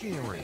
Jcm.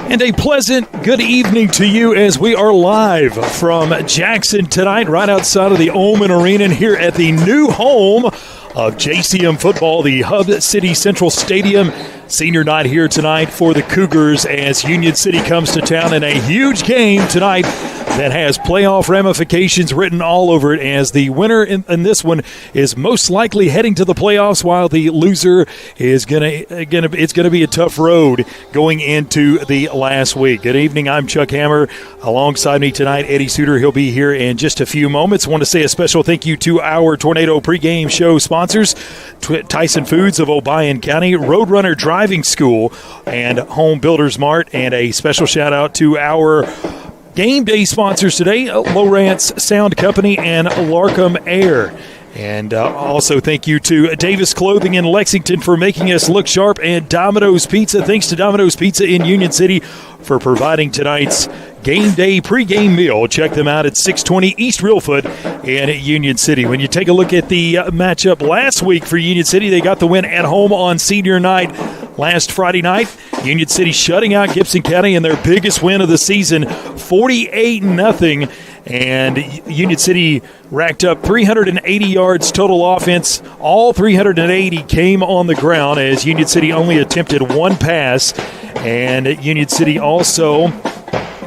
And a pleasant good evening to you as we are live from Jackson tonight, right outside of the Ullman Arena here at the new home of JCM football, the Hub City Central Stadium. Senior night here tonight for the Cougars as Union City comes to town in a huge game tonight that has playoff ramifications written all over it, as the winner in this one is most likely heading to the playoffs, while the loser is it's gonna be a tough road going into the last week. Good evening, I'm Chuck Hammer. Alongside me tonight, Eddie Suter. He'll be here in just a few moments. I want to say a special thank you to our Tornado pregame show sponsors, Tyson Foods of Obion County, Roadrunner Driving School, and Home Builders Mart, and a special shout out to our game day sponsors today, Lowrance Sound Company and Larkham Air. And also thank you to Davis Clothing in Lexington for making us look sharp, and Domino's Pizza. Thanks to Domino's Pizza in Union City for providing tonight's game day pregame meal. Check them out at 620 East Reelfoot in Union City. When you take a look at the matchup last week for Union City, they got the win at home on senior night last Friday night. Union City shutting out Gibson County in their biggest win of the season, 48-0. And Union City racked up 380 yards total offense. All 380 came on the ground, as Union City only attempted one pass. And Union City also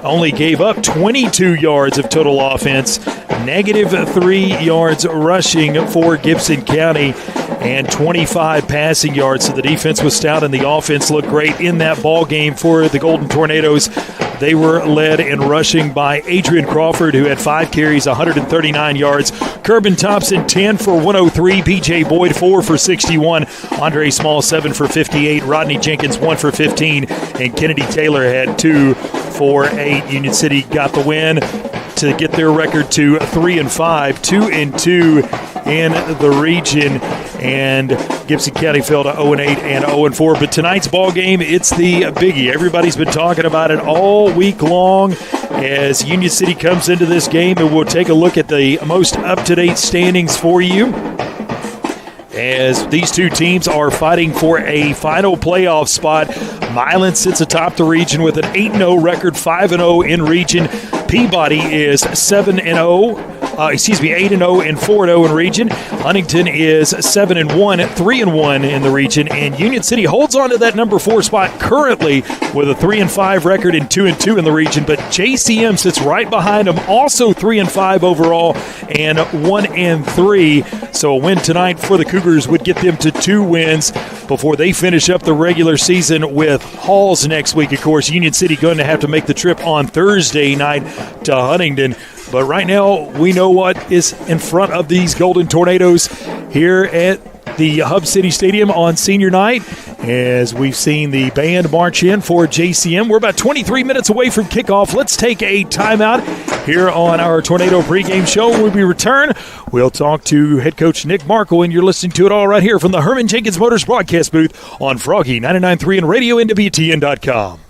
only gave up 22 yards of total offense, -3 yards rushing for Gibson County, and 25 passing yards. So the defense was stout and the offense looked great in that ball game for the Golden Tornadoes. They were led in rushing by Adrian Crawford, who had 5 carries, 139 yards. Kerbin Thompson, 10 for 103. P.J. Boyd, 4 for 61. Andre Small, 7 for 58. Rodney Jenkins, 1 for 15. And Kennedy Taylor had 2 for 8. Union City got the win to get their record to 3-5, 2-2 in the region. And Gibson County fell to 0-8 and 0-4. But tonight's ball game, it's the biggie. Everybody's been talking about it all week long as Union City comes into this game, and we'll take a look at the most up-to-date standings for you, as these two teams are fighting for a final playoff spot. Milan sits atop the region with an 8-0 record, 5-0 in region. Peabody is 8-0 and 4-0 in region. Huntington is 7-1, 3-1 in the region, and Union City holds on to that number 4 spot currently with a 3-5 record and 2-2 in the region. But JCM sits right behind them, also 3-5 overall and 1-3. So a win tonight for the Cougars would get them to 2 wins before they finish up the regular season with Halls next week. Of course, Union City going to have to make the trip on Thursday night to Huntington. But right now, we know what is in front of these Golden Tornadoes here at the Hub City Stadium on senior night, as we've seen the band march in for JCM. We're about 23 minutes away from kickoff. Let's take a timeout here on our Tornado pregame show. When we return, we'll talk to head coach Nick Markle, and you're listening to it all right here from the Herman Jenkins Motors broadcast booth on Froggy 99.3 and RadioNWTN.com.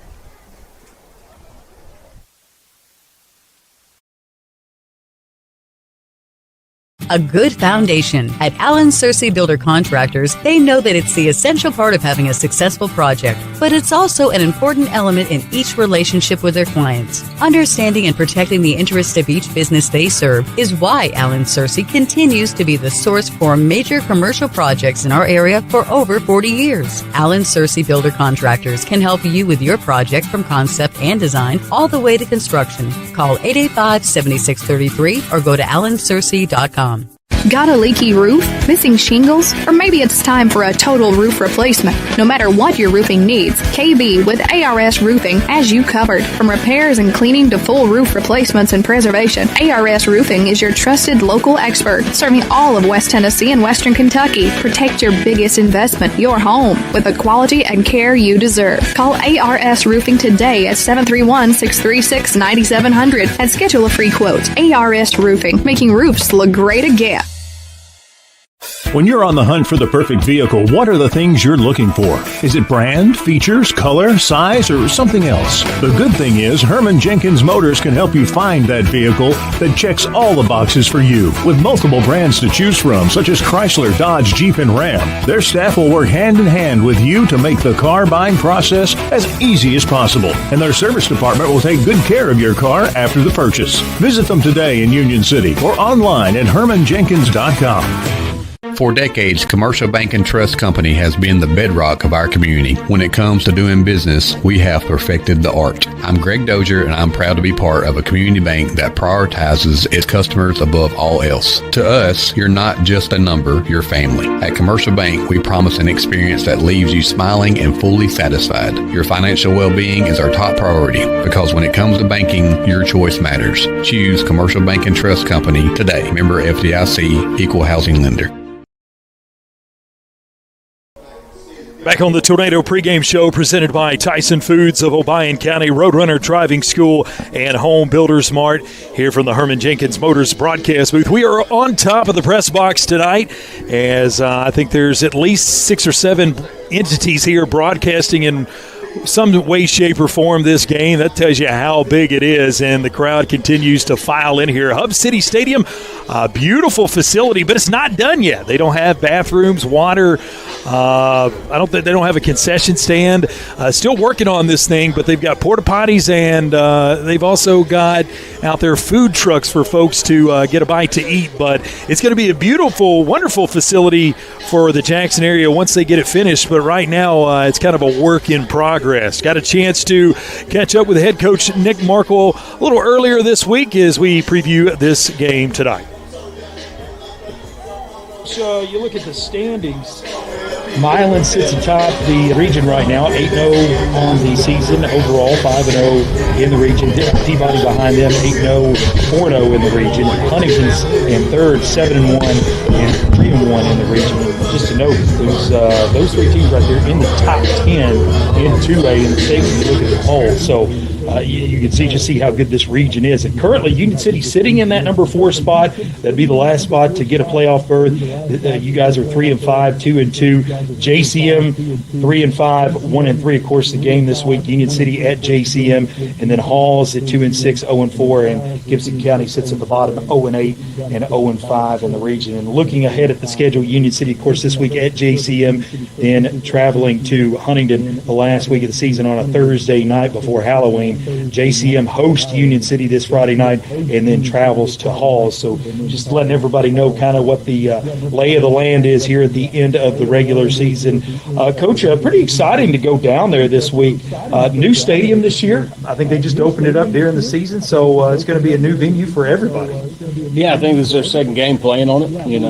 A good foundation. At Allen Searcy Builder Contractors, they know that it's the essential part of having a successful project, but it's also an important element in each relationship with their clients. Understanding and protecting the interests of each business they serve is why Allen Searcy continues to be the source for major commercial projects in our area for over 40 years. Allen Searcy Builder Contractors can help you with your project from concept and design all the way to construction. Call 885-7633 or go to allensearcy.com. Got a leaky roof, missing shingles, or maybe it's time for a total roof replacement? No matter what your roofing needs, KB with ARS Roofing has you covered. From repairs and cleaning to full roof replacements and preservation, ARS Roofing is your trusted local expert, serving all of West Tennessee and Western Kentucky. Protect your biggest investment, your home, with the quality and care you deserve. Call ARS Roofing today at 731-636-9700 and schedule a free quote. ARS Roofing, making roofs look great again. When you're on the hunt for the perfect vehicle, what are the things you're looking for? Is it brand, features, color, size, or something else? The good thing is Herman Jenkins Motors can help you find that vehicle that checks all the boxes for you. With multiple brands to choose from, such as Chrysler, Dodge, Jeep, and Ram, their staff will work hand in hand with you to make the car buying process as easy as possible. And their service department will take good care of your car after the purchase. Visit them today in Union City or online at hermanjenkins.com. For decades, Commercial Bank and Trust Company has been the bedrock of our community. When it comes to doing business, we have perfected the art. I'm Greg Dozier, and I'm proud to be part of a community bank that prioritizes its customers above all else. To us, you're not just a number, you're family. At Commercial Bank, we promise an experience that leaves you smiling and fully satisfied. Your financial well-being is our top priority, because when it comes to banking, your choice matters. Choose Commercial Bank and Trust Company today. Member FDIC, Equal Housing Lender. Back on the Tornado pregame show presented by Tyson Foods of Obion County, Roadrunner Driving School, and Home Builders Mart. Here from the Herman Jenkins Motors broadcast booth. We are on top of the press box tonight, as I think there's at least 6 or 7 entities here broadcasting in some way, shape, or form this game. That tells you how big it is, and the crowd continues to file in here. Hub City Stadium, a beautiful facility, but it's not done yet. They don't have bathrooms, water. They don't have a concession stand. Still working on this thing, but they've got porta potties, and they've also got out there food trucks for folks to get a bite to eat. But it's going to be a beautiful, wonderful facility for the Jackson area once they get it finished. But right now, it's kind of a work in progress. Got a chance to catch up with head coach Nick Markle a little earlier this week as we preview this game tonight. So you look at the standings. Milan sits atop the region right now, 8-0 on the season overall, 5-0 in the region. Peabody behind them, 8-0, 4-0 in the region. Huntington's in third, 7-1 and 3-1 in the region. Just to note, those 3 teams right there in the top 10 in 2A in the state when you look at the poll. So you can see how good this region is. And currently, Union City sitting in that number 4 spot. That'd be the last spot to get a playoff berth. You guys are 3-5, 2-2. JCM 3-5, 1-3. Of course, the game this week, Union City at JCM, and then Halls at 2-6, 0-4, and Gibson County sits at the bottom, 0-8 and 0-5 in the region. And looking ahead at the schedule, Union City, of course, this week at JCM, then traveling to Huntington the last week of the season on a Thursday night before Halloween. JCM hosts Union City this Friday night and then travels to Halls. So just letting everybody know kind of what the lay of the land is here at the end of the regular season. Coach, pretty exciting to go down there this week. New stadium this year. I think they just opened it up during the season, so it's going to be a new venue for everybody. Yeah, I think this is their second game playing on it, and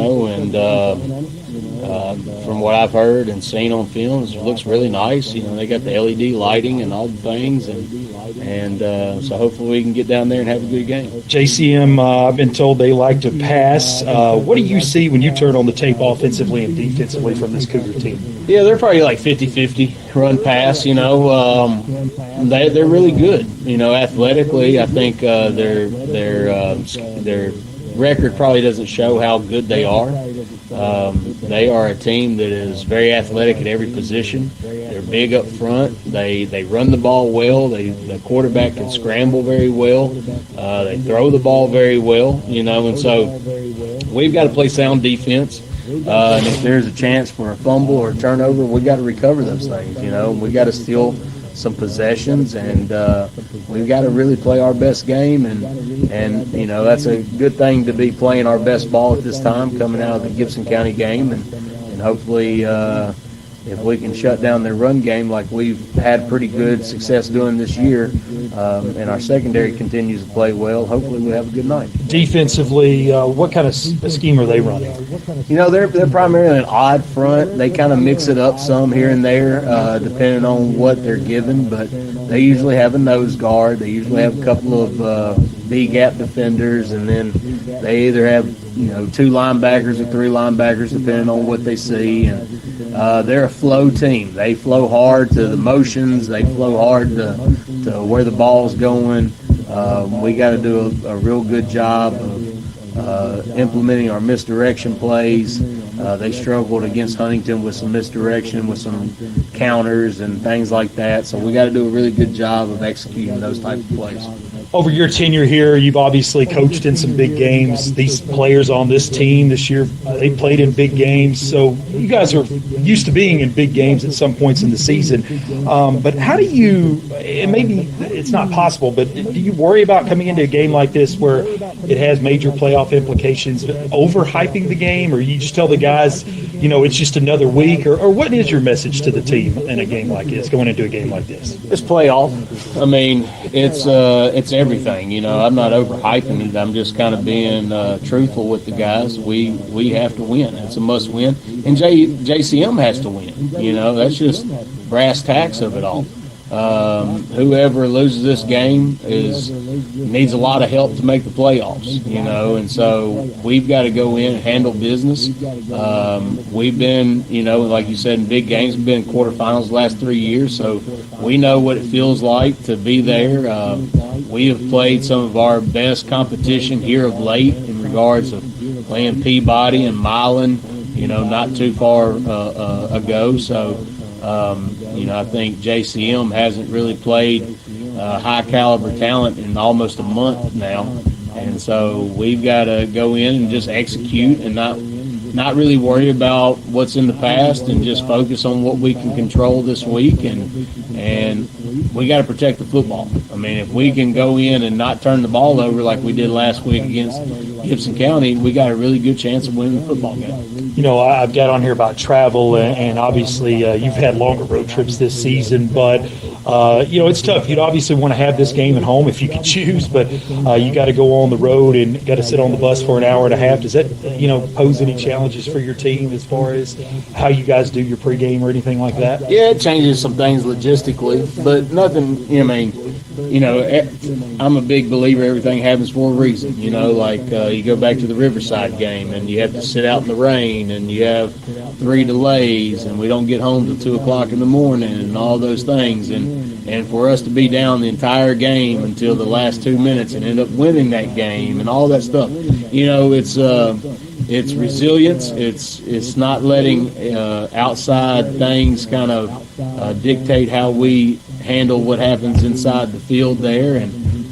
from what I've heard and seen on films, it looks really nice. They got the LED lighting and all the things, and so hopefully we can get down there and have a good game. JCM, I've been told they like to pass. What do you see when you turn on the tape offensively and defensively from this Cougar team? Yeah, they're probably like 50-50 run pass. They're really good. Athletically, I think their record probably doesn't show how good they are. They are a team that is very athletic at every position. They're big up front. They run the ball well. The quarterback can scramble very well. They throw the ball very well, and so we've got to play sound defense. And if there's a chance for a fumble or a turnover, we got to recover those things, We got to steal some possessions, and we've got to really play our best game, and that's a good thing to be playing our best ball at this time coming out of the Gibson County game, and hopefully if we can shut down their run game like we've had pretty good success doing this year, and our secondary continues to play well, hopefully we'll have a good night. Defensively, what kind of scheme are they running? They're primarily an odd front. They kind of mix it up some here and there, depending on what they're given, but they usually have a nose guard. They usually have a couple of B-gap defenders, and then they either have 2 linebackers or 3 linebackers, depending on what they see. And they're a flow team. They flow hard to the motions. They flow hard to where the ball's going. We got to do a real good job of implementing our misdirection plays. They struggled against Huntington with some misdirection, with some counters and things like that. So we got to do a really good job of executing those type of plays. Over your tenure here, you've obviously coached in some big games. These players on this team this year, they played in big games. So you guys are used to being in big games at some points in the season. But how do you, and maybe it's not possible, but do you worry about coming into a game like this where it has major playoff implications, overhyping the game, or you just tell the guys, it's just another week? Or what is your message to the team in a game like this, going into a game like this? It's playoff. I mean, it's everything. I'm not overhyping it. I'm just kind of being truthful with the guys. We have to win. It's a must win, and JCM has to win. That's just brass tacks of it all. Whoever loses this game needs a lot of help to make the playoffs, and so we've got to go in and handle business. We've been, like you said, in big games, we've been in quarterfinals the last 3 years, so we know what it feels like to be there. We have played some of our best competition here of late in regards of playing Peabody and Milan, not too far ago, so I think JCM hasn't really played high caliber talent in almost a month now, and so we've got to go in and just execute and not really worry about what's in the past and just focus on what we can control this week, and we got to protect the football. I mean, if we can go in and not turn the ball over like we did last week against Gibson County, we got a really good chance of winning the football game. I've got on here about travel, and obviously you've had longer road trips this season, but it's tough. You'd obviously want to have this game at home if you could choose, but you got to go on the road and got to sit on the bus for an hour and a half. Does that pose any challenges for your team as far as how you guys do your pregame or anything like that? Yeah, it changes some things logistically, but nothing. I'm a big believer everything happens for a reason. You go back to the Riverside game and you have to sit out in the rain and you have 3 delays and we don't get home till 2 o'clock in the morning and all those things. And for us to be down the entire game until the last 2 minutes and end up winning that game and all that stuff, it's resilience. It's not letting outside things kind of dictate how we handle what happens inside the field there.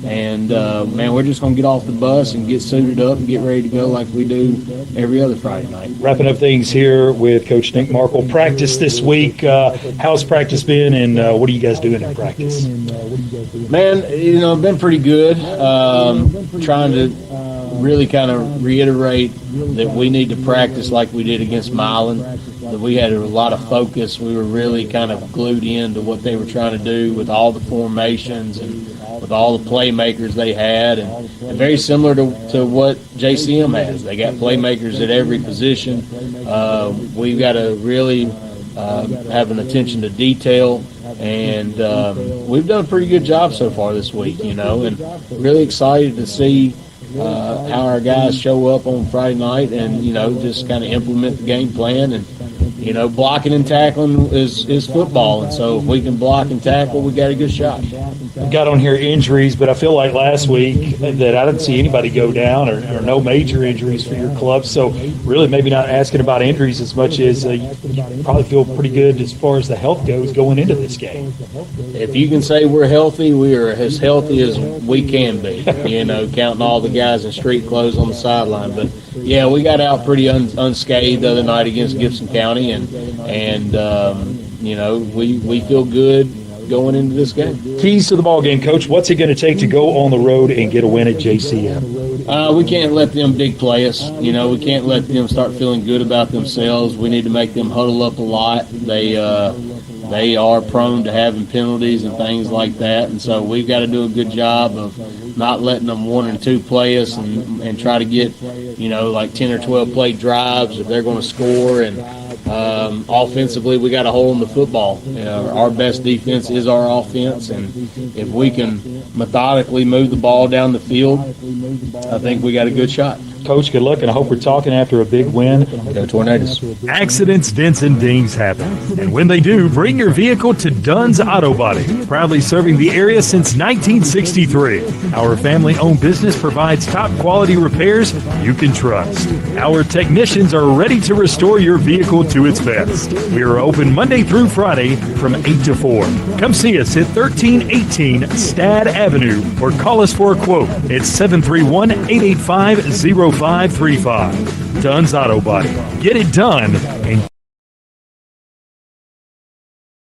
And man, we're just going to get off the bus and get suited up and get ready to go like we do every other Friday night. Wrapping up things here with Coach Nick Markle. Practice this week. How's practice been, and what are you guys doing in practice? Man, been pretty good. Trying to really kind of reiterate that we need to practice like we did against Milan, that we had a lot of focus. We were really kind of glued into what they were trying to do with all the formations and with all the playmakers they had, and very similar to what JCM has. They got playmakers at every position. We've got to really have an attention to detail, and we've done a pretty good job so far this week, and really excited to see how our guys show up on Friday night and, just kind of implement the game plan. And, blocking and tackling is football. And so if we can block and tackle, we got a good shot. I've got on here injuries, but I feel like last week that I didn't see anybody go down or no major injuries for your club. So really maybe not asking about injuries as much as you probably feel pretty good as far as the health goes going into this game. If you can say we're healthy, we are as healthy as we can be, counting all the guys in street clothes on the sideline. But, yeah, we got out pretty unscathed the other night against Gibson County, and we feel good going into this game. Keys to the ball game, Coach. What's it going to take to go on the road and get a win at JCM? We can't let them big play us. We can't let them start feeling good about themselves. We need to make them huddle up a lot. They are prone to having penalties and things like that, and so we've got to do a good job of not letting them 1 and 2 play us and try to get, like 10 or 12 play drives if they're going to score. And offensively, we got to hold them to football. Our best defense is our offense, and if we can methodically move the ball down the field, I think we got a good shot. Coach, good luck, and I hope we're talking after a big win. Go Tornadoes. Accidents, dents, and dings happen. And when they do, bring your vehicle to Dunn's Auto Body, proudly serving the area since 1963. Our family-owned business provides top-quality repairs you can can trust. Our technicians are ready to restore your vehicle to its best. We are open Monday through Friday from 8 to 4. Come see us at 1318 Stad Avenue or call us for a quote at 731-885-0535. Dunn's Auto Body. Get it done and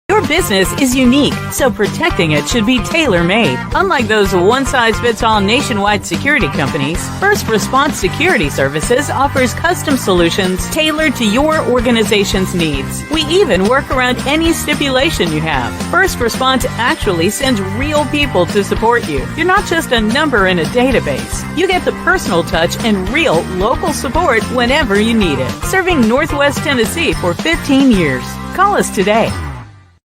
Your business is unique, so protecting it should be tailor-made. Unlike those one-size-fits-all nationwide security companies, First Response Security Services offers custom solutions tailored to your organization's needs. We even work around any stipulation you have. First Response actually sends real people to support you. You're not just a number in a database. You get the personal touch and real local support whenever you need it. Serving Northwest Tennessee for 15 years. Call us today.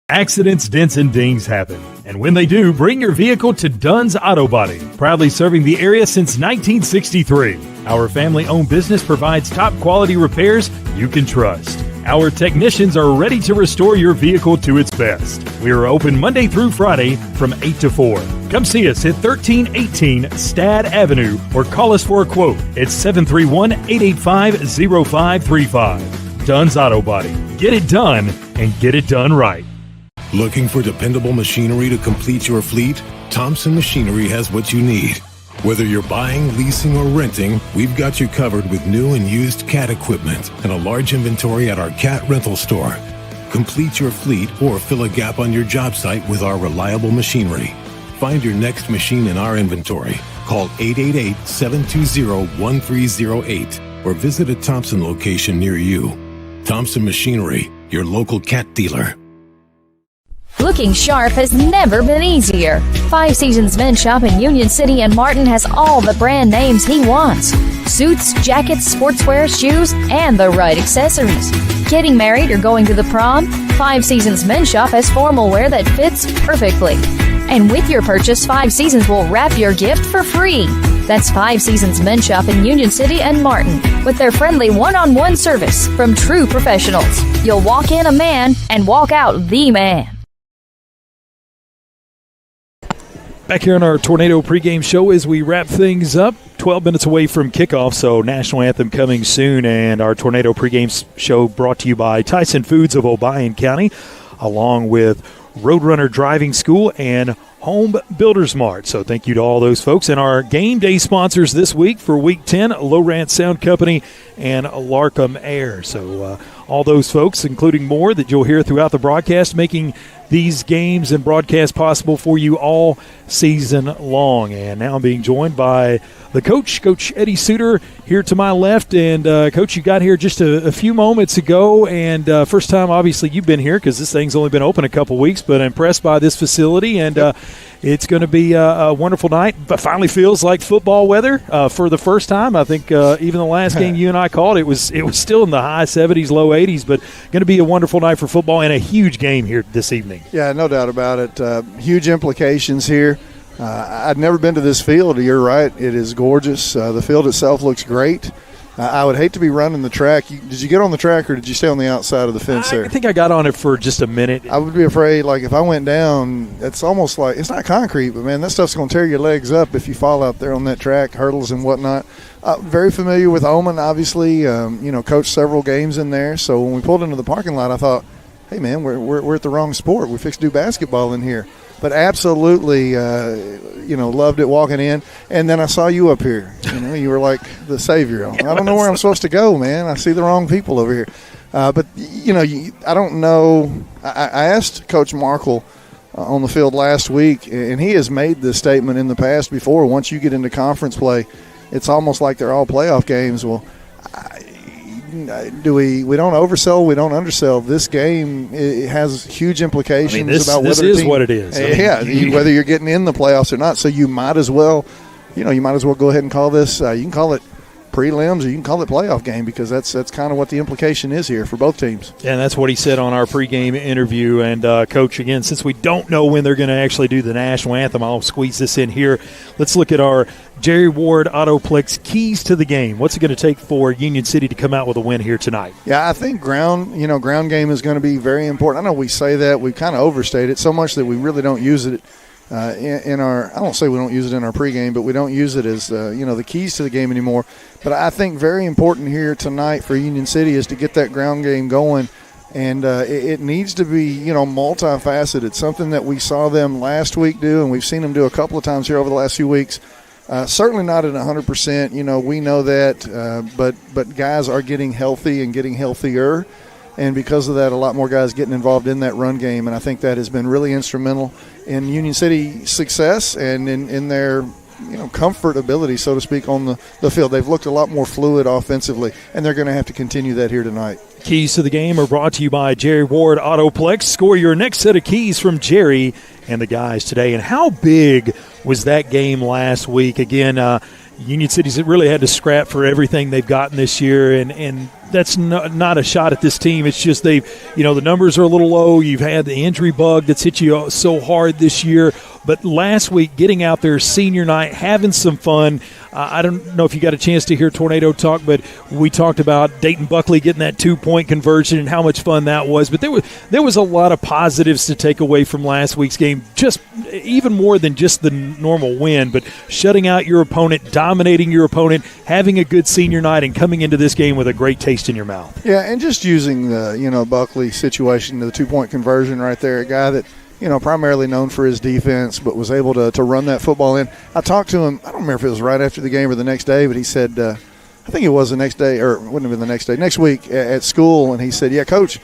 Accidents, dents, and dings happen. And when they do, bring your vehicle to Dunn's Auto Body, proudly serving the area since 1963. Our family-owned business provides top-quality repairs you can trust. Our technicians are ready to restore your vehicle to its best. We are open Monday through Friday from 8 to 4. Come see us at 1318 Stad Avenue or call us for a quote at 731-885-0535. Dunn's Auto Body. Get it done and get it done right. Looking for dependable machinery to complete your fleet? Thompson Machinery has what you need. Whether you're buying, leasing, or renting, we've got you covered with new and used CAT equipment and a large inventory at our CAT rental store. Complete your fleet or fill a gap on your job site with our reliable machinery. Find your next machine in our inventory. Call 888-720-1308 or visit a Thompson location near you. Thompson Machinery, your local CAT dealer. Looking sharp has never been easier. Five Seasons Men's Shop in Union City and Martin has all the brand names he wants. Suits, jackets, sportswear, shoes, and the right accessories. Getting married or going to the prom? Five Seasons Men's Shop has formal wear that fits perfectly. And with your purchase, Five Seasons will wrap your gift for free. That's Five Seasons Men's Shop in Union City and Martin with their friendly one-on-one service from true professionals. You'll walk in a man and walk out the man. Back here on our Tornado pregame show as we wrap things up, 12 minutes away from kickoff, so national anthem coming soon, and our Tornado pregame show brought to you by Tyson Foods of Obion County, along with Roadrunner Driving School and Home Builders Mart. So thank you to all those folks. And our game day sponsors this week for Week 10, Lowrance Sound Company and Larkham Air. So all those folks, including more that you'll hear throughout the broadcast, making these games and broadcasts possible for you all season long. And now I'm being joined by the coach, Coach Eddie Suter, here to my left. And, Coach, you got here just a few moments ago, and first time, obviously, you've been here because this thing's only been open a couple weeks, but impressed by this facility, and it's going to be a wonderful night. But finally feels like football weather for the first time. I think even the last game you and I called, it was still in the high 70s, low 80s, but going to be a wonderful night for football and a huge game here this evening. Yeah, no doubt about it. Huge implications here. I'd never been to this field. You're right. It is gorgeous. The field itself looks great. I would hate to be running the track. Did you get on the track or did you stay on the outside of the fence there? I think I got on it for just a minute. I would be afraid, like, if I went down, it's almost like – it's not concrete, but, man, that stuff's going to tear your legs up if you fall out there on that track, hurdles and whatnot. Very familiar with Oman, obviously. Coached several games in there. So when we pulled into the parking lot, I thought, hey, man, we're at the wrong sport. We fixed to do basketball in here. But absolutely, loved it walking in. And then I saw you up here. You were like the savior. I don't know where I'm supposed to go, man. I see the wrong people over here. I don't know. I asked Coach Markle on the field last week, and he has made this statement in the past before. Once you get into conference play, it's almost like they're all playoff games. Well, we don't oversell, we don't undersell. This game, it has huge implications about whether this is what it is. Whether you're getting in the playoffs or not. So you might as well, go ahead and call this. You can call it prelims or you can call it playoff game because that's kind of what the implication is here for both teams. Yeah, and that's what he said on our pregame interview. And Coach, again, since we don't know when they're going to actually do the national anthem, I'll squeeze this in here. Let's look at our Jerry Ward Autoplex keys to the game. What's it going to take for Union City to come out with a win here tonight? Yeah, I think ground game is going to be very important. I know we say that, we kind of overstate it so much that we really don't use it in our, I don't say we don't use it in our pregame, but we don't use it as, the keys to the game anymore. But I think very important here tonight for Union City is to get that ground game going. And it needs to be, multifaceted, something that we saw them last week do, and we've seen them do a couple of times here over the last few weeks. Certainly not at 100%, we know that, but guys are getting healthy and getting healthier. And because of that, a lot more guys getting involved in that run game. And I think that has been really instrumental in Union City's success and in their comfort ability, so to speak, on the field. They've looked a lot more fluid offensively, and they're going to have to continue that here tonight. Keys to the game are brought to you by Jerry Ward Autoplex. Score your next set of keys from Jerry and the guys today. And how big was that game last week? Again, Union City's really had to scrap for everything they've gotten this year, and that's not a shot at this team. It's just the numbers are a little low. You've had the injury bug that's hit you so hard this year. But last week, getting out there senior night, having some fun. I don't know if you got a chance to hear Tornado talk, but we talked about Dayton Buckley getting that 2-point conversion and how much fun that was. But there was a lot of positives to take away from last week's game, just even more than just the normal win, but shutting out your opponent, dominating your opponent, having a good senior night, and coming into this game with a great taste in your mouth. Yeah, and just using the Buckley situation, the 2-point conversion right there, a guy that primarily known for his defense, but was able to run that football in. I talked to him, I don't remember if it was right after the game or the next day, but he said, I think it was the next day, or it wouldn't have been the next day, next week at school, and he said, yeah, Coach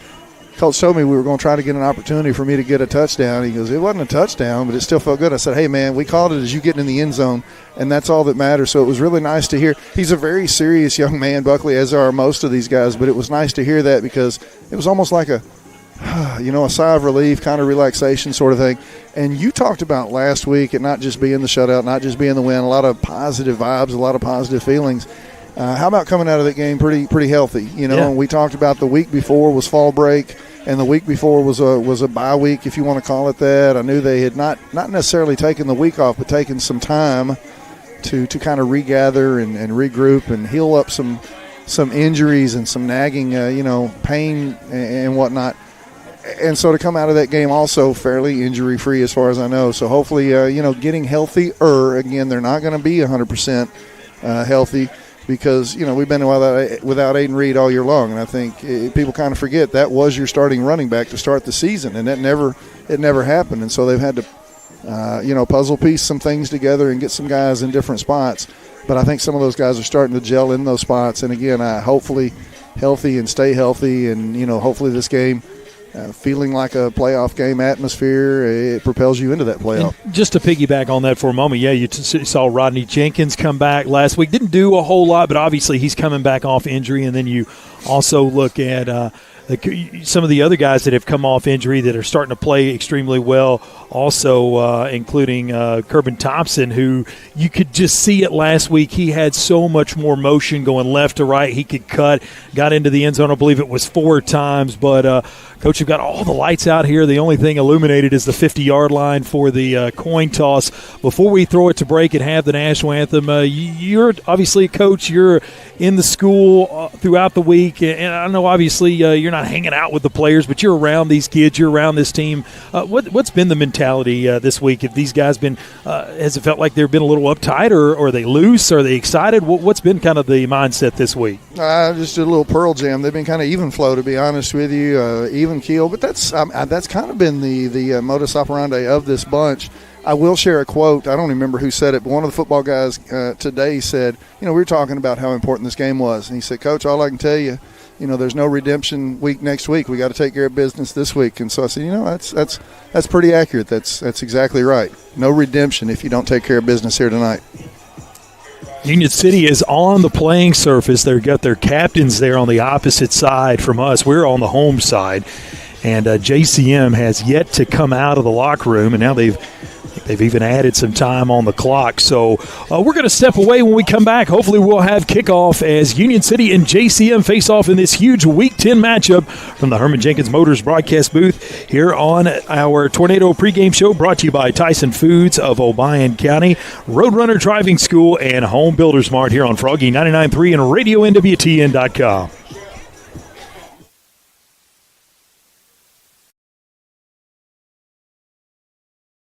told me we were going to try to get an opportunity for me to get a touchdown. He goes, it wasn't a touchdown, but it still felt good. I said, hey, man, we called it as you getting in the end zone, and that's all that matters. So it was really nice to hear. He's a very serious young man, Buckley, as are most of these guys, but it was nice to hear that because it was almost like a sigh of relief, kind of relaxation sort of thing. And you talked about last week it not just being the shutout, not just being the win, a lot of positive vibes, a lot of positive feelings. How about coming out of that game pretty healthy? Yeah. And we talked about the week before was fall break, and the week before was a bye week, if you want to call it that. I knew they had not necessarily taken the week off, but taken some time to kind of regather and regroup and heal up some injuries and some nagging, pain and whatnot. And so to come out of that game also fairly injury-free as far as I know. So hopefully, getting healthier. Again, they're not going to be 100% healthy because, we've been without Aiden Reed all year long. And I think people kind of forget that was your starting running back to start the season. And it never happened. And so they've had to, puzzle piece some things together and get some guys in different spots. But I think some of those guys are starting to gel in those spots. And, again, hopefully healthy and stay healthy. And, hopefully this game – feeling like a playoff game atmosphere, it propels you into that playoff. And just to piggyback on that for a moment, yeah, you saw Rodney Jenkins come back last week. Didn't do a whole lot, but obviously he's coming back off injury. And then you also look at some of the other guys that have come off injury that are starting to play extremely well, also including Kerbin Thompson, who you could just see it last week. He had so much more motion going left to right. He could cut, got into the end zone, I believe it was 4 times. But, Coach, you've got all the lights out here. The only thing illuminated is the 50-yard line for the coin toss. Before we throw it to break and have the national anthem, you're obviously a coach. You're in the school throughout the week. And I know obviously you're not hanging out with the players, but you're around these kids. You're around this team. What's been the mentality this week? Have these guys been has it felt like they've been a little uptight, or are they loose? Are they excited? What's been kind of the mindset this week? Just a little Pearl Jam. They've been kind of even flow, to be honest with you, even keel. But that's kind of been the modus operandi of this bunch. I will share a quote. I don't remember who said it, but one of the football guys today said, we were talking about how important this game was. And he said, Coach, all I can tell you, there's no redemption week next week. We got to take care of business this week. And so I said, that's pretty accurate. That's exactly right. No redemption if you don't take care of business here tonight. Union City is on the playing surface. They've got their captains there on the opposite side from us. We're on the home side. And JCM has yet to come out of the locker room, and now they've even added some time on the clock. So we're going to step away. When we come back, hopefully we'll have kickoff as Union City and JCM face off in this huge Week 10 matchup from the Herman Jenkins Motors broadcast booth here on our Tornado pregame show, brought to you by Tyson Foods of Obion County, Roadrunner Driving School, and Home Builders Mart here on Froggy 99.3 and RadioNWTN.com.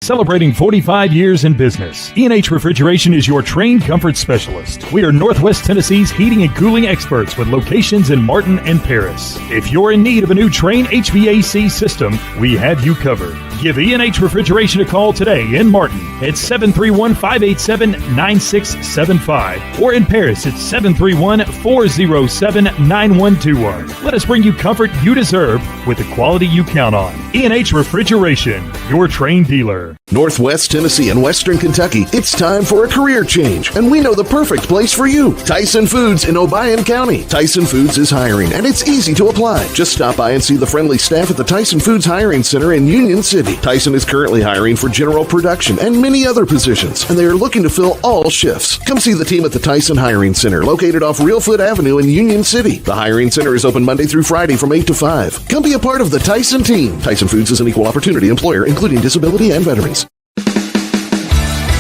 Celebrating 45 years in business, E&H Refrigeration is your trained comfort specialist. We are Northwest Tennessee's heating and cooling experts with locations in Martin and Paris. If you're in need of a new Trane HVAC system, we have you covered. Give E&H Refrigeration a call today in Martin at 731-587-9675 or in Paris at 731-407-9121. Let us bring you comfort you deserve with the quality you count on. E&H Refrigeration, your Trane dealer. Northwest Tennessee and Western Kentucky, it's time for a career change, and we know the perfect place for you. Tyson Foods in Obion County. Tyson Foods is hiring, and it's easy to apply. Just stop by and see the friendly staff at the Tyson Foods Hiring Center in Union City. Tyson is currently hiring for general production and many other positions, and they are looking to fill all shifts. Come see the team at the Tyson Hiring Center, located off Reelfoot Avenue in Union City. The Hiring Center is open Monday through Friday from 8 to 5. Come be a part of the Tyson team. Tyson Foods is an equal opportunity employer, including disability and veterans.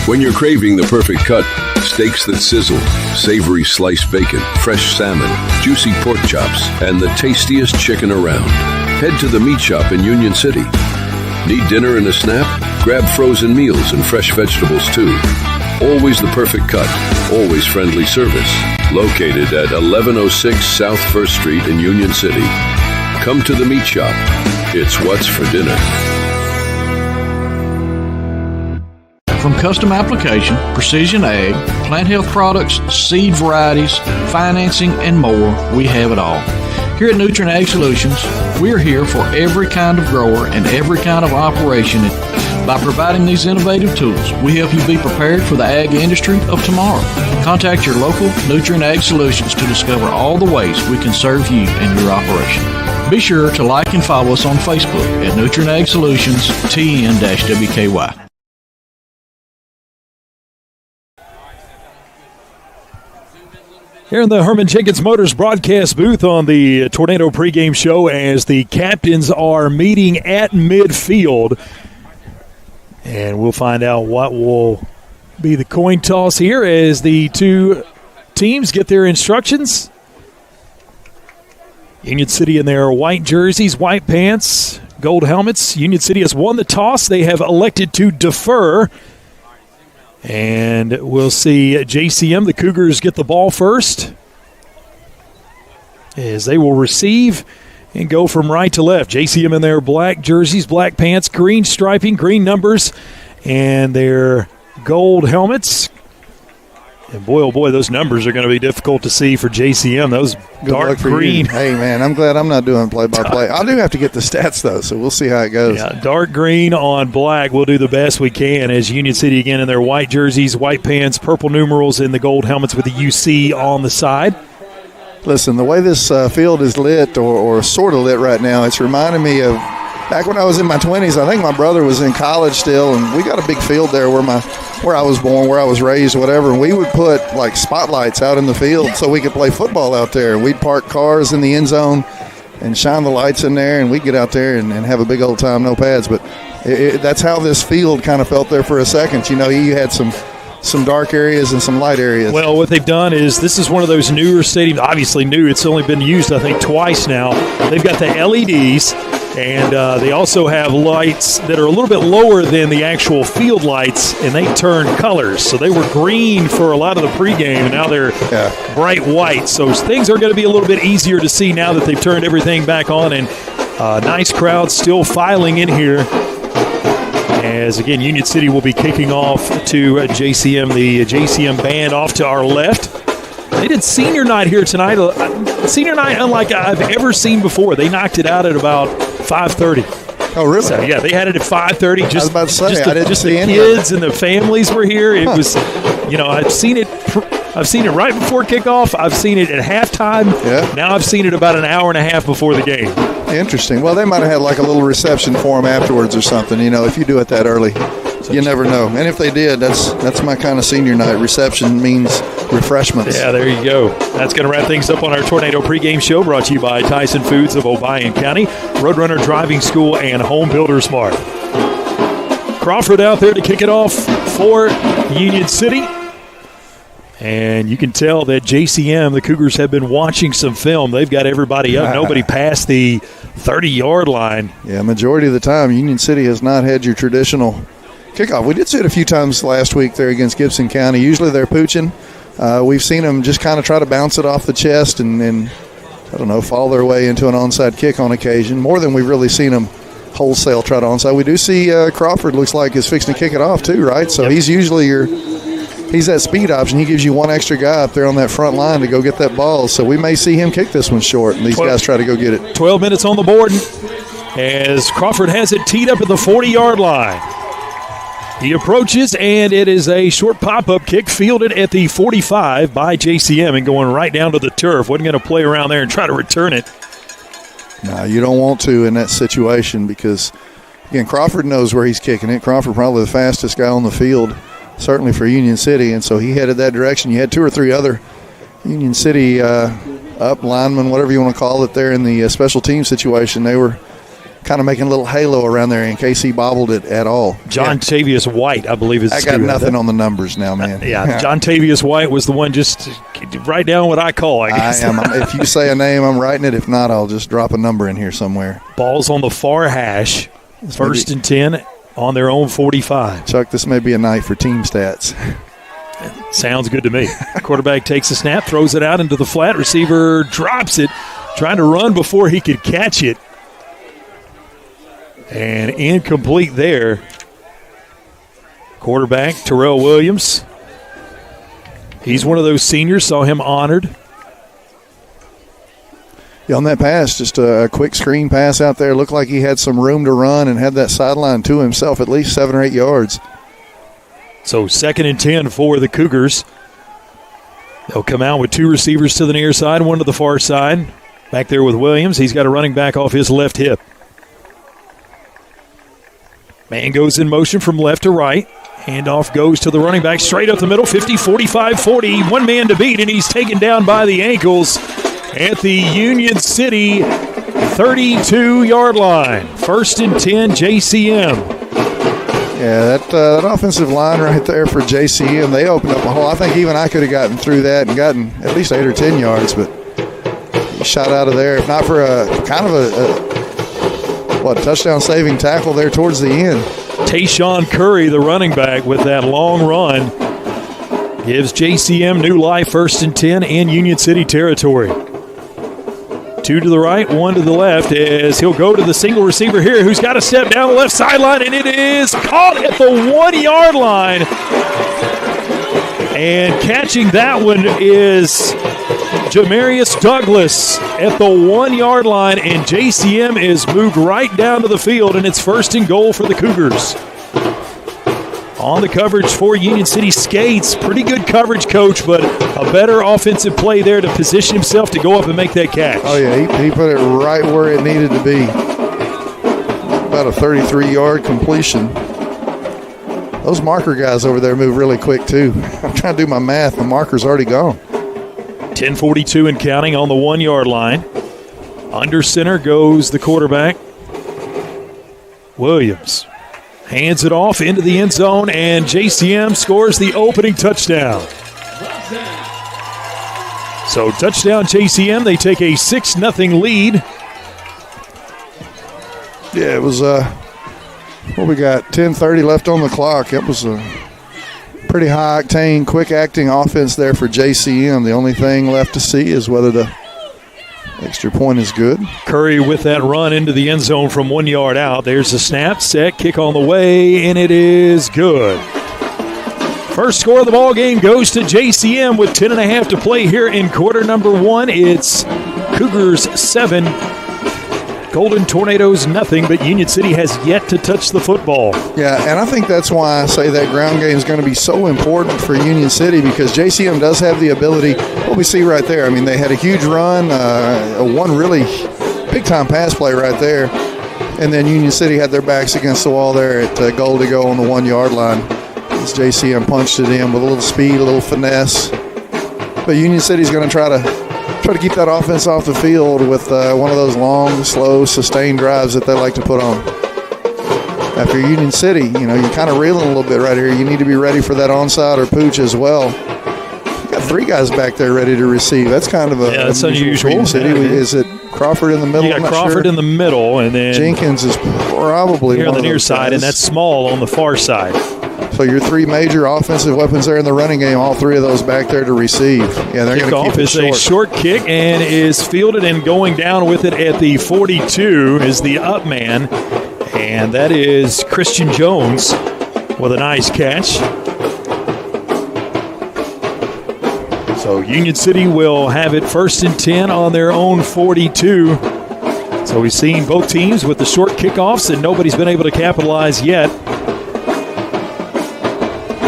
When you're craving the perfect cut, steaks that sizzle, savory sliced bacon, fresh salmon, juicy pork chops, and the tastiest chicken around, head to the Meat Shop in Union City. Need dinner and a snack? Grab frozen meals and fresh vegetables too. Always the perfect cut, always friendly service. Located at 1106 South 1st Street in Union City. Come to the Meat Shop. It's what's for dinner. From custom application, precision ag, plant health products, seed varieties, financing, and more, we have it all. Here at Nutrient Ag Solutions, we're here for every kind of grower and every kind of operation. By providing these innovative tools, we help you be prepared for the ag industry of tomorrow. Contact your local Nutrient Ag Solutions to discover all the ways we can serve you and your operation. Be sure to like and follow us on Facebook at Nutrient Ag Solutions TN-WKY. Here in the Herman Jenkins Motors broadcast booth on the Tornado pregame show as the captains are meeting at midfield. And we'll find out what will be the coin toss here as the two teams get their instructions. Union City in their white jerseys, white pants, gold helmets. Union City has won the toss. They have elected to defer. And we'll see JCM, the Cougars, get the ball first as they will receive and go from right to left. JCM in their black jerseys, black pants, green striping, green numbers, and their gold helmets. And boy, oh boy, those numbers are going to be difficult to see for JCM. Those dark green. Hey, man, I'm glad I'm not doing play-by-play. I do have to get the stats, though, so we'll see how it goes. Yeah, dark green on black. We'll do the best we can as Union City again in their white jerseys, white pants, purple numerals, and the gold helmets with the UC on the side. Listen, the way this field is lit or sort of lit right now, it's reminding me of back when I was in my 20s. I think my brother was in college still, and we got a big field there where I was born, where I was raised, whatever. And we would put like spotlights out in the field so we could play football out there. We'd park cars in the end zone and shine the lights in there, and we'd get out there and have a big old time, no pads. But that's how this field kind of felt there for a second. You know, you had some dark areas and some light areas. Well, what they've done is this is one of those newer stadiums, obviously new. It's only been used, I think, twice now. They've got the LEDs, and they also have lights that are a little bit lower than the actual field lights, and they turn colors. So they were green for a lot of the pregame, and now they're bright white. So things are going to be a little bit easier to see now that they've turned everything back on, and nice crowd still filing in here. As, again, Union City will be kicking off to JCM, the JCM band off to our left. They did senior night here tonight. Senior night unlike I've ever seen before. They knocked it out at about 5:30. Oh, really? So, yeah, they had it at 5:30. I was about to say, I didn't see the kids and the families were here. It was, I've seen it right before kickoff. I've seen it at halftime. Yeah. Now I've seen it about an hour and a half before the game. Interesting. Well, they might have had like a little reception for them afterwards or something. You know, if you do it that early, you never know. And if they did, that's my kind of senior night. Reception means refreshments. Yeah, there you go. That's going to wrap things up on our Tornado pregame show, brought to you by Tyson Foods of Obion County, Roadrunner Driving School, and Home Builder Smart. Crawford out there to kick it off for Union City. And you can tell that JCM, the Cougars, have been watching some film. They've got everybody up. Nobody past the 30-yard line. Yeah, majority of the time, Union City has not had your traditional kickoff. We did see it a few times last week there against Gibson County. Usually they're pooching. We've seen them just kind of try to bounce it off the chest and I don't know, fall their way into an onside kick on occasion, more than we've really seen them wholesale try to onside. We do see Crawford looks like is fixing to kick it off too, right? So he's usually he's that speed option. He gives you one extra guy up there on that front line to go get that ball. So we may see him kick this one short, and these guys try to go get it. 12 minutes on the board as Crawford has it teed up at the 40-yard line. He approaches, and it is a short pop-up kick fielded at the 45 by JCM and going right down to the turf. Wasn't going to play around there and try to return it. No, you don't want to in that situation because, again, Crawford knows where he's kicking it. Crawford probably the fastest guy on the field, certainly for Union City, and so he headed that direction. You had 2 or 3 other Union City up linemen, whatever you want to call it, there in the special team situation. They were kind of making a little halo around there in case he bobbled it at all. John Tavius White, I believe, is. I got nothing on the numbers now, man. John Tavius White was the one. Just write down what I call, I guess. I am. If you say a name, I'm writing it. If not, I'll just drop a number in here somewhere. Ball's on the far hash. First and 10 on their own 45. Chuck, this may be a night for team stats. Sounds good to me. Quarterback takes a snap, throws it out into the flat. Receiver drops it, trying to run before he could catch it. And incomplete there. Quarterback, Terrell Williams. He's one of those seniors, saw him honored. Yeah, on that pass, just a quick screen pass out there. Looked like he had some room to run and had that sideline to himself, at least 7 or 8 yards. So 2nd and 10 for the Cougars. They'll come out with 2 receivers to the near side, 1 to the far side. Back there with Williams. He's got a running back off his left hip. Man goes in motion from left to right. Handoff goes to the running back straight up the middle, 50, 45, 40. One man to beat, and he's taken down by the ankles at the Union City 32-yard line. 1st and 10, JCM. Yeah, that offensive line right there for JCM, they opened up a hole. I think even I could have gotten through that and gotten at least 8 or 10 yards, but he shot out of there. If not for a kind of a touchdown-saving tackle there towards the end. Tayshawn Curry, the running back, with that long run, gives JCM new life. 1st and 10 in Union City territory. 2 to the right, 1 to the left, as he'll go to the single receiver here, who's got to step down the left sideline, and it is caught at the 1-yard line. And catching that one is Jamarius Douglas at the 1-yard line, and JCM is moved right down to the field, and it's 1st and goal for the Cougars. On the coverage for Union City, Skates. Pretty good coverage, Coach, but a better offensive play there to position himself to go up and make that catch. Oh, yeah, he put it right where it needed to be. About a 33-yard completion. Those marker guys over there move really quick, too. I'm trying to do my math. The marker's already gone. 10:42 and counting on the 1-yard line. Under center goes the quarterback, Williams. Hands it off into the end zone, and JCM scores the opening touchdown. So touchdown JCM. They take a 6-0 lead. Yeah, it was, we got 10:30 left on the clock. It was a pretty high-octane, quick-acting offense there for JCM. The only thing left to see is whether the extra point is good. Curry with that run into the end zone from 1 yard out. There's the snap, set, kick on the way, and it is good. First score of the ball game goes to JCM with 10.5 to play here in quarter number 1. It's Cougars 7, Golden Tornadoes nothing, but Union City has yet to touch the football. Yeah, and I think that's why I say that ground game is going to be so important for Union City, because JCM does have the ability. What we see right there, I mean, they had a huge run, one really big-time pass play right there, and then Union City had their backs against the wall there at goal to go on the 1 yard line. As JCM punched it in with a little speed, a little finesse. But Union City's going to try to keep that offense off the field with one of those long, slow, sustained drives that they like to put on. After Union City, you're kind of reeling a little bit right here. You need to be ready for that onside or pooch as well. You got 3 guys back there ready to receive. That's kind of that's unusual for Union City. Is it Crawford in the middle. You got Crawford in the middle, and then Jenkins is probably here one on the of near those side, guys. and that's Small on the far side. So your three major offensive weapons there in the running game, all three of those back there to receive. Yeah, they're going to keep it is short. A short kick and is fielded and going down with it at the 42 is the up man, and that is Christian Jones with a nice catch. So Union City will have it 1st and 10 on their own 42. So we've seen both teams with the short kickoffs, and nobody's been able to capitalize yet.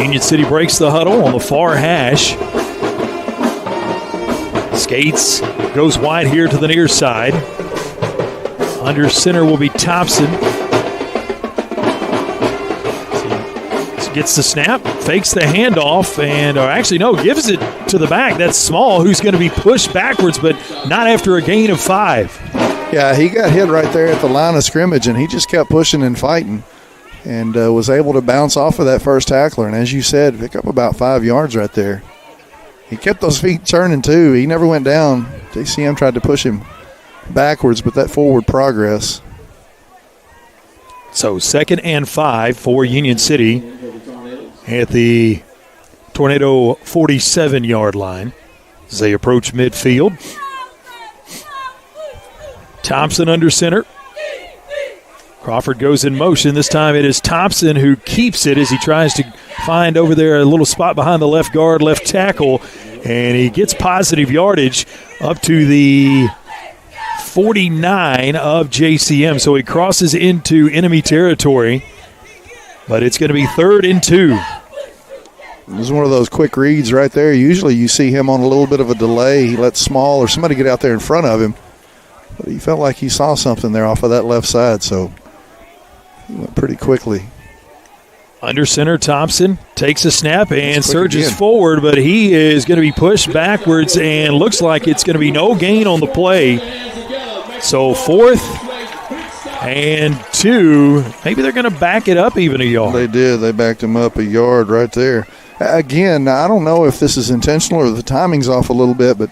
Union City breaks the huddle on the far hash. Skates, goes wide here to the near side. Under center will be Thompson. Gets the snap, fakes the handoff, and gives it to the back. That's Small, who's going to be pushed backwards, but not after a gain of 5. Yeah, he got hit right there at the line of scrimmage, and he just kept pushing and fighting and was able to bounce off of that first tackler. And as you said, pick up about 5 yards right there. He kept those feet turning, too. He never went down. JCM tried to push him backwards, but that forward progress. So 2nd and 5 for Union City at the Tornado 47-yard line as they approach midfield. Thompson under center. Crawford goes in motion. This time it is Thompson who keeps it as he tries to find over there a little spot behind the left guard, left tackle, and he gets positive yardage up to the 49 of JCM. So he crosses into enemy territory, but it's going to be 3rd and 2. This is one of those quick reads right there. Usually you see him on a little bit of a delay. He lets Small or somebody get out there in front of him, but he felt like he saw something there off of that left side, so he went pretty quickly. Under center, Thompson takes a snap and surges forward, but he is going to be pushed backwards and looks like it's going to be no gain on the play. So 4th and 2. Maybe they're going to back it up even a yard. They did. They backed him up a yard right there. Again, I don't know if this is intentional or the timing's off a little bit, but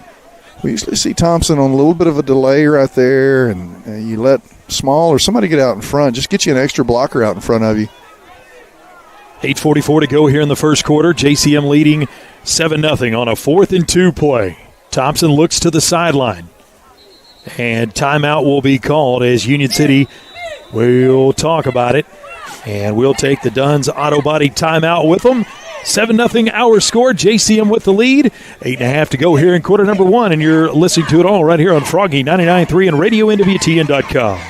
we usually see Thompson on a little bit of a delay right there, and you let Small or somebody get out in front. Just get you an extra blocker out in front of you. 8:44 to go here in the first quarter. JCM leading 7-0 on a 4th and 2 play. Thompson looks to the sideline. And timeout will be called as Union City will talk about it. And we'll take the Dunn's Auto Body timeout with them. 7-0 our score. JCM with the lead. 8.5 to go here in quarter number 1. And you're listening to it all right here on Froggy 99.3 and RadioNWTN.com.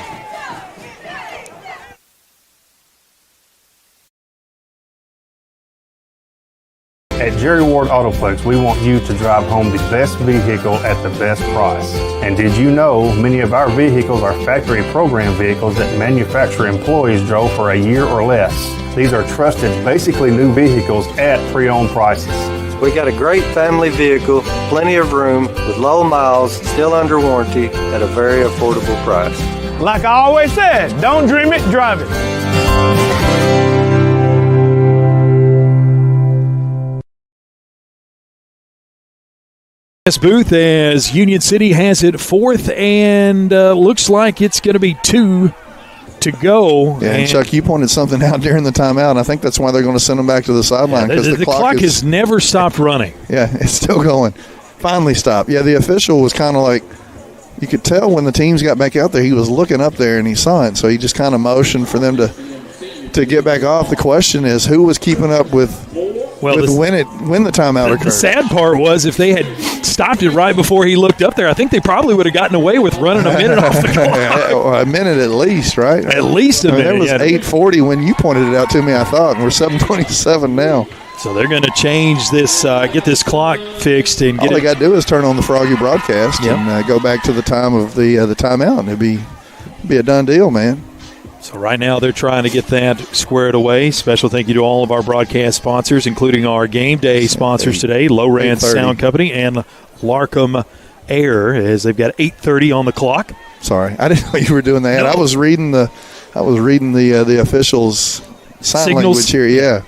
At Jerry Ward Autoplex, we want you to drive home the best vehicle at the best price. And did you know many of our vehicles are factory program vehicles that manufacturer employees drove for a year or less? These are trusted, basically new vehicles at pre-owned prices. We got a great family vehicle, plenty of room, with low miles, still under warranty, at a very affordable price. Like I always said, don't dream it, drive it. Booth as Union City has it 4th and looks like it's going to be 2 to go. Yeah, and Chuck, you pointed something out during the timeout, and I think that's why they're going to send them back to the sideline. Yeah, the clock has never stopped running. Yeah, it's still going. Finally stopped. Yeah, the official was kind of like, you could tell when the teams got back out there, he was looking up there and he saw it, so he just kind of motioned for them to get back off. The question is, who was keeping up with when the timeout occurred? The sad part was if they had stopped it right before he looked up there, I think they probably would have gotten away with running a minute off the clock. A minute at least, right? At least a minute. It was 8:40 when you pointed it out to me, I thought, and we're 7:27 now. So they're going to change this, get this clock fixed, and all they got to do is turn on the Froggy broadcast and go back to the time of the timeout, and it'd be a done deal, man. So right now they're trying to get that squared away. Special thank you to all of our broadcast sponsors, including our game day sponsors today, Lowrance Sound Company and Larkham Air, as they've got 8:30 on the clock. Sorry, I didn't know you were doing that. No. I was reading the officials' sign signals language here. Yeah,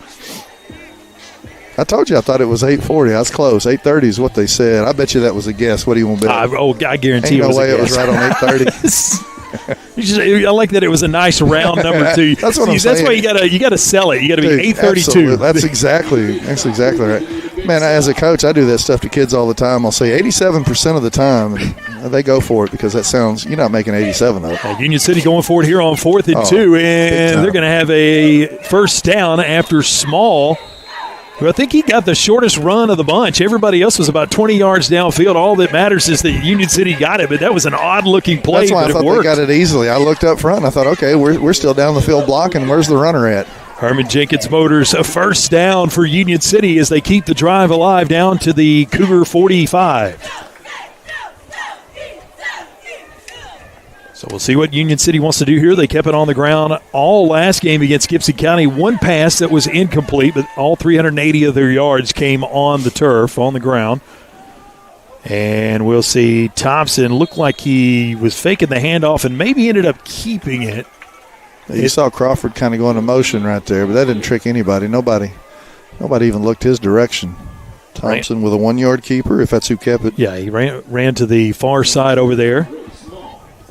I told you I thought it was 8:40. I was close. 8:30 is what they said. I bet you that was a guess. What do you want to bet? I guarantee Ain't it was no way a it was guess. right on 8:30. I like that it was a nice round number too. That's what I'm saying. That's why you got to sell it. You got to be 8:32. Absolutely. That's exactly right. Man, as a coach, I do that stuff to kids all the time. I'll say 87% of the time, and they go for it because that sounds. You're not making 87 though. Union City going for it here on 4th and 2, and they're going to have a first down after Small. I think he got the shortest run of the bunch. Everybody else was about 20 yards downfield. All that matters is that Union City got it, but that was an odd-looking play. That's why I thought they got it easily. I looked up front, and I thought, okay, we're still down the field blocking. Where's the runner at? Herman Jenkins Motors, a first down for Union City as they keep the drive alive down to the Cougar 45. So we'll see what Union City wants to do here. They kept it on the ground all last game against Gibson County. One pass that was incomplete, but all 380 of their yards came on the turf, on the ground. And we'll see Thompson looked like he was faking the handoff and maybe ended up keeping it. You saw Crawford kind of go into motion right there, but that didn't trick anybody. Nobody even looked his direction. Thompson with a 1-yard keeper, if that's who kept it. Yeah, he ran to the far side over there.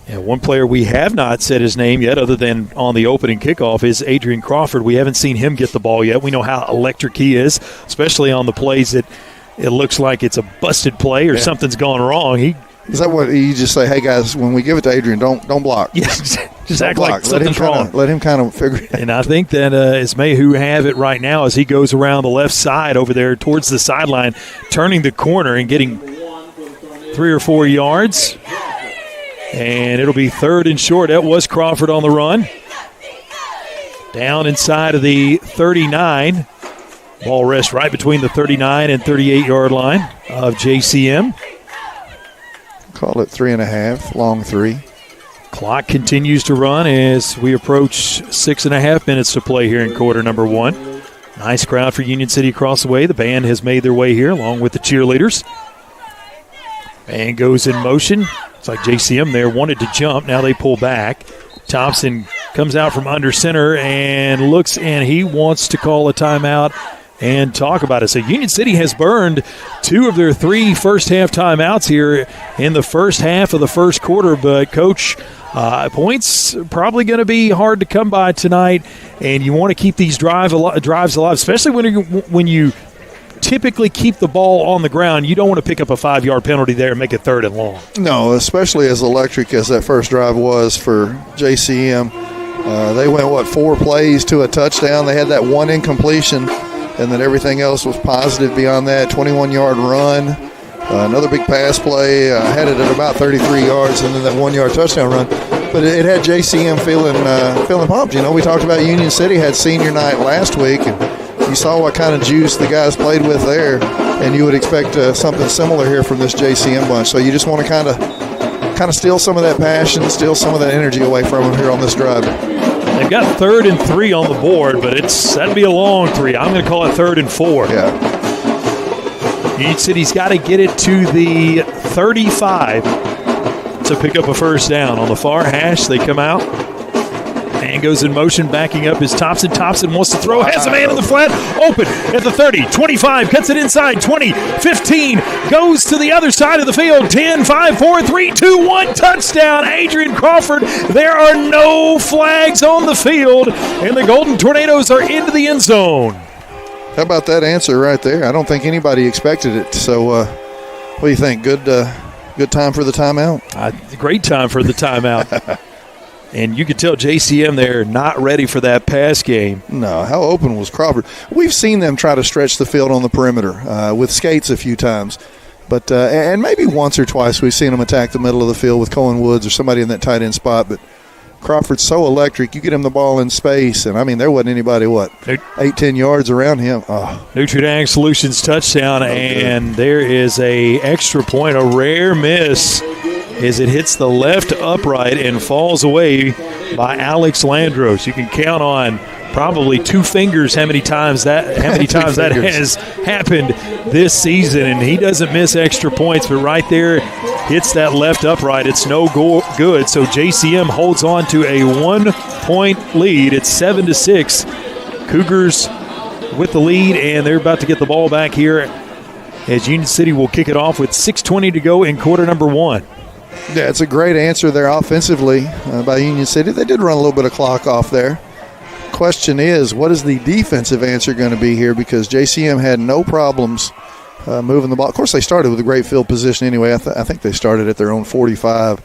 And one player we have not said his name yet other than on the opening kickoff is Adrian Crawford. We haven't seen him get the ball yet. We know how electric he is, especially on the plays that it looks like it's a busted play or something's gone wrong. Is that what you just say, hey, guys, when we give it to Adrian, don't block. Yeah, just act like something's wrong. Let him kind of figure it out. And I think that Ismay who have it right now as he goes around the left side over there towards the sideline, turning the corner and getting 3 or 4 yards. And it'll be 3rd and short. That was Crawford on the run. Down inside of the 39. Ball rests right between the 39 and 38-yard line of JCM. Call it 3.5, long 3. Clock continues to run as we approach 6.5 minutes to play here in quarter number 1. Nice crowd for Union City across the way. The band has made their way here along with the cheerleaders. Band goes in motion. It's like JCM there wanted to jump. Now they pull back. Thompson comes out from under center and looks, and he wants to call a timeout and talk about it. So Union City has burned 2 of their 3 first-half timeouts here in the first half of the first quarter. But, Coach, points probably going to be hard to come by tonight, and you want to keep these drives alive, especially when you typically keep the ball on the ground. You don't want to pick up a 5-yard penalty there and make it 3rd and long. No, especially as electric as that first drive was for JCM. They went, 4 plays to a touchdown. They had that 1 incompletion, and then everything else was positive beyond that. 21-yard run, another big pass play, had it at about 33 yards, and then that 1-yard touchdown run. But it had JCM feeling pumped. You know, we talked about Union City had senior night last week, and you saw what kind of juice the guys played with there, and you would expect something similar here from this JCM bunch. So you just want to kind of steal some of that passion, steal some of that energy away from them here on this drive. They've got 3rd and 3 on the board, but that'd be a long 3. I'm going to call it 3rd and 4. Yeah. Union City's got to get it to the 35 to pick up a first down. On the far hash, they come out. Man goes in motion, backing up is Thompson. Thompson wants to throw, has a man in the flat, open at the 30, 25, cuts it inside, 20, 15, goes to the other side of the field, 10, 5, 4, 3, 2, 1, touchdown, Adrian Crawford. There are no flags on the field, and the Golden Tornadoes are into the end zone. How about that answer right there? I don't think anybody expected it. So what do you think? Good time for the timeout? Great time for the timeout. And you could tell JCM they're not ready for that pass game. No, how open was Crawford? We've seen them try to stretch the field on the perimeter with skates a few times. But and maybe once or twice we've seen them attack the middle of the field with Cohen Woods or somebody in that tight end spot. But Crawford's so electric. You get him the ball in space, and, I mean, there wasn't anybody, 8-10 yards around him. Oh. Notre Dame Solutions touchdown, and there is a extra point, a rare miss as it hits the left upright and falls away by Alex Landros. You can count on probably 2 fingers how many times that has happened this season, and he doesn't miss extra points, but right there hits that left upright. It's no good. So JCM holds on to a 1-point lead. It's 7-6. Cougars with the lead, and they're about to get the ball back here as Union City will kick it off with 6:20 to go in quarter number 1. Yeah, it's a great answer there offensively by Union City. They did run a little bit of clock off there. Question is, what is the defensive answer going to be here? Because JCM had no problems moving the ball. Of course, they started with a great field position anyway. I think they started at their own 45,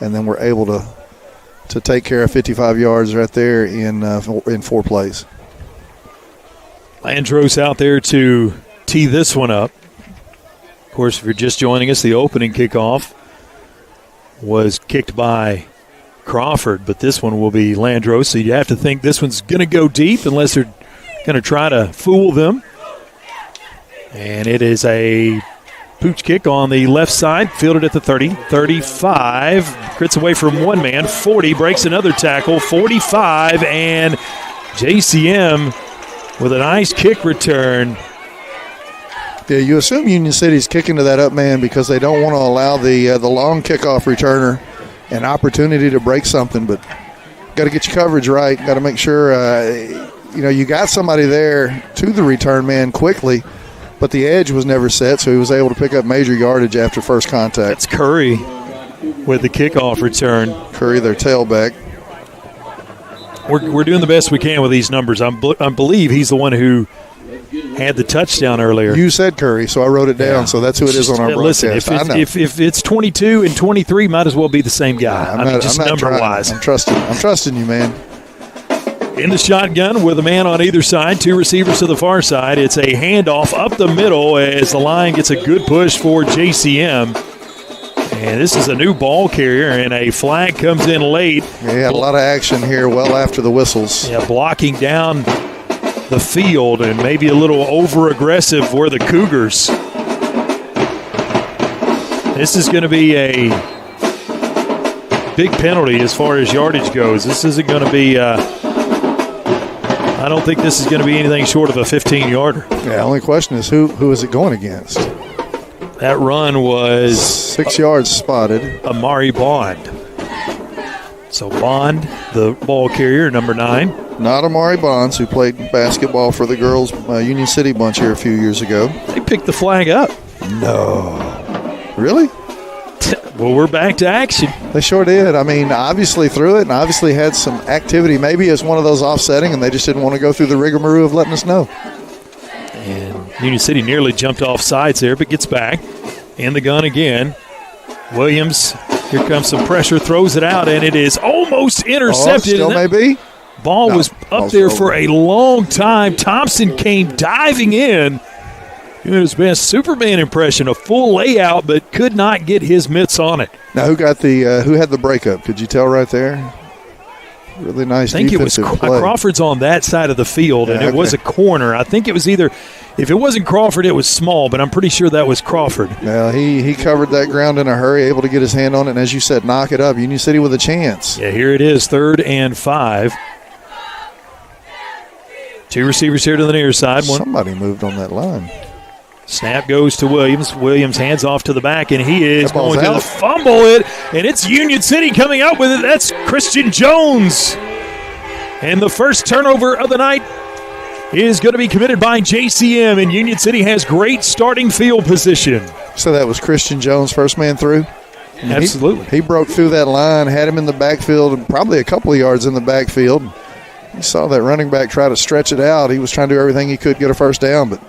and then were able to take care of 55 yards right there in 4 plays. Landros out there to tee this one up. Of course, if you're just joining us, the opening kickoff was kicked by Crawford, but this one will be Landros, so you have to think this one's going to go deep unless they're going to try to fool them. And it is a pooch kick on the left side, fielded at the 30, 35, crits away from one man, 40, breaks another tackle, 45, and JCM with a nice kick return. Yeah, you assume Union City's kicking to that up man because they don't want to allow the long kickoff returner an opportunity to break something, but got to get your coverage right. Got to make sure you got somebody there to the return man quickly, but the edge was never set, so he was able to pick up major yardage after first contact. That's Curry with the kickoff return. Curry, their tailback. We're doing the best we can with these numbers. I believe he's the one who had the touchdown earlier. You said Curry, so I wrote it down, so that's who it is on our broadcast. Listen, if it's 22 and 23, might as well be the same guy. Number-wise. I'm trusting you, man. In the shotgun with a man on either side, 2 receivers to the far side. It's a handoff up the middle as the line gets a good push for JCM. And this is a new ball carrier, and a flag comes in late. Yeah, a lot of action here well after the whistles. Yeah, blocking down the field and maybe a little over-aggressive were the Cougars. This is going to be a big penalty as far as yardage goes. This isn't going to be I don't think this is going to be anything short of a 15-yarder. Yeah, only question is who is it going against? That run was 6 yards spotted. Amari Bond. So Bond, the ball carrier, number 9. Not Amari Bonds, who played basketball for the girls' Union City bunch here a few years ago. They picked the flag up. No. Really? Well, we're back to action. They sure did. I mean, obviously threw it and obviously had some activity. Maybe it's one of those offsetting, and they just didn't want to go through the rigmarole of letting us know. And Union City nearly jumped off sides there, but gets back. In the gun again. Williams, here comes some pressure, throws it out, and it is almost intercepted. Still may be. Ball was up there for a long time. Thompson came diving in, doing his best Superman impression, a full layout, but could not get his mitts on it. Now, who had the breakup? Could you tell right there? Really nice. I think it was Crawford's on that side of the field, and it was a corner. I think it was either, if it wasn't Crawford, it was Small, but I'm pretty sure that was Crawford. Yeah, he covered that ground in a hurry, able to get his hand on it, and as you said, knock it up. Union City with a chance. Yeah, here it is, 3rd and 5. 2 receivers here to the near side. Somebody moved on that line. Snap goes to Williams. Williams hands off to the back, and he is going to fumble it, and it's Union City coming out with it. That's Christian Jones. And the first turnover of the night is going to be committed by JCM, and Union City has great starting field position. So that was Christian Jones, first man through? Absolutely. He broke through that line, had him in the backfield, and probably a couple of yards in the backfield. You saw that running back try to stretch it out. He was trying to do everything he could to get a first down, but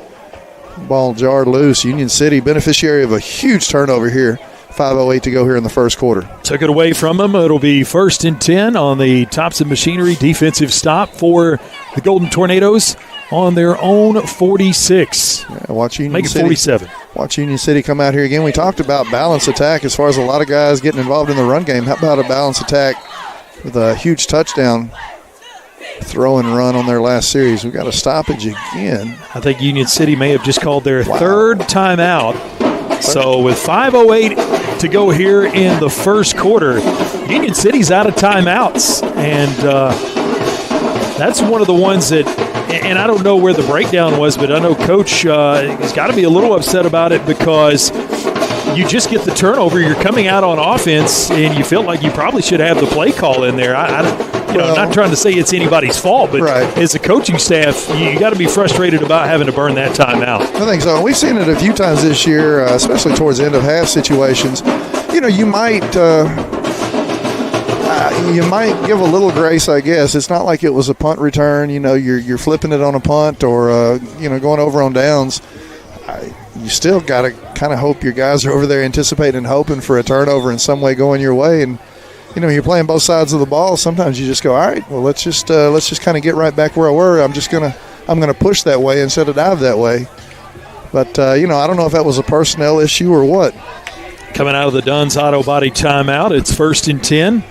ball jarred loose. Union City, beneficiary of a huge turnover here. 5:08 to go here in the first quarter. Took it away from him. It'll be 1st and 10 on the Thompson Machinery defensive stop for the Golden Tornadoes on their own 46. Yeah, watch Union Make it City, 47. Watch Union City come out here again. We talked about balanced attack as far as a lot of guys getting involved in the run game. How about a balanced attack with a huge touchdown throw and run on their last series? We got a stoppage again. I think Union City may have just called their 3rd timeout. So with 5:08 to go here in the first quarter, Union City's out of timeouts. And that's one of the ones that, and I don't know where the breakdown was, but I know Coach has got to be a little upset about it because you just get the turnover. You're coming out on offense, and you feel like you probably should have the play call in there. not trying to say it's anybody's fault, but as a coaching staff, you got to be frustrated about having to burn that time out. I think so. We've seen it a few times this year, especially towards the end of half situations. You might give a little grace, I guess. It's not like it was a punt return. You're flipping it on a punt or going over on downs. You still got to kind of hope your guys are over there anticipating and hoping for a turnover in some way going your way. And you're playing both sides of the ball. Sometimes you just go, all right, well, let's just kind of get right back where I were. I'm gonna push that way instead of dive that way. But I don't know if that was a personnel issue or what. Coming out of the Dunn's Auto Body timeout, it's 1st and 10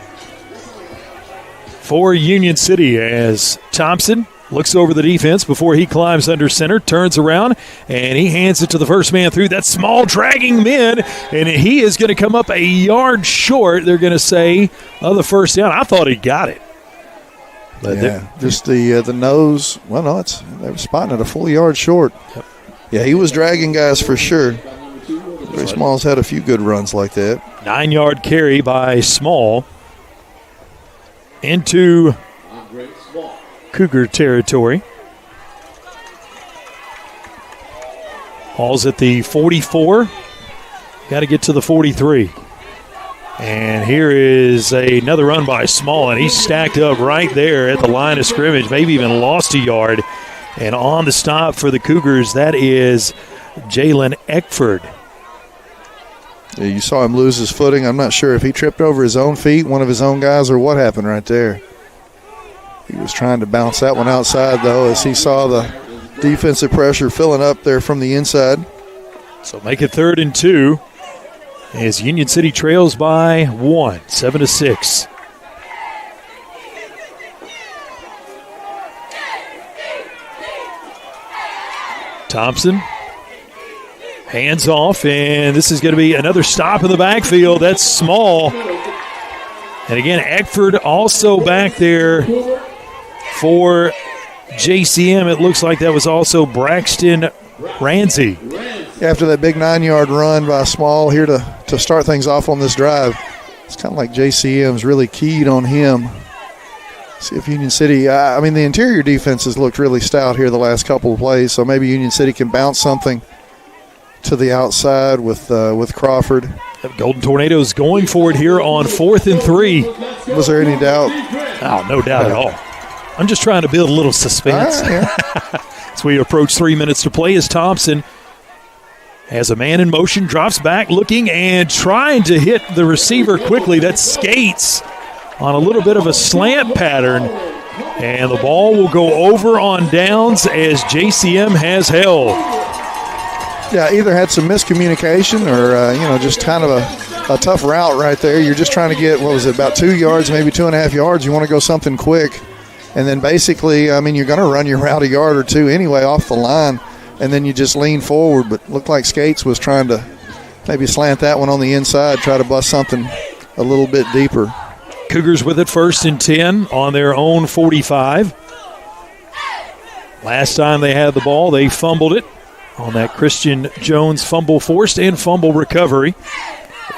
for Union City as Thompson looks over the defense before he climbs under center, turns around, and he hands it to the first man through. That small dragging men, and he is going to come up a yard short, they're going to say, of the first down. I thought he got it. But just the nose. Well, no, they were spotting it a full yard short. Yep. Yeah, he was dragging guys for sure. Very Small's had a few good runs like that. 9-yard carry by Small into Cougar territory. Ball's at the 44. Got to get to the 43. And here is another run by Small, and he's stacked up right there at the line of scrimmage, maybe even lost a yard. And on the stop for the Cougars, that is Jalen Eckford. Yeah, you saw him lose his footing. I'm not sure if he tripped over his own feet, one of his own guys, or what happened right there. He was trying to bounce that one outside, though, as he saw the defensive pressure filling up there from the inside. So make it 3rd and 2 as Union City trails by 1, 7-6. Thompson, hands off, and this is going to be another stop in the backfield. That's Small. And again, Eckford also back there for JCM. It looks like that was also Braxton Ramsey. After that big 9-yard run by Small here to start things off on this drive, it's kind of like JCM's really keyed on him. See if Union City, the interior defense has looked really stout here the last couple of plays, so maybe Union City can bounce something to the outside with Crawford. Golden Tornadoes going for it here on 4th and 3. Was there any doubt? Oh, no doubt at all. I'm just trying to build a little suspense. As we approach 3 minutes to play, as Thompson has a man in motion, drops back, looking and trying to hit the receiver quickly. That's Skates on a little bit of a slant pattern. And the ball will go over on downs as JCM has held. Yeah, either had some miscommunication or, just kind of a tough route right there. You're just trying to get, about 2 yards, maybe 2.5 yards. You want to go something quick. And then basically, you're going to run your route a yard or two anyway off the line, and then you just lean forward. But looked like Skates was trying to maybe slant that one on the inside, try to bust something a little bit deeper. Cougars with it 1st and 10 on their own 45. Last time they had the ball, they fumbled it on that Christian Jones fumble forced and fumble recovery.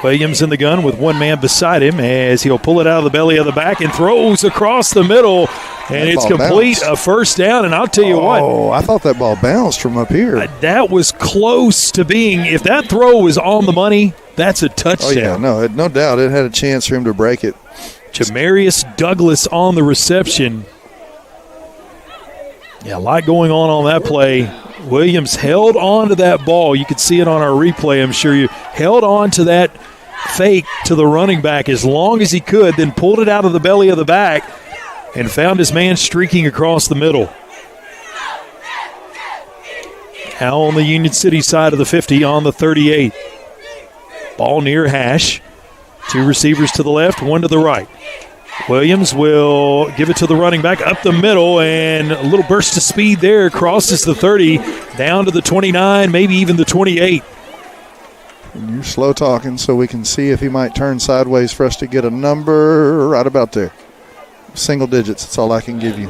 Williams in the gun with one man beside him as he'll pull it out of the belly of the back and throws across the middle, and it's complete, a first down. And I'll tell you what. Oh, I thought that ball bounced from up here. That was close to being, if that throw was on the money, that's a touchdown. Oh, yeah, no doubt. It had a chance for him to break it. Jamarius Douglas on the reception. Yeah, a lot going on that play. Williams held on to that ball. You could see it on our replay, I'm sure. You held on to that fake to the running back as long as he could, then pulled it out of the belly of the back and found his man streaking across the middle. Now on the Union City side of the 50 on the 38. Ball near hash. 2 receivers to the left, 1 to the right. Williams will give it to the running back up the middle, and a little burst of speed there, crosses the 30, down to the 29, maybe even the 28. And you're slow talking, so we can see if he might turn sideways for us to get a number right about there. Single digits, that's all I can give you.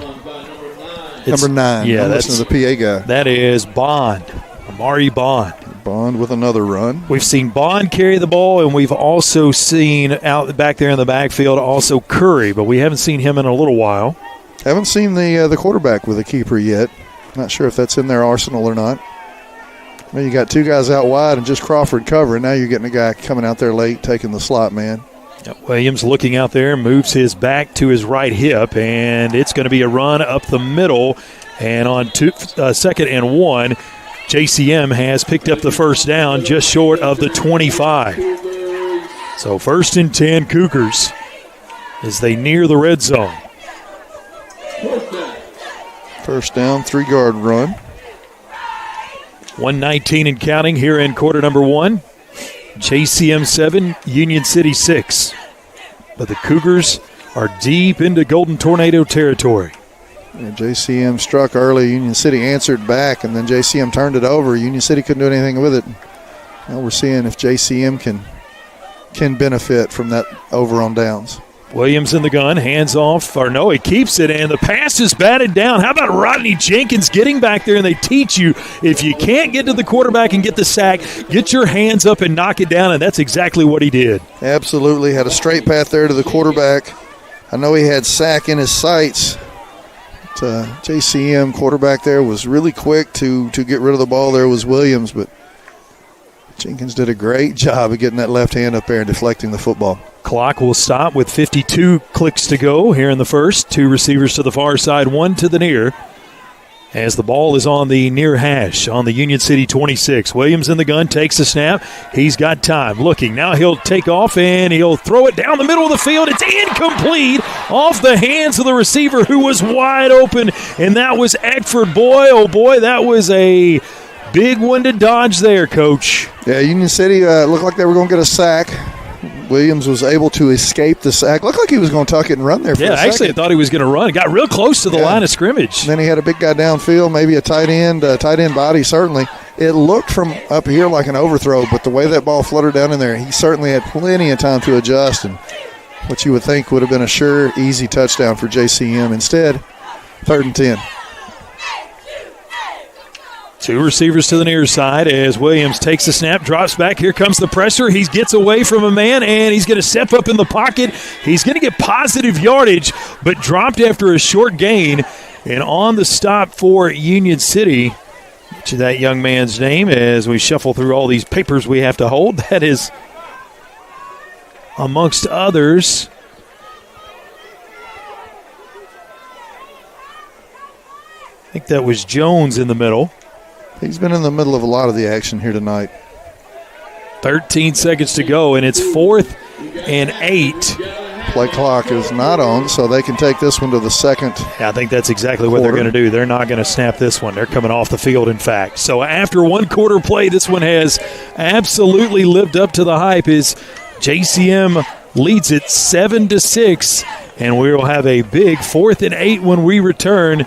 Number 9. Yeah, that's to the PA guy. That is Bond, Amari Bond. Bond with another run. We've seen Bond carry the ball, and we've also seen out back there in the backfield also Curry, but we haven't seen him in a little while. Haven't seen the quarterback with a keeper yet. Not sure if that's in their arsenal or not. Well, you got two guys out wide and just Crawford covering. Now you're getting a guy coming out there late, taking the slot man. Williams looking out there, moves his back to his right hip, and it's going to be a run up the middle. And on 2nd and 1, JCM has picked up the first down just short of the 25. So 1st and 10 Cougars as they near the red zone. First down, 3-yard run. 1:19 and counting here in quarter number 1. JCM 7, Union City 6. But the Cougars are deep into Golden Tornado territory. Yeah, JCM struck early. Union City answered back, and then JCM turned it over. Union City couldn't do anything with it. Now we're seeing if JCM can benefit from that over on downs. Williams in the gun, hands off, or no, he keeps it, and the pass is batted down. How about Rodney Jenkins getting back there? And they teach you, if you can't get to the quarterback and get the sack, get your hands up and knock it down, and that's exactly what he did. Absolutely, had a straight path there to the quarterback. I know he had sack in his sights. But, JCM quarterback there was really quick to get rid of the ball. There was Williams, but Jenkins did a great job of getting that left hand up there and deflecting the football. Clock will stop with 52 clicks to go here in the first. 2 receivers to the far side, 1 to the near. As the ball is on the near hash on the Union City 26. Williams in the gun, takes the snap. He's got time. Looking. Now he'll take off and he'll throw it down the middle of the field. It's incomplete off the hands of the receiver who was wide open, and that was Eckford. Boy, oh boy, that was a big one to dodge there, Coach. Yeah, Union City looked like they were going to get a sack. Williams was able to escape the sack. Looked like he was going to tuck it and run there for a second. Actually, I thought he was going to run. It got real close to the line of scrimmage. And then he had a big guy downfield, maybe a tight end body, certainly. It looked from up here like an overthrow, but the way that ball fluttered down in there, he certainly had plenty of time to adjust, and what you would think would have been a sure, easy touchdown for JCM. Instead, 3rd and 10. 2 receivers to the near side as Williams takes the snap, drops back. Here comes the pressure. He gets away from a man, and he's going to step up in the pocket. He's going to get positive yardage, but dropped after a short gain. And on the stop for Union City, to that young man's name as we shuffle through all these papers we have to hold. That is, amongst others, I think that was Jones in the middle. He's been in the middle of a lot of the action here tonight. 13 seconds to go, and it's 4th and 8. Play clock is not on, so they can take this one to the second. Yeah, I think that's exactly what they're going to do. They're not going to snap this one. They're coming off the field, in fact. So after 1 quarter play, this one has absolutely lived up to the hype as JCM leads it 7-6, and we will have a big 4th and 8 when we return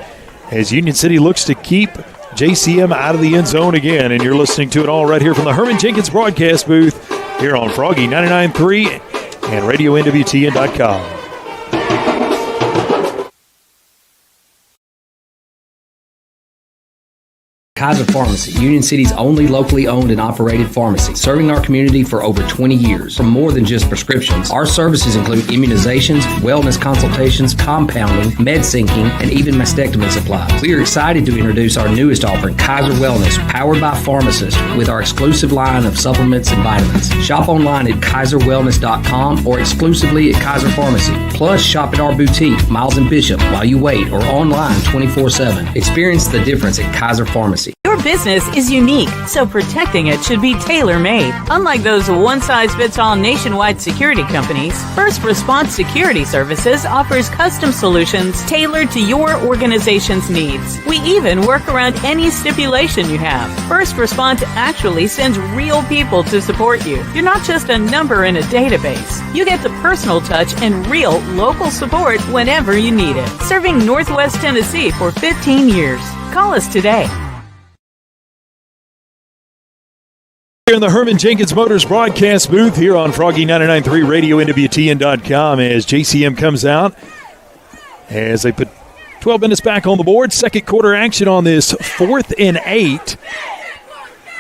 as Union City looks to keep JCM out of the end zone again. And you're listening to it all right here from the Herman Jenkins broadcast booth here on Froggy 99.3 and RadioNWTN.com. Kaiser Pharmacy, Union City's only locally owned and operated pharmacy, serving our community for over 20 years. For more than just prescriptions, our services include immunizations, wellness consultations, compounding, med syncing, and even mastectomy supplies. We are excited to introduce our newest offering, Kaiser Wellness, powered by pharmacists, with our exclusive line of supplements and vitamins. Shop online at KaiserWellness.com or exclusively at Kaiser Pharmacy. Plus, shop at our boutique, Miles and Bishop, while you wait, or online 24/7. Experience the difference at Kaiser Pharmacy. Your business is unique, so protecting it should be tailor-made. Unlike those one-size-fits-all nationwide security companies, First Response Security Services offers custom solutions tailored to your organization's needs. We even work around any stipulation you have. First Response actually sends real people to support you. You're not just a number in a database. You get the personal touch and real local support whenever you need it. Serving Northwest Tennessee for 15 years. Call us today. Here in the Herman Jenkins Motors broadcast booth here on Froggy 99.3 RadioNWTN.com as JCM comes out as they put 12 minutes back on the board. Second quarter action on this 4th and 8.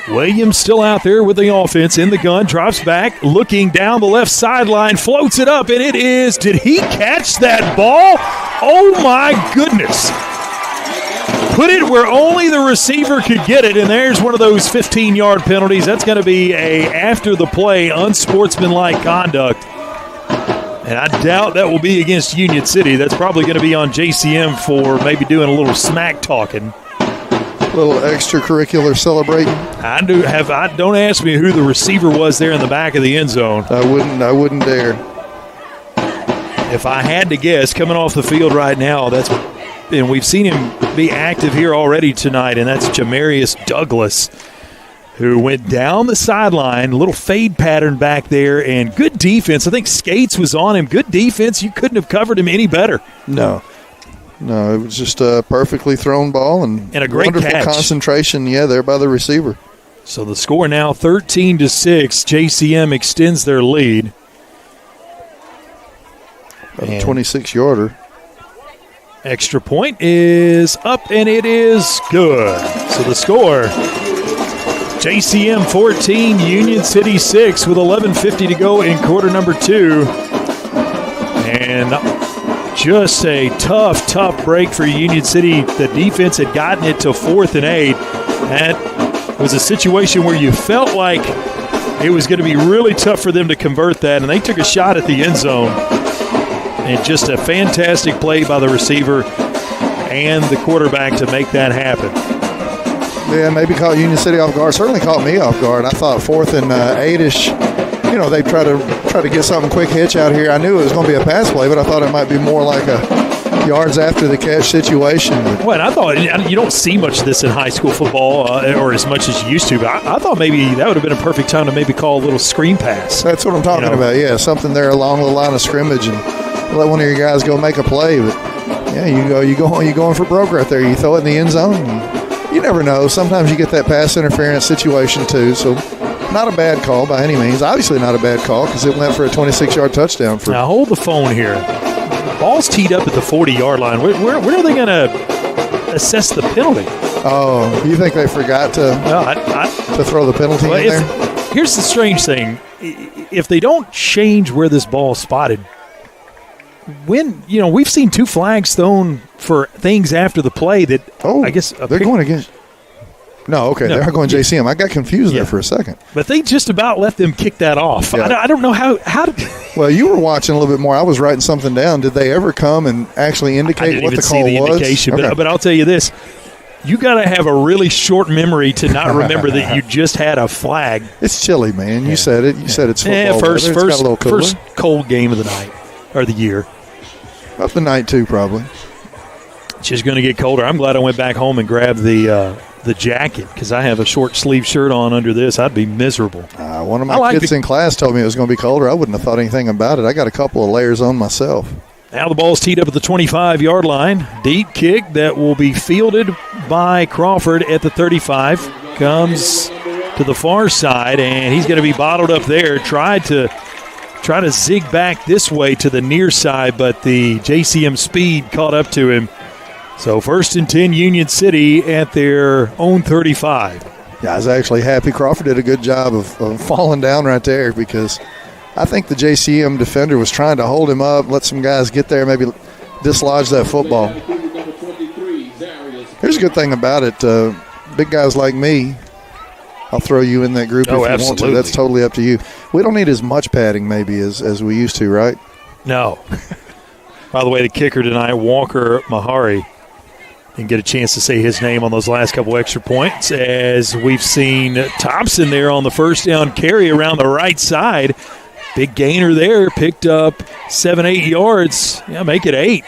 Williams still out there with the offense in the gun, drops back, looking down the left sideline, floats it up, and it is. Did he catch that ball? Oh, my goodness. Put it where only the receiver could get it, and there's one of those 15-yard penalties. That's going to be a after-the-play unsportsmanlike conduct. And I doubt that will be against Union City. That's probably going to be on JCM for maybe doing a little smack talking. A little extracurricular celebrating. Don't ask me who the receiver was there in the back of the end zone. I wouldn't dare. If I had to guess, coming off the field right now, and we've seen him be active here already tonight, and that's Jamarius Douglas, who went down the sideline, a little fade pattern back there, and good defense. I think Skates was on him. Good defense. You couldn't have covered him any better. No, it was just a perfectly thrown ball and a great wonderful catch. Concentration, there by the receiver. So the score now 13-6. JCM extends their lead. About a 26-yarder. Extra point is up, and it is good. So the score, JCM 14, Union City 6 with 11:50 to go in quarter number 2. And just a tough break for Union City. The defense had gotten it to 4th and 8. That was a situation where you felt like it was going to be really tough for them to convert that, and they took a shot at the end zone. And just a fantastic play by the receiver and the quarterback to make that happen. Yeah, maybe caught Union City off guard. Certainly caught me off guard. I thought 4th and 8-ish. They try to get something quick hitch out here. I knew it was going to be a pass play, but I thought it might be more like a yards after the catch situation. Well, I thought you don't see much of this in high school football or as much as you used to, but I thought maybe that would have been a perfect time to maybe call a little screen pass. That's what I'm talking about. Yeah, something there along the line of scrimmage and let one of your guys go make a play. But yeah, you going for broke right there. You throw it in the end zone. And you never know. Sometimes you get that pass interference situation too. So not a bad call by any means. Obviously not a bad call because it went for a 26-yard touchdown. Now hold the phone here. Ball's teed up at the 40-yard line. Where are they going to assess the penalty? Oh, you think they forgot to throw the penalty in there? Here's the strange thing. If they don't change where this ball's spotted, we've seen 2 flags thrown for things after the play that I guess they're going against. No, okay, they're going JCM. I got confused there for a second. But they just about let them kick that off. Yeah. I don't know how did. Well, you were watching a little bit more. I was writing something down. Did they ever come and actually indicate what the call was? I didn't even see the indication, okay. but I'll tell you this. You got to have a really short memory to not remember that you just had a flag. It's chilly, man. You said it. You said it's football. Yeah, first cold game of the night or the year. Up the night too, probably. It's just going to get colder. I'm glad I went back home and grabbed the jacket because I have a short sleeve shirt on under this. I'd be miserable. One of my kids in class told me it was going to be colder. I wouldn't have thought anything about it. I got a couple of layers on myself. Now the ball's teed up at the 25-yard line. Deep kick that will be fielded by Crawford at the 35. Comes to the far side, and he's going to be bottled up there. Try to zig back this way to the near side, but the JCM speed caught up to him. So 1st and 10, Union City at their own 35. Yeah, I was actually happy. Crawford did a good job of falling down right there because I think the JCM defender was trying to hold him up, let some guys get there, maybe dislodge that football. Here's a good thing about it. Big guys like me, I'll throw you in that group if you want to. That's totally up to you. We don't need as much padding maybe as we used to, right? No. By the way, the kicker tonight, Walker Mahari, didn't get a chance to say his name on those last couple extra points as we've seen Thompson there on the first down carry around the right side. Big gainer there, picked up 7-8 yards. Yeah, make it 8.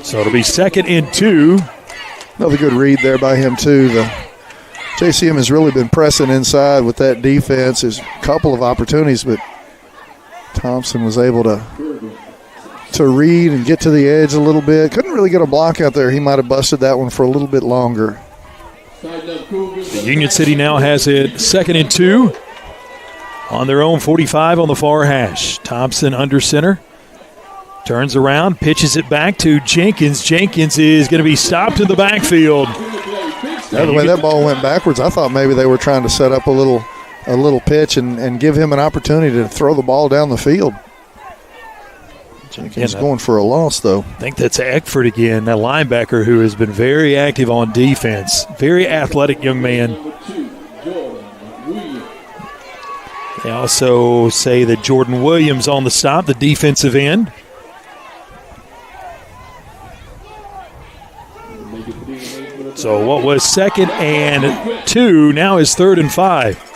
So it'll be 2nd and 2. Another good read there by him, too. The JCM has really been pressing inside with that defense. There's a couple of opportunities, but Thompson was able to read and get to the edge a little bit. Couldn't really get a block out there. He might have busted that one for a little bit longer. Union City now has it 2nd and 2 on their own 45 on the far hash. Thompson under center. Turns around, pitches it back to Jenkins. Jenkins is going to be stopped in the backfield. The way that ball went backwards, I thought maybe they were trying to set up a little pitch and give him an opportunity to throw the ball down the field. Jenkins going for a loss, though. I think that's Eckford again, that linebacker who has been very active on defense. Very athletic young man. They also say that Jordan Williams on the stop, the defensive end. So what was 2nd and 2 now is 3rd and 5.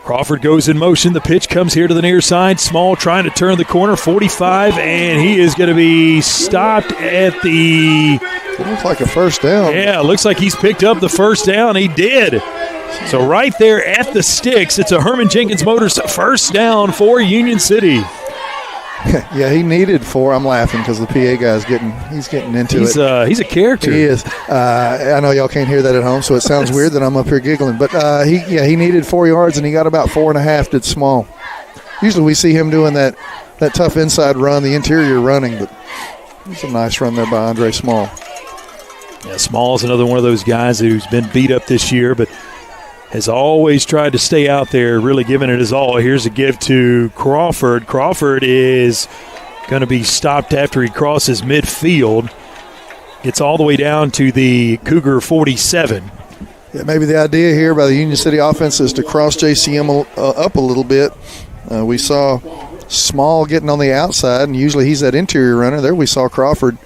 Crawford goes in motion. The pitch comes here to the near side. Small trying to turn the corner. 45, and he is going to be stopped at the... It looks like a first down. Yeah, it looks like he's picked up the first down. He did. So right there at the sticks, it's a Herman Jenkins Motors first down for Union City. Yeah, he needed 4. I'm laughing because the PA guy's getting into it. He's a character. He is. I know y'all can't hear that at home, so it sounds weird that I'm up here giggling. But he needed 4 yards, and he got about 4.5. Did Small. Usually we see him doing that tough inside run, the interior running, but it's a nice run there by Andre Small. Yeah, Small is another one of those guys who's been beat up this year, but has always tried to stay out there, really giving it his all. Here's a give to Crawford. Crawford is going to be stopped after he crosses midfield. Gets all the way down to the Cougar 47. Yeah, maybe the idea here by the Union City offense is to cross JCM up a little bit. We saw Small getting on the outside, and usually he's that interior runner. There we saw Crawford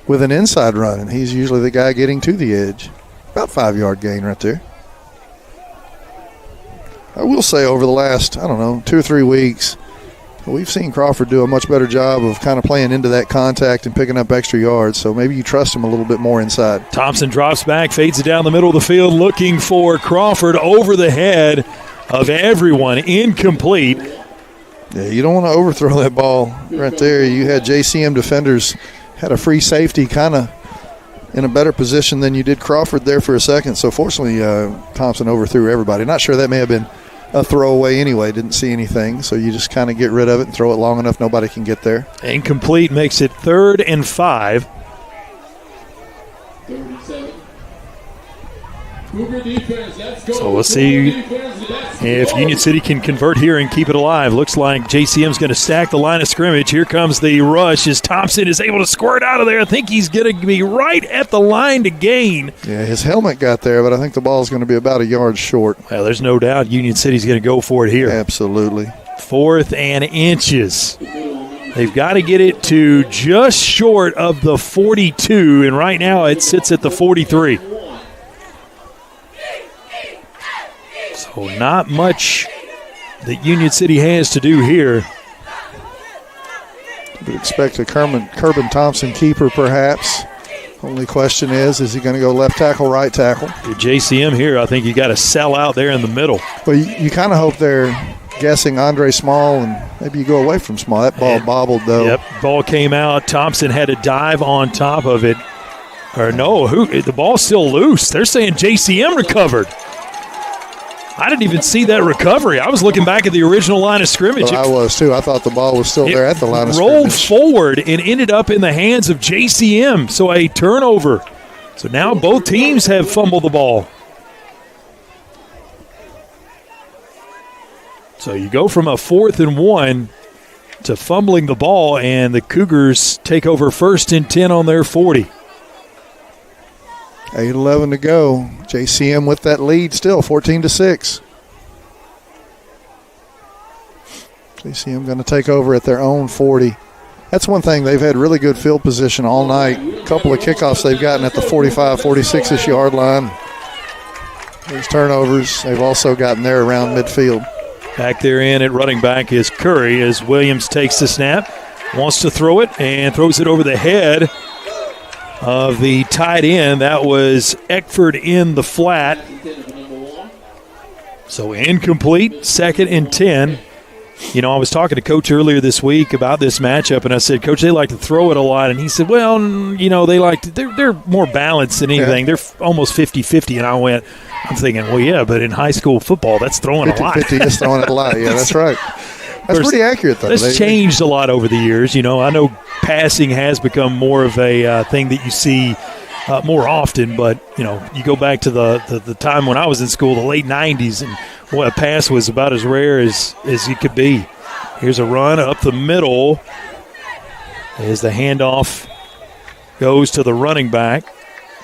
with an inside run, and he's usually the guy getting to the edge. About 5-yard gain right there. I will say over the last, 2 or 3 weeks, we've seen Crawford do a much better job of kind of playing into that contact and picking up extra yards, so maybe you trust him a little bit more inside. Thompson drops back, fades it down the middle of the field, looking for Crawford over the head of everyone. Incomplete. Yeah, you don't want to overthrow that ball right there. You had JCM defenders, had a free safety kind of in a better position than you did Crawford there for a second. So fortunately, Thompson overthrew everybody. Not sure that may have been a throwaway anyway. Didn't see anything. So you just kind of get rid of it and throw it long enough nobody can get there. Incomplete makes it 3rd and 5. 37. Cougar defense, let's go. So we'll see if Union City can convert here and keep it alive. Looks like JCM's going to stack the line of scrimmage. Here comes the rush as Thompson is able to squirt out of there. I think he's going to be right at the line to gain. Yeah, his helmet got there, but I think the ball is going to be about a yard short. Well, there's no doubt Union City's going to go for it here. Absolutely. 4th and inches. They've got to get it to just short of the 42, and right now it sits at the 43. So not much that Union City has to do here. Would expect a Kerbin Thompson keeper perhaps. Only question is he going to go left tackle, right tackle? Your JCM here, I think you got to sell out there in the middle. Well, you kind of hope they're guessing Andre Small, and maybe you go away from Small. That ball bobbled, though. Yep, ball came out. Thompson had to dive on top of it. Or no, the ball's still loose. They're saying JCM recovered. I didn't even see that recovery. I was looking back at the original line of scrimmage. Well, I was too. I thought the ball was still there at the line of scrimmage. Rolled forward and ended up in the hands of JCM. So a turnover. So now both teams have fumbled the ball. So you go from a 4th and 1 to fumbling the ball, and the Cougars take over 1st and 10 on their 40. 8:11 to go. JCM with that lead still, 14-6. JCM going to take over at their own 40. That's one thing. They've had really good field position all night. A couple of kickoffs they've gotten at the 45, 46-ish yard line. There's turnovers. They've also gotten there around midfield. Back there in at running back is Curry as Williams takes the snap, wants to throw it, and throws it over the head of the tight end. That was Eckford in the flat. So incomplete, 2nd and 10. You know, I was talking to Coach earlier this week about this matchup, and I said, Coach, they like to throw it a lot. And he said, well, you know, they're more balanced than anything. Yeah. They're almost 50-50. And I'm thinking, well, yeah, but in high school football, that's throwing a lot. 50-50 is throwing it a lot. Yeah, that's right. That's pretty accurate, though. That's changed a lot over the years. You know, I know passing has become more of a thing that you see more often, but, you go back to the time when I was in school, the late 90s, and a pass was about as rare as it could be. Here's a run up the middle as the handoff goes to the running back.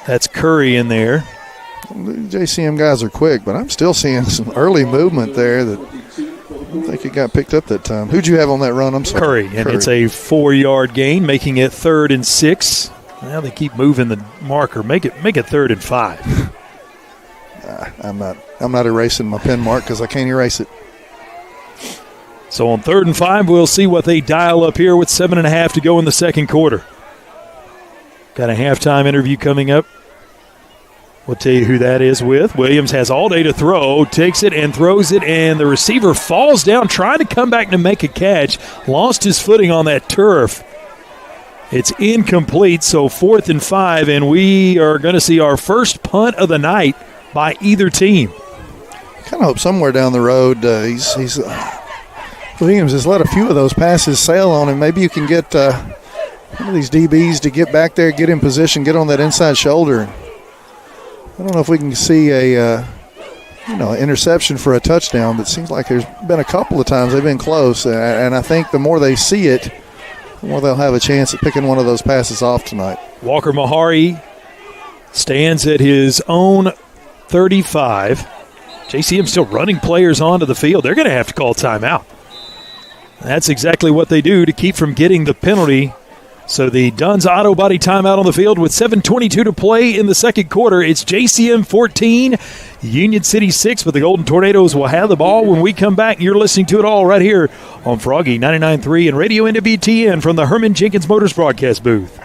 That's Curry in there. The JCM guys are quick, but I'm still seeing some early movement there that I don't think it got picked up that time. Who'd you have on that run? I'm sorry. Curry, and it's a 4-yard gain, making it 3rd and 6. Now they keep moving the marker. Make it 3rd and 5. I'm not erasing my pen mark because I can't erase it. So on 3rd and 5, we'll see what they dial up here with 7.5 to go in the second quarter. Got a halftime interview coming up. We'll tell you who that is with. Williams has all day to throw, takes it and throws it, and the receiver falls down trying to come back to make a catch. Lost his footing on that turf. It's incomplete, so 4th and 5, and we are going to see our first punt of the night by either team. Kind of hope somewhere down the road Williams has let a few of those passes sail on him. Maybe you can get one of these DBs to get back there, get in position, get on that inside shoulder. I don't know if we can see an interception for a touchdown, but it seems like there's been a couple of times they've been close, and I think the more they see it, the more they'll have a chance at picking one of those passes off tonight. Walker Mahari stands at his own 35. JCM still running players onto the field. They're going to have to call timeout. That's exactly what they do to keep from getting the penalty. So the Dunn's Auto Body timeout on the field with 7:22 to play in the second quarter. It's JCM 14, Union City 6, but the Golden Tornadoes will have the ball when we come back. You're listening to it all right here on Froggy 99.3 and Radio NWTN from the Herman Jenkins Motors broadcast booth.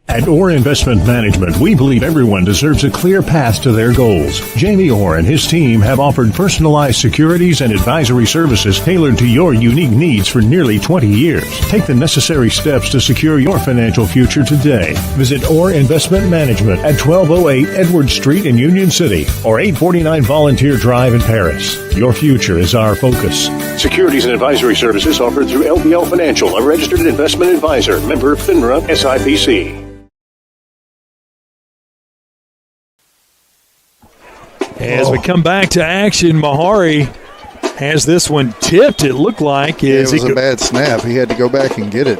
At Orr Investment Management, we believe everyone deserves a clear path to their goals. Jamie Orr and his team have offered personalized securities and advisory services tailored to your unique needs for nearly 20 years. Take the necessary steps to secure your financial future today. Visit Orr Investment Management at 1208 Edward Street in Union City or 849 Volunteer Drive in Paris. Your future is our focus. Securities and advisory services offered through LBL Financial, a registered investment advisor, member FINRA SIPC. As we come back to action, Mahari has this one tipped, it looked like. It was a bad snap. He had to go back and get it.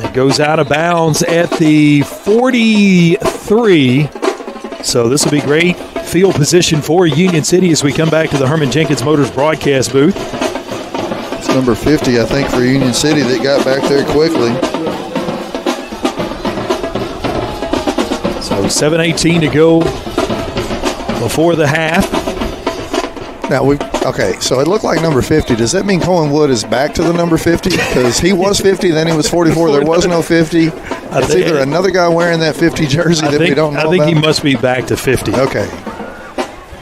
It goes out of bounds at the 43. So this will be great field position for Union City as we come back to the Herman Jenkins Motors broadcast booth. It's number 50, I think, for Union City that got back there quickly. So 7:18 to go before the half. Now, so it looked like number 50. Does that mean Cohen Wood is back to the number 50? Because he was 50, then he was 44. There was no 50. It's either another guy wearing that 50 jersey that we don't know about. I think he must be back to 50. Okay.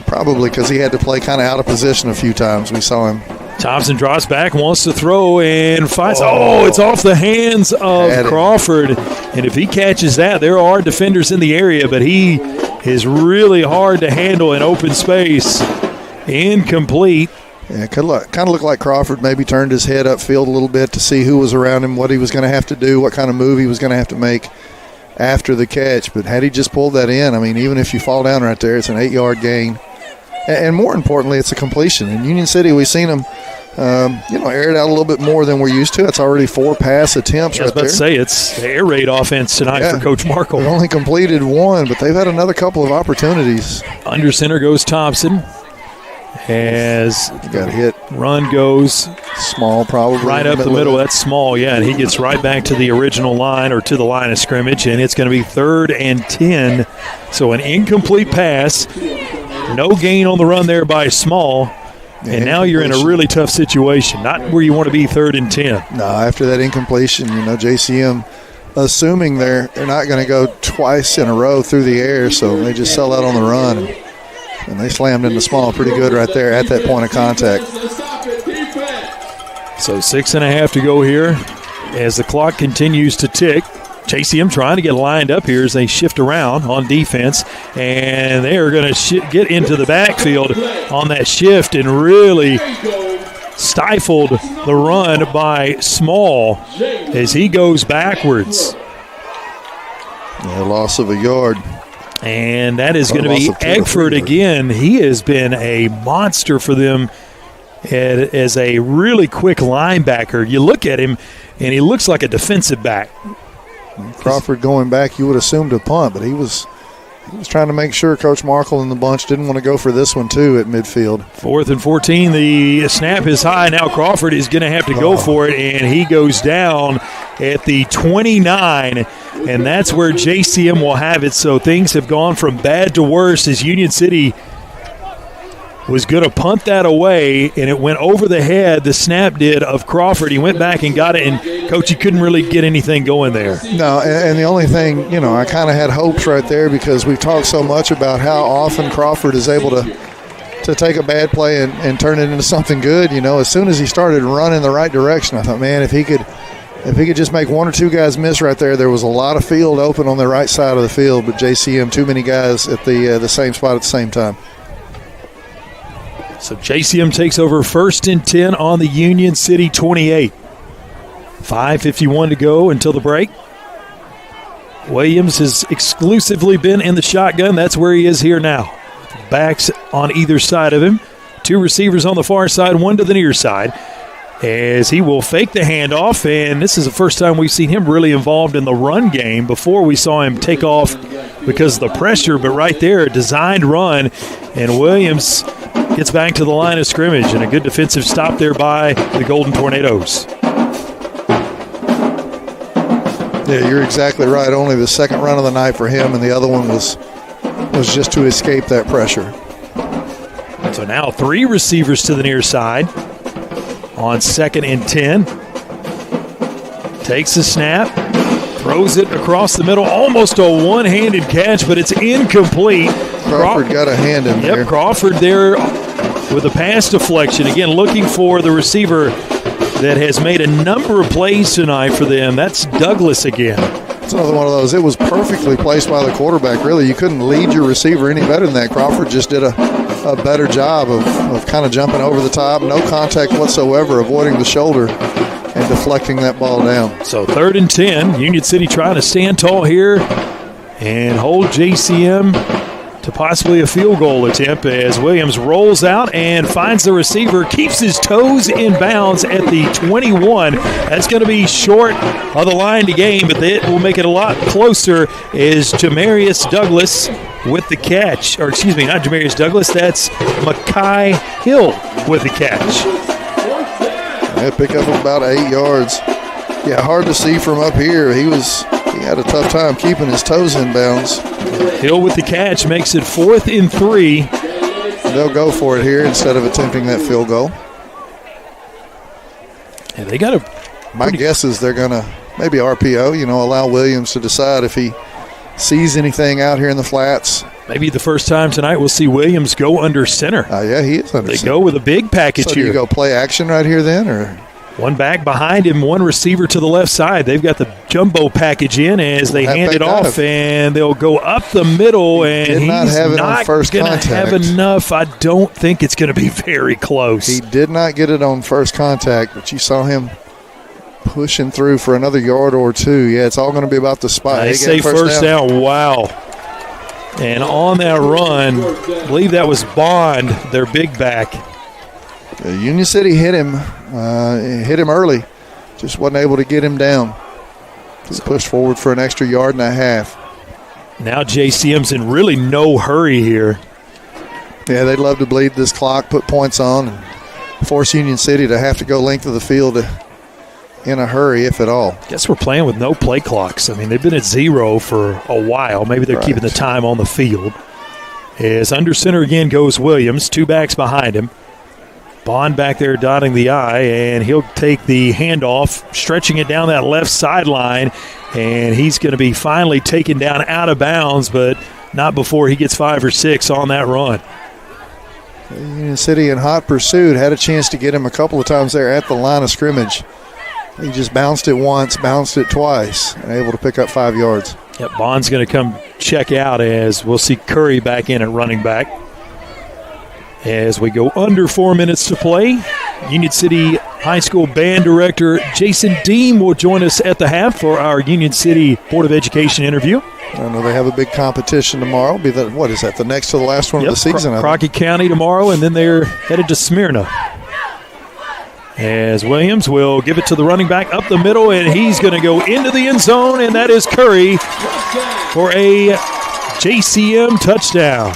Probably because he had to play kind of out of position a few times. We saw him. Thompson drops back, wants to throw, and finds. Oh, it's off the hands of Crawford. And if he catches that, there are defenders in the area, but he is really hard to handle in open space. Incomplete. Yeah, it kind of looked like Crawford maybe turned his head upfield a little bit to see who was around him, what he was going to have to do, what kind of move he was going to have to make after the catch. But had he just pulled that in, I mean, even if you fall down right there, it's an 8-yard gain. And more importantly, it's a completion. In Union City, we've seen them, air it out a little bit more than we're used to. It's already 4 pass attempts right there. I was about to say, it's the air raid offense tonight for Coach Markle. They've only completed 1, but they've had another couple of opportunities. Under center goes Thompson. As got hit. Run goes small, probably. Right up the middle. That's small, and he gets right back to the original line or to the line of scrimmage, and it's going to be 3rd and 10. So an incomplete pass. No gain on the run there by Small. And now you're in a really tough situation, not where you want to be 3rd and 10. No, after that incompletion, JCM, assuming they're not going to go twice in a row through the air, so they just sell out on the run. And they slammed into Small pretty good right there at that point of contact. So 6.5 to go here as the clock continues to tick. JCM trying to get lined up here as they shift around on defense, and they are going to get into the backfield on that shift and really stifled the run by Small as he goes backwards. Loss of a yard. And that is going to be Eckford again. He has been a monster for them as a really quick linebacker. You look at him, and he looks like a defensive back. Crawford going back, you would assume to punt, but he was trying to make sure Coach Markle and the bunch didn't want to go for this one, too, at midfield. 4th and 14. The snap is high. Now Crawford is going to have to go for it, and he goes down at the 29, and that's where JCM will have it. So things have gone from bad to worse as Union City was going to punt that away, and it went over the head, the snap did, of Crawford. He went back and got it, and, Coach, he couldn't really get anything going there. No, and the only thing, I kind of had hopes right there because we've talked so much about how often Crawford is able to take a bad play and turn it into something good. As soon as he started running the right direction, I thought, man, if he could just make one or two guys miss right there was a lot of field open on the right side of the field, but JCM, too many guys at the same spot at the same time. So JCM takes over 1st and 10 on the Union City 28. 5:51 to go until the break. Williams has exclusively been in the shotgun. That's where he is here now. Backs on either side of him. 2 receivers on the far side, 1 to the near side. As he will fake the handoff, and this is the first time we've seen him really involved in the run game. Before we saw him take off because of the pressure, but right there, a designed run, and Williams gets back to the line of scrimmage, and a good defensive stop there by the Golden Tornadoes. Yeah, you're exactly right. Only the second run of the night for him, and the other one was just to escape that pressure. So now 3 receivers to the near side on 2nd and 10. Takes the snap, throws it across the middle, almost a one-handed catch, but it's incomplete. Crawford got a hand in there. Yep, Crawford there with a pass deflection. Again, looking for the receiver that has made a number of plays tonight for them. That's Douglas again. It's another one of those. It was perfectly placed by the quarterback, really. You couldn't lead your receiver any better than that. Crawford just did a better job of kind of jumping over the top. No contact whatsoever, avoiding the shoulder and deflecting that ball down. So 3rd and 10. Union City trying to stand tall here and hold JCM to possibly a field goal attempt as Williams rolls out and finds the receiver, keeps his toes in bounds at the 21. That's going to be short of the line to gain, but it will make it a lot closer as Jamarius Douglas with the catch. Or excuse me, not Jamarius Douglas, that's Makai Hill with the catch. Yeah, pick up about 8 yards. Yeah, hard to see from up here. He had a tough time keeping his toes in bounds. Hill with the catch makes it 4th and 3. They'll go for it here instead of attempting that field goal. And they got My guess is they're going to maybe RPO, allow Williams to decide if he sees anything out here in the flats. Maybe the first time tonight we'll see Williams go under center. Yeah, he is under center. They go with a big package so here. Do you go play action right here then, or? One back behind him, one receiver to the left side. They've got the jumbo package in as they hand it off, and they'll go up the middle, and he's not going to have enough. I don't think it's going to be very close. He did not get it on first contact, but you saw him pushing through for another yard or 2. Yeah, it's all going to be about the spot. They say first down. Wow. And on that run, I believe that was Bond, their big back. Union City hit him early. Just wasn't able to get him down. Just pushed forward for an extra yard and a half. Now JCM's in really no hurry here. Yeah, they'd love to bleed this clock, put points on, and force Union City to have to go length of the field in a hurry, if at all. Guess we're playing with no play clocks. I mean, they've been at 0 for a while. Maybe they're keeping the time on the field. As under center again goes Williams, 2 backs behind him. Bond back there dotting the I, and he'll take the handoff, stretching it down that left sideline, and he's going to be finally taken down out of bounds, but not before he gets 5 or 6 on that run. Union City in hot pursuit, had a chance to get him a couple of times there at the line of scrimmage. He just bounced it once, bounced it twice, and able to pick up 5 yards. Yep, Bond's going to come check out as we'll see Curry back in at running back. As we go under 4 minutes to play Union City High School Band Director Jason Deem will join us at the half for our Union City Board of Education interview. I know they have a big competition tomorrow. Be the, what is that, the next to the last one of the season? Crockett County tomorrow, and then they're headed to Smyrna. As Williams will give it to the running back up the middle, and he's going to go into the end zone, and that is Curry for a JCM touchdown.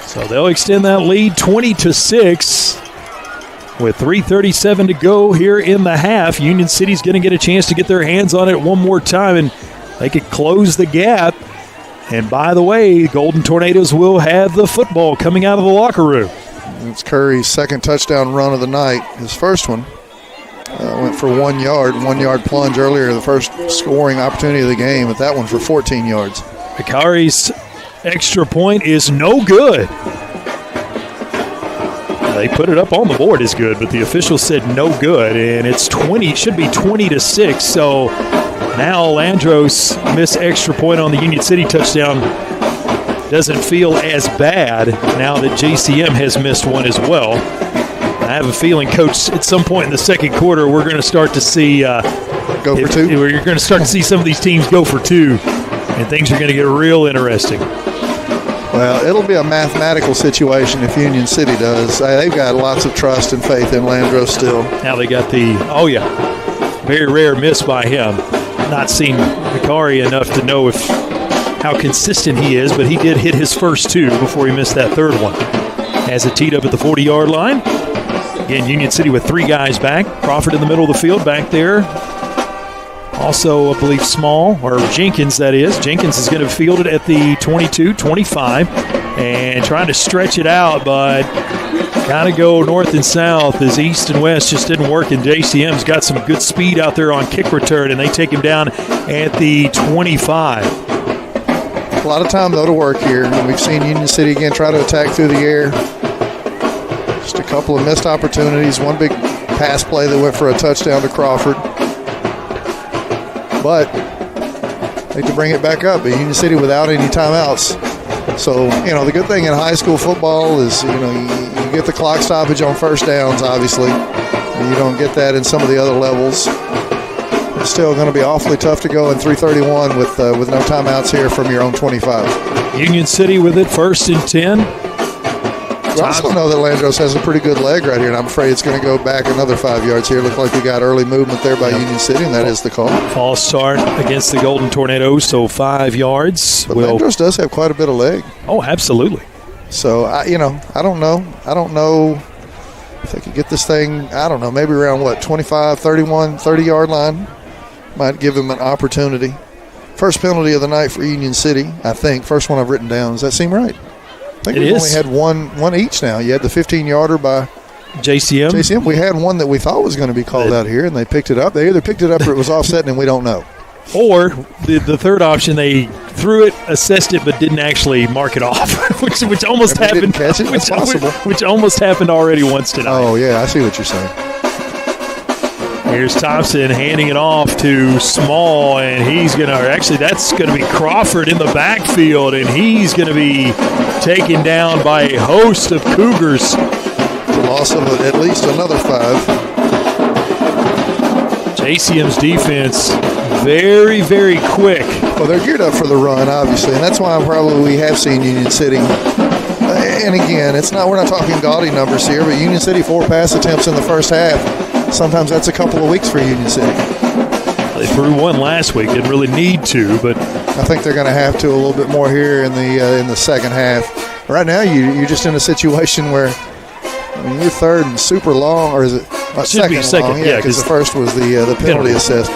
So they'll extend that lead 20-6 with 3:37 to go here in the half. Union City's going to get a chance to get their hands on it one more time, and they could close the gap. And by the way, Golden Tornadoes will have the football coming out of the locker room. It's Curry's second touchdown run of the night. His first one went for 1 yard, 1 yard plunge earlier, the first scoring opportunity of the game, but that one for 14 yards. Hikari's extra point is no good. They put it up on the board as good, but the official said no good, and it's 20. It should be 20-6. So now Landros missed extra point on the Union City touchdown. Doesn't feel as bad now that JCM has missed one as well. I have a feeling, Coach, at some point in the second quarter, we're going to start to see go for two. You're going to start to see some of these teams go for two, and things are going to get real interesting. Well, it'll be a mathematical situation if Union City does. They've got lots of trust and faith in Landros still. Now they got the, very rare miss by him. Not seen Hikari enough to know how consistent he is, but he did hit his first two before he missed that third one. Has it teed up at the 40-yard line. Again, Union City with three guys back. Crawford in the middle of the field back there. Also, I believe Jenkins, that is. Jenkins is going to field it at the 22, 25, and trying to stretch it out, but kind of go north and south as east and west just didn't work, and JCM's got some good speed out there on kick return, and they take him down at the 25. A lot of time, though, to work here. We've seen Union City again try to attack through the air. Just a couple of missed opportunities. One big pass play that went for a touchdown to Crawford. But they had to bring it back up. But Union City without any timeouts. So, the good thing in high school football is, you get the clock stoppage on first downs, obviously. You don't get that in some of the other levels. It's still going to be awfully tough to go in 3:31 with no timeouts here from your own 25. Union City with it, 1st and 10. We also know that Landros has a pretty good leg right here, and I'm afraid it's going to go back another 5 yards here. Looked like we got early movement there by Union City, and that is the call. False start against the Golden Tornadoes, so 5 yards. But Landros does have quite a bit of leg. Oh, absolutely. So, I don't know. I don't know if they could get this thing, maybe around, 25, 31, 30-yard line. Might give them an opportunity. First penalty of the night for Union City, I think. First one I've written down. Does that seem right? I think we've only had one each now. You had the 15-yarder by JCM. We had one that we thought was going to be called out here, and they picked it up. They either picked it up or it was offset, and we don't know. Or the third option, they threw it, assessed it, but didn't actually mark it off, which almost happened. Didn't catch it? That's possible. Which almost happened already once tonight. Oh, yeah, I see what you're saying. Here's Thompson handing it off to Small, and that's going to be Crawford in the backfield, and he's going to be taken down by a host of Cougars. The loss of at least another 5. JCM's defense very, very quick. Well, they're geared up for the run, obviously, and that's why we have seen Union City. And again, we're not talking gaudy numbers here, but Union City 4 pass attempts in the first half. Sometimes that's a couple of weeks for Union City. They threw one last week. Didn't really need to, but I think they're going to have to a little bit more here in the second half. Right now, you're just in a situation where you're third and super long, or is it second? Long? Yeah, because the first was the penalty assist.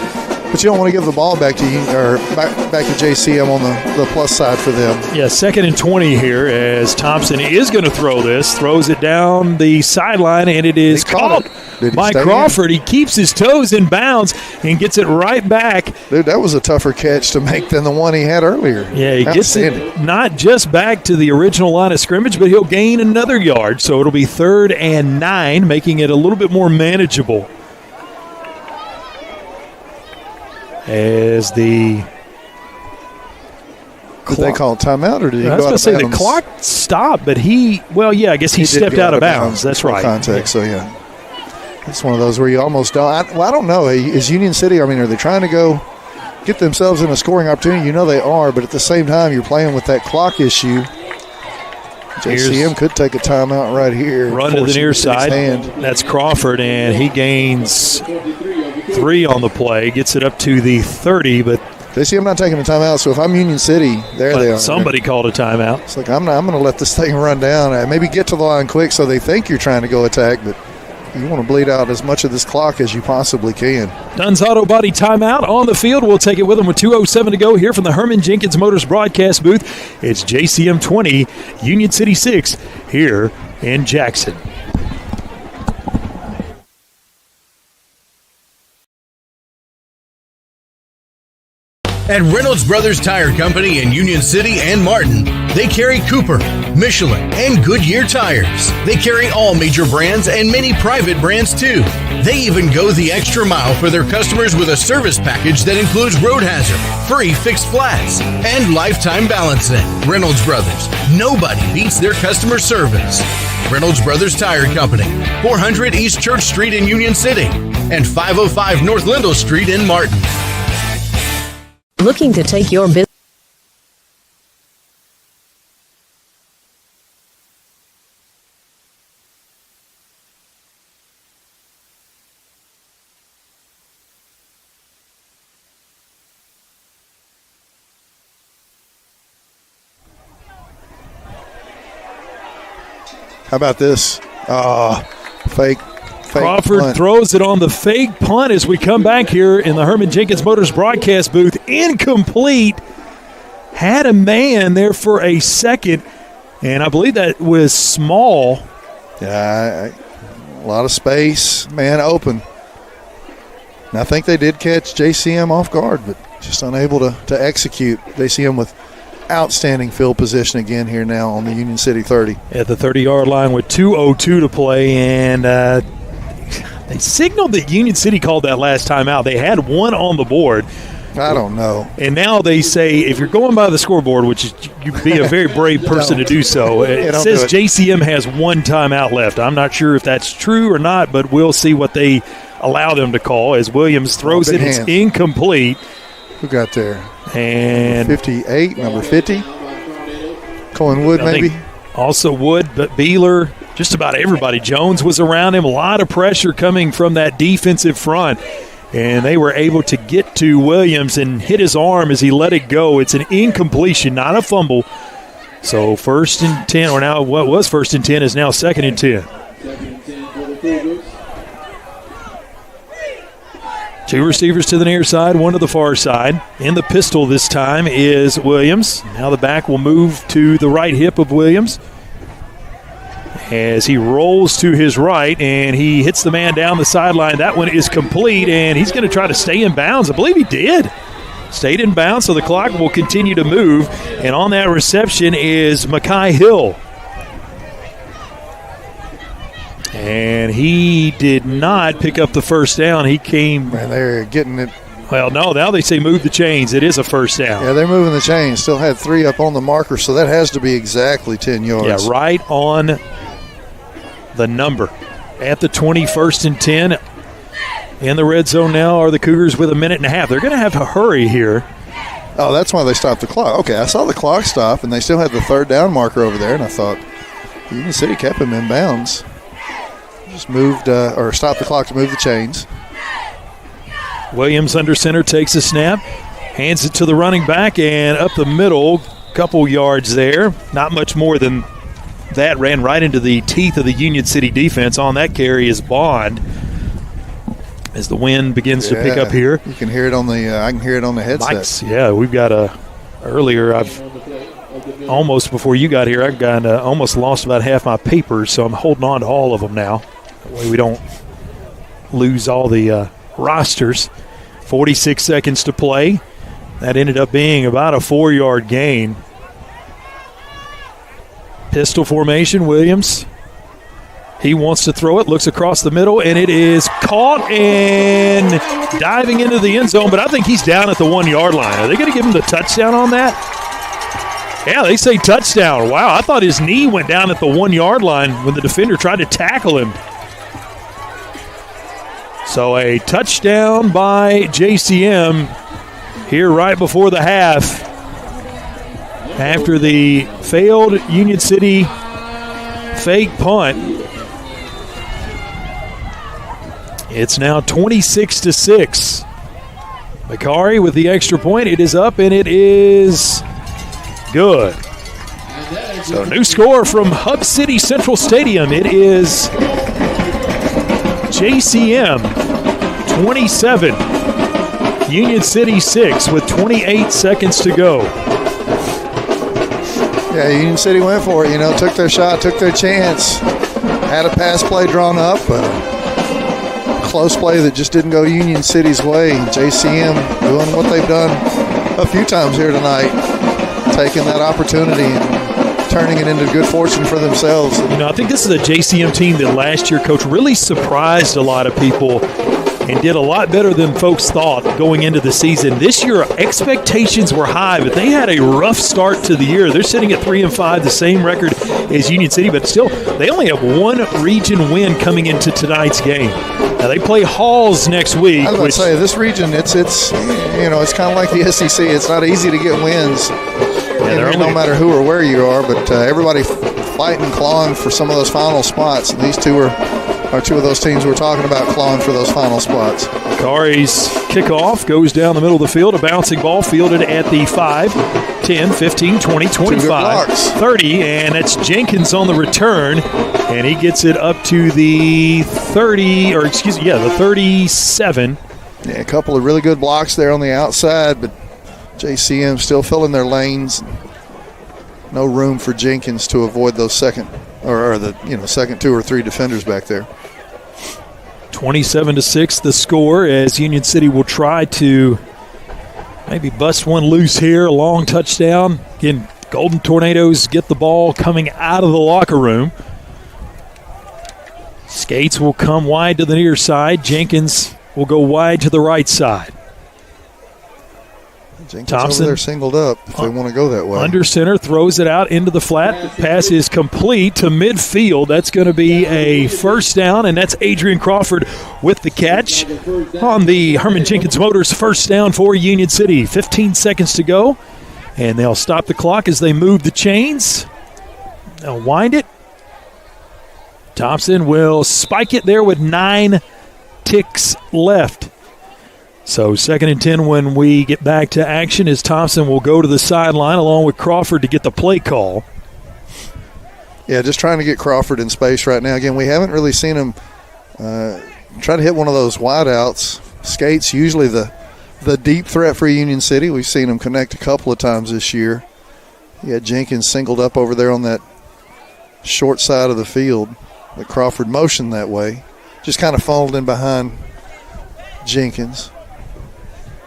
But you don't want to give the ball back to JCM on the plus side for them. Yeah, 2nd and 20 here as Thompson is going to throw this, throws it down the sideline, and it is caught by Crawford. He keeps his toes in bounds and gets it right back. Dude, that was a tougher catch to make than the one he had earlier. Yeah, he gets it not just back to the original line of scrimmage, but he'll gain another yard. So it'll be 3rd and 9, making it a little bit more manageable. As the Did they call timeout, or did he I go out was of going to say bounds? the clock stopped, but I guess he did stepped go out of bounds. That's before right. Contact, so yeah. It's one of those where you almost don't. I don't know. Is Union City, are they trying to go get themselves in a scoring opportunity? You know they are, but at the same time, you're playing with that clock issue. JCM could take a timeout right here. Run to the near side. That's Crawford, and he gains 3 on the play. Gets it up to the 30, but JCM not taking a timeout, so if I'm Union City, there they are. Somebody called a timeout. It's like, I'm going to let this thing run down. Maybe get to the line quick so they think you're trying to go attack, but you want to bleed out as much of this clock as you possibly can. Dunn's Auto Body timeout on the field. We'll take it with them with 2:07 to go here from the Herman Jenkins Motors broadcast booth. It's JCM 20, Union City 6 here in Jackson. At Reynolds Brothers Tire Company in Union City and Martin, they carry Cooper, Michelin, and Goodyear tires. They carry all major brands and many private brands too. They even go the extra mile for their customers with a service package that includes road hazard, free fixed flats, and lifetime balancing. Reynolds Brothers, nobody beats their customer service. Reynolds Brothers Tire Company, 400 East Church Street in Union City, and 505 North Lindell Street in Martin. Looking to take your business. How about this? Fake Crawford punt. throws it on the fake punt as we come back here in the Herman Jenkins Motors broadcast booth. Incomplete. Had a man there for a second, and I believe that was Small. Yeah, a lot of space, man open. And I think they did catch JCM off guard, but just unable to execute. JCM with outstanding field position again here now on the Union City 30. At the 30-yard line with 2:02 to play, and they signaled that Union City called that last time out. They had one on the board. I don't know. And now they say if you're going by the scoreboard, which is you'd be a very brave person to do so, it says JCM has one timeout left. I'm not sure if that's true or not, but we'll see what they allow them to call as Williams throws it. It's incomplete. Who got there? And 58, number 50. Colin Wood, maybe? Also Wood, but Beeler, just about everybody. Jones was around him. A lot of pressure coming from that defensive front. And they were able to get to Williams and hit his arm as he let it go. It's an incompletion, not a fumble. So 1st and 10, or now what was 1st and 10 is now 2nd and 10. Two receivers to the near side, one to the far side. In the pistol this time is Williams. Now the back will move to the right hip of Williams as he rolls to his right, and he hits the man down the sideline. That one is complete, and he's going to try to stay in bounds. I believe he did. Stayed in bounds, so the clock will continue to move. And on that reception is Makai Hill. And he did not pick up the first down. He came. Man, they're getting it. Well, no, now they say move the chains. It is a first down. Yeah, they're moving the chains. Still had 3 up on the marker, so that has to be exactly 10 yards. Yeah, right on the number. At the 21st and 10. In the red zone now are the Cougars with a minute and a half. They're going to have to hurry here. Oh, that's why they stopped the clock. Okay, I saw the clock stop, and they still had the 3rd down marker over there, and I thought Union City kept him in bounds. Just moved or stopped the clock to move the chains. Williams under center takes a snap, hands it to the running back, and up the middle, couple yards there. Not much more than that. Ran right into the teeth of the Union City defense. On that carry is Bond. As the wind begins to pick up here. You can hear it on the I can hear it on the headset. Mike's, yeah, we've got earlier I've almost before you got here, I've got almost lost about half my papers, so I'm holding on to all of them now. That way we don't lose all the rosters. 46 seconds to play. That ended up being about a 4-yard gain. Pistol formation, Williams. He wants to throw it, looks across the middle, and it is caught and diving into the end zone, but I think he's down at the 1-yard line. Are they going to give him the touchdown on that? Yeah, they say touchdown. Wow, I thought his knee went down at the 1 yard line when the defender tried to tackle him. So a touchdown by JCM here right before the half. After the failed Union City fake punt, it's now 26-6. Macari with the extra point. It is up and it is good. So new score from Hub City Central Stadium. It is JCM 27, Union City 6 with 28 seconds to go. Yeah, Union City went for it, took their shot, took their chance. Had a pass play drawn up, close play that just didn't go Union City's way. JCM doing what they've done a few times here tonight, taking that opportunity and turning it into good fortune for themselves. I think this is a JCM team that last year, Coach, really surprised a lot of people and did a lot better than folks thought going into the season. This year, expectations were high, but they had a rough start to the year. They're sitting at 3-5, the same record as Union City, but still, they only have one region win coming into tonight's game. Now, they play Halls next week. I was going to say, this region, it's kind of like the SEC. It's not easy to get wins, no matter who or where you are, but everybody fighting, clawing for some of those final spots, and these two are two of those teams we're talking about clawing for those final spots. Kari's kickoff goes down the middle of the field. A bouncing ball fielded at the 5, 10, 15, 20, 25, 30, and that's Jenkins on the return, and he gets it up to the 30, the 37. Yeah, a couple of really good blocks there on the outside, but JCM still filling their lanes. No room for Jenkins to avoid those second 2 or 3 defenders back there. 27-6 the score, as Union City will try to maybe bust one loose here. A long touchdown. Again, Golden Tornadoes get the ball coming out of the locker room. Skates will come wide to the near side. Jenkins will go wide to the right side. Jenkins Thompson over there singled up if they want to go that way. Under center, throws it out into the flat. Pass is complete to midfield. That's going to be a first down, and that's Adrian Crawford with the catch on the Herman Jenkins Motors first down for Union City. 15 seconds to go, and they'll stop the clock as they move the chains. They'll wind it. Thompson will spike it there with 9 ticks left. So 2nd and 10 when we get back to action, as Thompson will go to the sideline along with Crawford to get the play call. Yeah, just trying to get Crawford in space right now. Again, we haven't really seen him try to hit one of those wideouts. Skates usually the deep threat for Union City. We've seen him connect a couple of times this year. He had Jenkins singled up over there on that short side of the field. But Crawford motioned that way. Just kind of funneled in behind Jenkins.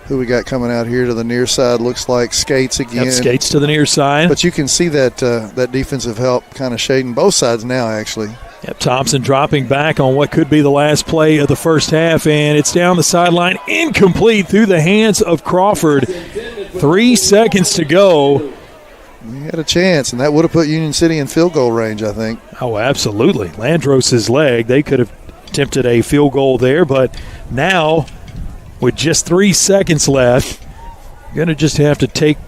Who we got coming out here to the near side looks like Skates again. Yep, Skates to the near side. But you can see that that defensive help kind of shading both sides now, actually. Yep, Thompson dropping back on what could be the last play of the first half, and it's down the sideline, incomplete through the hands of Crawford. 3 seconds to go. He had a chance, and that would have put Union City in field goal range, I think. Oh, absolutely. Landros' leg, they could have attempted a field goal there, but now – with just 3 seconds left, you're going to just have to take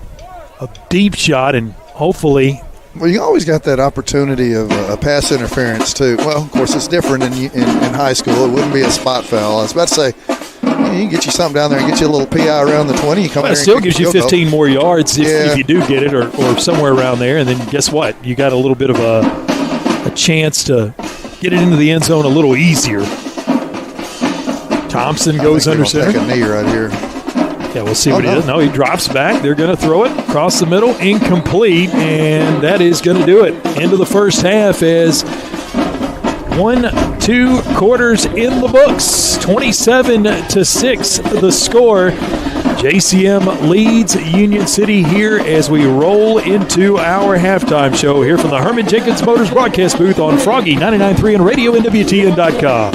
a deep shot and hopefully. Well, you always got that opportunity of a pass interference, too. Well, of course, it's different in high school. It wouldn't be a spot foul. I was about to say, you can get you something down there and get you a little PI around the 20. You come it still gives you 15 more yards if you do get it or somewhere around there. And then guess what? You got a little bit of a chance to get it into the end zone a little easier. Thompson goes under center. Take a knee right here. Yeah, we'll see what he does. No, he drops back. They're going to throw it across the middle, incomplete, and that is going to do it. Into the first half as 1-2 quarters in the books. 27-6 the score. JCM leads Union City here as we roll into our halftime show here from the Herman Jenkins Motors broadcast booth on Froggy 99.3 and Radio NWTN.com.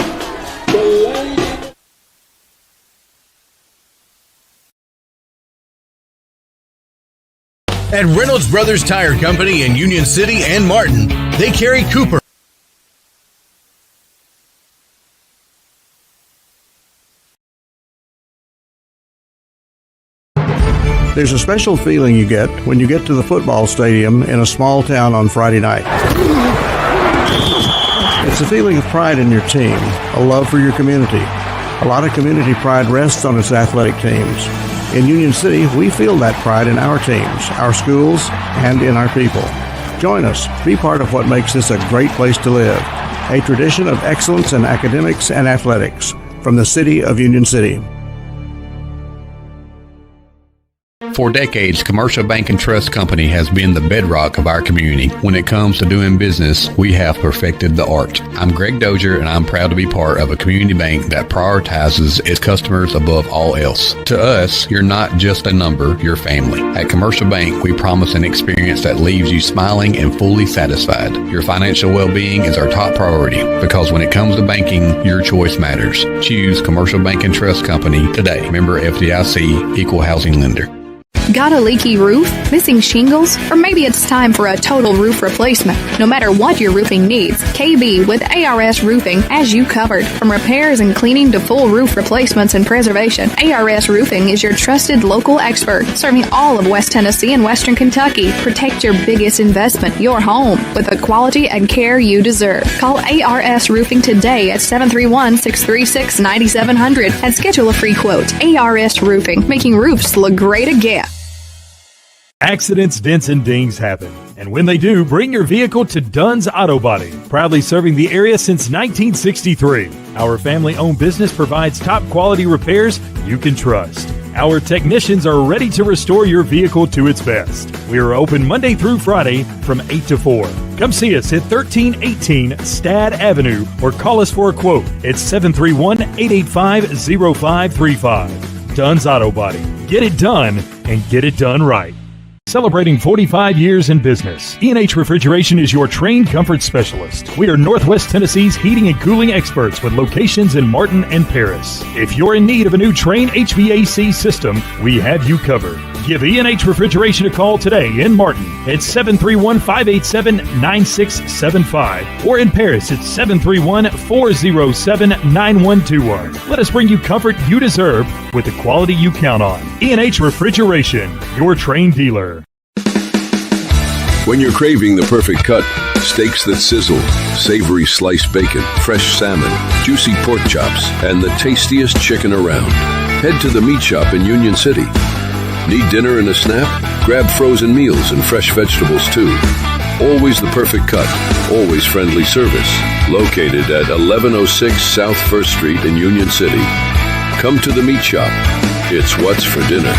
At Reynolds Brothers Tire Company in Union City and Martin, they carry Cooper. There's a special feeling you get when you get to the football stadium in a small town on Friday night. It's a feeling of pride in your team, a love for your community. A lot of community pride rests on its athletic teams. In Union City, we feel that pride in our teams, our schools, and in our people. Join us. Be part of what makes this a great place to live. A tradition of excellence in academics and athletics. From the City of Union City. For decades, Commercial Bank and Trust Company has been the bedrock of our community. When it comes to doing business, we have perfected the art. I'm Greg Dozier, and I'm proud to be part of a community bank that prioritizes its customers above all else. To us, you're not just a number, you're family. At Commercial Bank, we promise an experience that leaves you smiling and fully satisfied. Your financial well-being is our top priority, because when it comes to banking, your choice matters. Choose Commercial Bank and Trust Company today. Member FDIC, Equal Housing Lender. Got a leaky roof, missing shingles, or maybe it's time for a total roof replacement? No matter what your roofing needs, KB with ARS Roofing has you covered. From repairs and cleaning to full roof replacements and preservation, ARS Roofing is your trusted local expert, serving all of West Tennessee and Western Kentucky. Protect your biggest investment, your home, with the quality and care you deserve. Call ARS Roofing today at 731-636-9700 and schedule a free quote. ARS Roofing, making roofs look great again. Accidents, dents, and dings happen. And when they do, bring your vehicle to Dunn's Auto Body, proudly serving the area since 1963. Our family-owned business provides top-quality repairs you can trust. Our technicians are ready to restore your vehicle to its best. We are open Monday through Friday from 8 to 4. Come see us at 1318 Stad Avenue or call us for a quote at 731-885-0535. Dunn's Auto Body. Get it done and get it done right. Celebrating 45 years in business, E&H Refrigeration is your trained comfort specialist. We are Northwest Tennessee's heating and cooling experts with locations in Martin and Paris. If you're in need of a new Trane HVAC system, we have you covered. Give E&H Refrigeration a call today in Martin at 731-587-9675 or in Paris at 731-407-9121. Let us bring you comfort you deserve with the quality you count on. E&H Refrigeration, your Trane dealer. When you're craving the perfect cut, steaks that sizzle, savory sliced bacon, fresh salmon, juicy pork chops, and the tastiest chicken around, head to the meat shop in Union City. Need dinner and a snack? Grab frozen meals and fresh vegetables too. Always the perfect cut, always friendly service. Located at 1106 South 1st Street in Union City. Come to the meat shop. It's what's for dinner.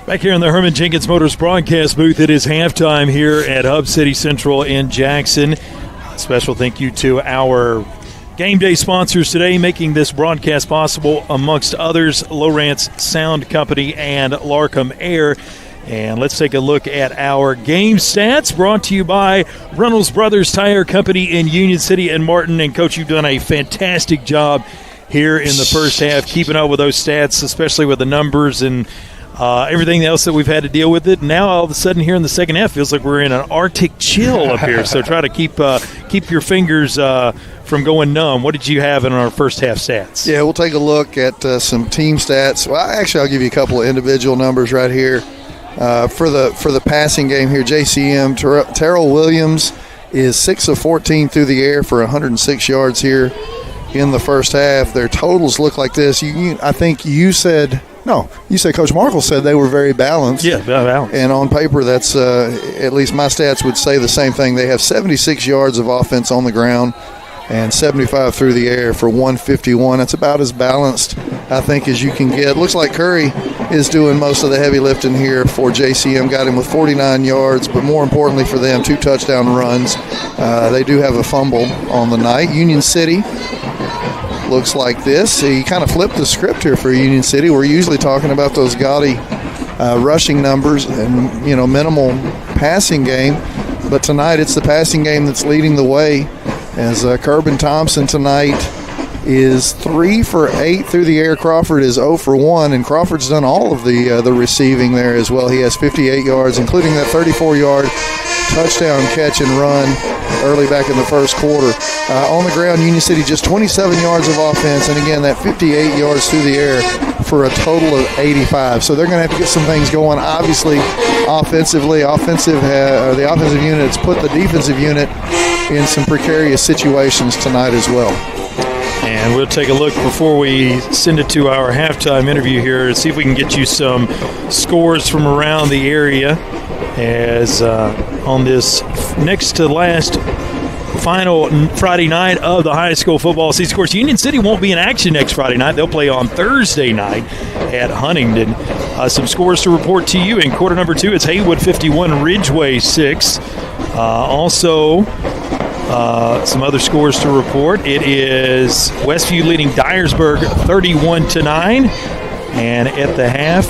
Back here in the Herman Jenkins Motors broadcast booth, it is halftime here at Hub City Central in Jackson. A special thank you to our game day sponsors today, making this broadcast possible, amongst others, Lowrance Sound Company and Larkham Air. And let's take a look at our game stats brought to you by Reynolds Brothers Tire Company in Union City and Martin. And, Coach, you've done a fantastic job here in the first half, keeping up with those stats, especially with the numbers and everything else that we've had to deal with it. Now, all of a sudden, here in the second half, feels like we're in an Arctic chill up here. So try to keep your fingers from going numb. What did you have in our first half stats? Yeah, we'll take a look at some team stats. Well, actually, I'll give you a couple of individual numbers right here. For the passing game here, JCM, Terrell Williams is 6 of 14 through the air for 106 yards here in the first half. Their totals look like this. I think you said Coach Markle said they were very balanced. Yeah, balanced. And on paper, that's at least my stats would say the same thing. They have 76 yards of offense on the ground and 75 through the air for 151. That's about as balanced, I think, as you can get. Looks like Curry is doing most of the heavy lifting here for JCM. Got him with 49 yards, but more importantly for them, 2 touchdown runs. They do have a fumble on the night. Union City looks like this. He kind of flipped the script here for Union City. We're usually talking about those gaudy rushing numbers and, minimal passing game. But tonight it's the passing game that's leading the way, as Kerbin Thompson tonight is 3 for 8 through the air. Crawford is 0 for 1, and Crawford's done all of the receiving there as well. He has 58 yards, including that 34-yard touchdown catch and run early back in the first quarter. On the ground, Union City just 27 yards of offense, and again, that 58 yards through the air for a total of 85. So they're going to have to get some things going. Obviously, offensively, the offensive unit has put the defensive unit in some precarious situations tonight as well. And we'll take a look before we send it to our halftime interview here to see if we can get you some scores from around the area, as on this next to last final Friday night of the high school football season. Of course, Union City won't be in action next Friday night. They'll play on Thursday night at Huntington. Some scores to report to you. In quarter number 2, it's Haywood 51, Ridgeway 6. Also, some other scores to report. It is Westview leading Dyersburg 31-9. And at the half,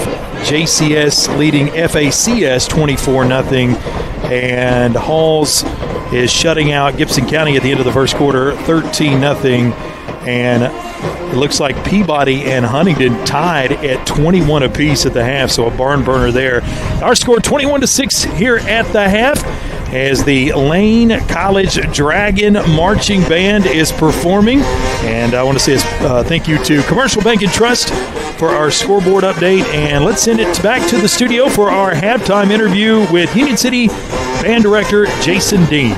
JCS leading FACS 24-0. And Halls is shutting out Gibson County at the end of the first quarter 13-0. And it looks like Peabody and Huntington tied at 21 apiece at the half, so a barn burner there. Our score 21-6 here at the half, as the Lane College Dragon Marching Band is performing. And I want to say thank you to Commercial Bank and Trust for our scoreboard update. And let's send it back to the studio for our halftime interview with Union City Band Director Jason Dean.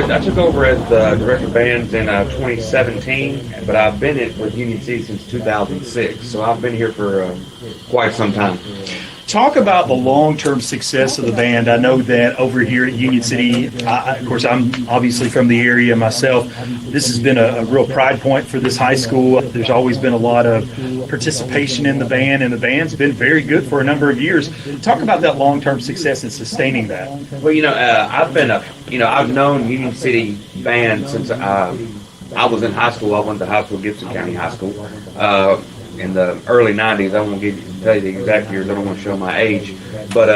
I took over as the director of bands in 2017, but I've been with Union City since 2006, so I've been here for quite some time. Talk about the long-term success of the band. I know that over here at Union City, of course, I'm obviously from the area myself. This has been a real pride point for this high school. There's always been a lot of participation in the band, and the band's been very good for a number of years. Talk about that long-term success and sustaining that. Well, I've known Union City band since I was in high school. I went to high school, Gibson County High School. In the early 90s, I won't tell you the exact years. I don't want to show my age, but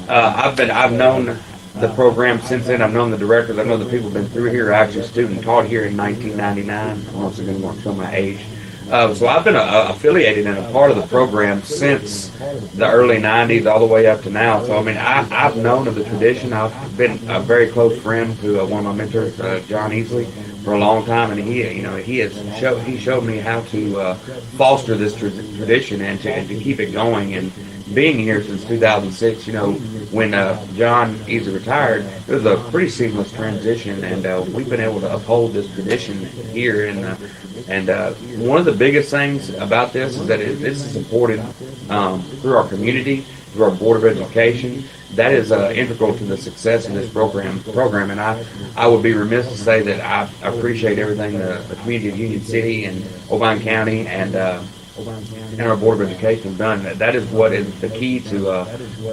I've known the program since then. I've known the directors. I know the people who've been through here. I actually student taught here in 1999. Once again, I won't show my age. So I've been affiliated and a part of the program since the early 90s all the way up to now. So, I mean, I've known of the tradition. I've been a very close friend to one of my mentors, John Easley, for a long time, and he showed me how to foster this tradition and to keep it going. And being here since 2006, when John Easley retired, it was a pretty seamless transition, and we've been able to uphold this tradition here. And one of the biggest things about this is that this is supported through our community, through our Board of Education. That is integral to the success of this program. And I would be remiss to say that I appreciate everything the community of Union City and Obion County and our Board of Education have done. That is what is the key to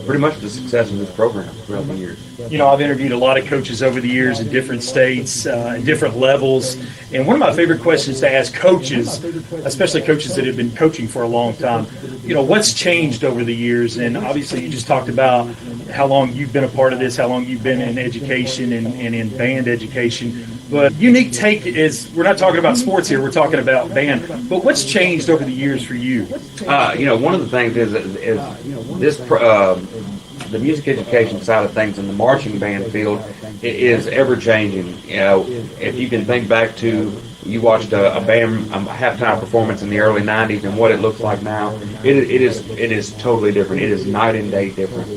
pretty much the success of this program throughout the years. I've interviewed a lot of coaches over the years in different states, and different levels. And one of my favorite questions to ask coaches, especially coaches that have been coaching for a long time, what's changed over the years? And obviously you just talked about how long you've been a part of this, how long you've been in education and in band education. But unique take is, we're not talking about sports here, we're talking about band. But what's changed over the years for you? One of the things is this the music education side of things in the marching band field is ever changing. If you can think back to, you watched a band halftime performance in the early 90s and what it looks like now, it is totally different. It is night and day different.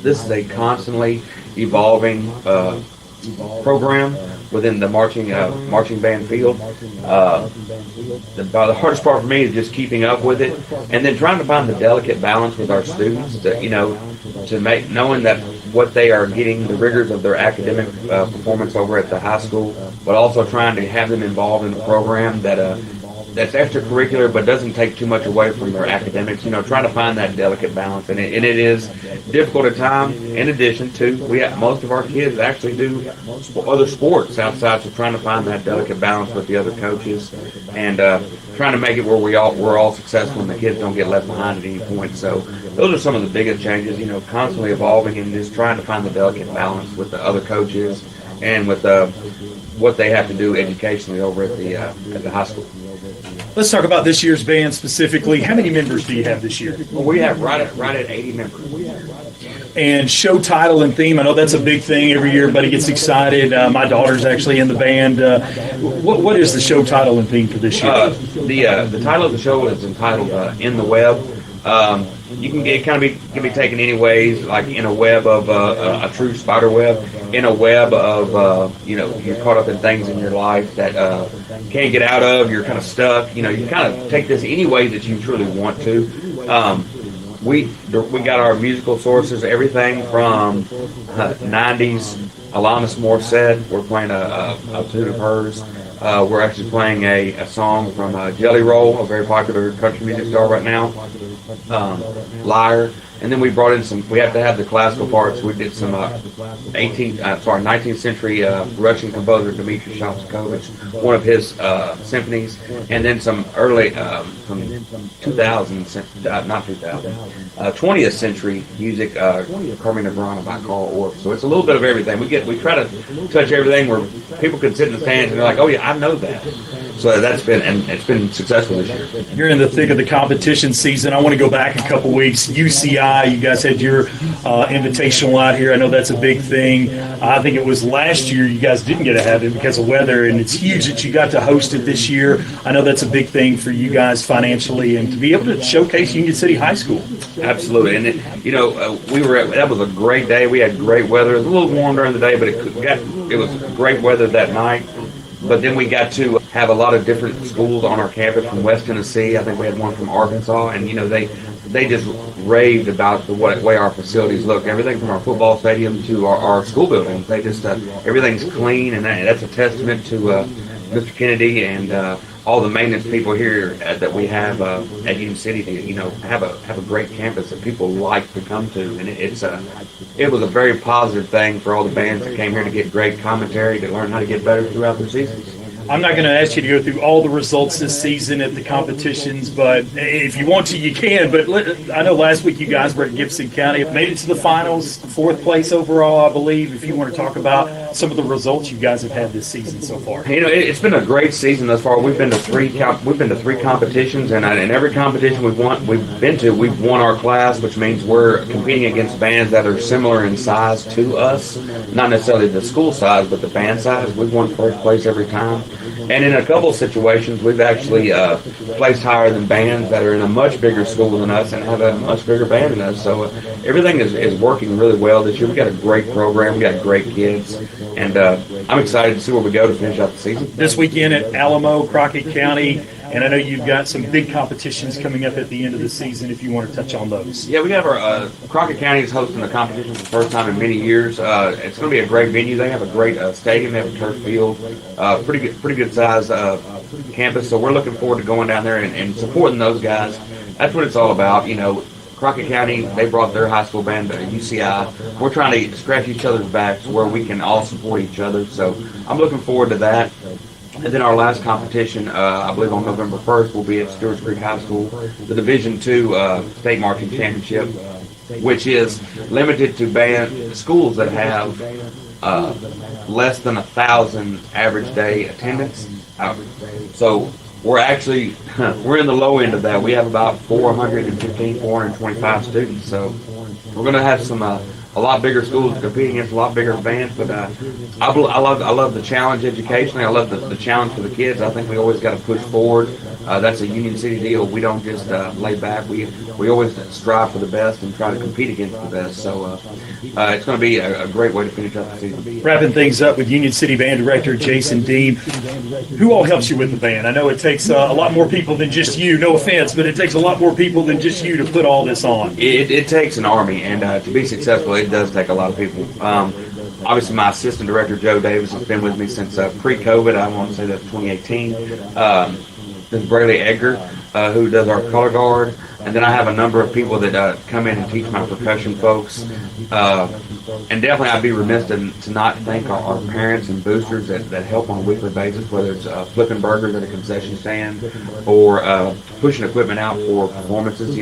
This is a constantly evolving program within the marching band field. The hardest part for me is just keeping up with it, and then trying to find the delicate balance with our students to make, knowing that what they are getting, the rigors of their academic performance over at the high school, but also trying to have them involved in a program that that's extracurricular, but doesn't take too much away from their academics. Trying to find that delicate balance, and it is difficult at times. In addition to, most of our kids actually do other sports outside, so trying to find that delicate balance with the other coaches, and trying to make it where we're all successful, and the kids don't get left behind at any point. So those are some of the biggest changes. Constantly evolving and just trying to find the delicate balance with the other coaches and with what they have to do educationally over at the high school. Let's talk about this year's band specifically. How many members do you have this year? Well, we have right at 80 members. And show title and theme, I know that's a big thing every year. Everybody gets excited. My daughter's actually in the band. What is the show title and theme for this year? The title of the show is entitled "In the Web." It can be taken any ways, like in a web of a true spider web, in a web of you're caught up in things in your life that can't get out of. You're kind of stuck. You kind of take this any way that you truly want to. We got our musical sources, everything from 90s Alanis Morissette. We're playing a tune of hers. We're actually playing a song from Jelly Roll, a very popular country music star right now. Liar. And then we brought in we have to have the classical parts. We did some 19th century Russian composer Dmitri Shostakovich, one of his symphonies, and then some early from 20th century music, Carmina Burana by Carl Orff. So it's a little bit of everything. We try to touch everything where people can sit in the stands and they're like, oh yeah, I know that. So it's been successful this year. You're in the thick of the competition season. I want to go back a couple weeks. UCI, you guys had your invitational out here. I know that's a big thing. I think it was last year you guys didn't get to have it because of weather, and it's huge that you got to host it this year. I know that's a big thing for you guys financially, and to be able to showcase Union City High School. Absolutely, and that was a great day. We had great weather. It was a little warm during the day, but it was great weather that night. But then we got to have a lot of different schools on our campus from West Tennessee. I think we had one from Arkansas, and they just raved about the way our facilities look. Everything from our football stadium to our school buildings. They just everything's clean, and that's a testament to Mr. Kennedy and all the maintenance people here that we have at Union City to have a great campus that people like to come to, and it was a very positive thing for all the bands that came here to get great commentary, to learn how to get better throughout their seasons. I'm not going to ask you to go through all the results this season at the competitions, but if you want to, you can. But I know last week you guys were at Gibson County, made it to the finals, 4th place overall, I believe. If you want to talk about some of the results you guys have had this season so far. It's been a great season thus far. We've been to three competitions, and in every competition we've won our class, which means we're competing against bands that are similar in size to us, not necessarily the school size, but the band size. We've won first place every time. And in a couple of situations, we've actually placed higher than bands that are in a much bigger school than us and have a much bigger band than us. So everything is working really well this year. We've got a great program. We've got great kids. And I'm excited to see where we go to finish out the season. This weekend at Alamo, Crockett County, and I know you've got some big competitions coming up at the end of the season if you want to touch on those. Yeah, we have our Crockett County is hosting a competition for the first time in many years. It's going to be a great venue. They have a great stadium. They have a turf field, pretty good size campus. So we're looking forward to going down there and supporting those guys. That's what it's all about. Crockett County, they brought their high school band to UCI. We're trying to scratch each other's backs where we can all support each other. So I'm looking forward to that. And then our last competition, I believe on November 1st, will be at Stewart's Creek High School, the Division II State Marching Championship, which is limited to schools that have less than 1,000 average day attendance. So we're in the low end of that. We have about 425 students. So we're going to have a lot bigger schools to compete against, a lot bigger bands. But I love the challenge educationally. I love the challenge for the kids. I think we always got to push forward. That's a Union City deal. We don't just lay back. We always strive for the best and try to compete against the best. So it's going to be a great way to finish up the season. Wrapping things up with Union City Band Director Jason Dean. Who all helps you with the band? I know it takes a lot more people than just you. No offense, but it takes a lot more people than just you to put all this on. It takes an army, and to be successful, it does take a lot of people. Obviously, my assistant director, Joe Davis, has been with me since pre-COVID. I want to say that's 2018. Ms. Braley Edgar, who does our color guard. And then I have a number of people that come in and teach my percussion folks. And definitely I'd be remiss to not thank our parents and boosters that help on a weekly basis, whether it's flipping burgers at a concession stand or pushing equipment out for performances.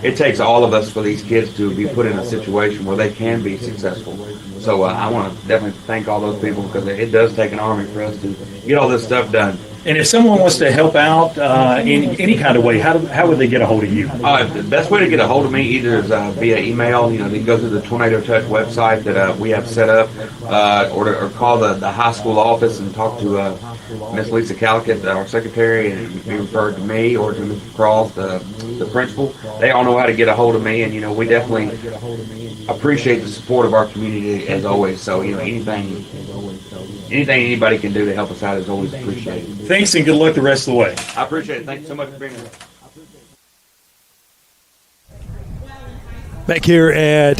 It takes all of us for these kids to be put in a situation where they can be successful. So I want to definitely thank all those people, because it does take an army for us to get all this stuff done. And if someone wants to help out in any kind of way, how would they get a hold of you? The best way to get a hold of me either is via email. They can go through the Tornado Touch website that we have set up, or call the high school office and talk to Miss Lisa Calicut, our secretary, and be referred to me or to Mr. Cross, the principal. They all know how to get a hold of me, and we definitely appreciate the support of our community as always. So anything anybody can do to help us out is always appreciated. Thanks, and good luck the rest of the way. I appreciate it. Thank you so much for being here. Back here at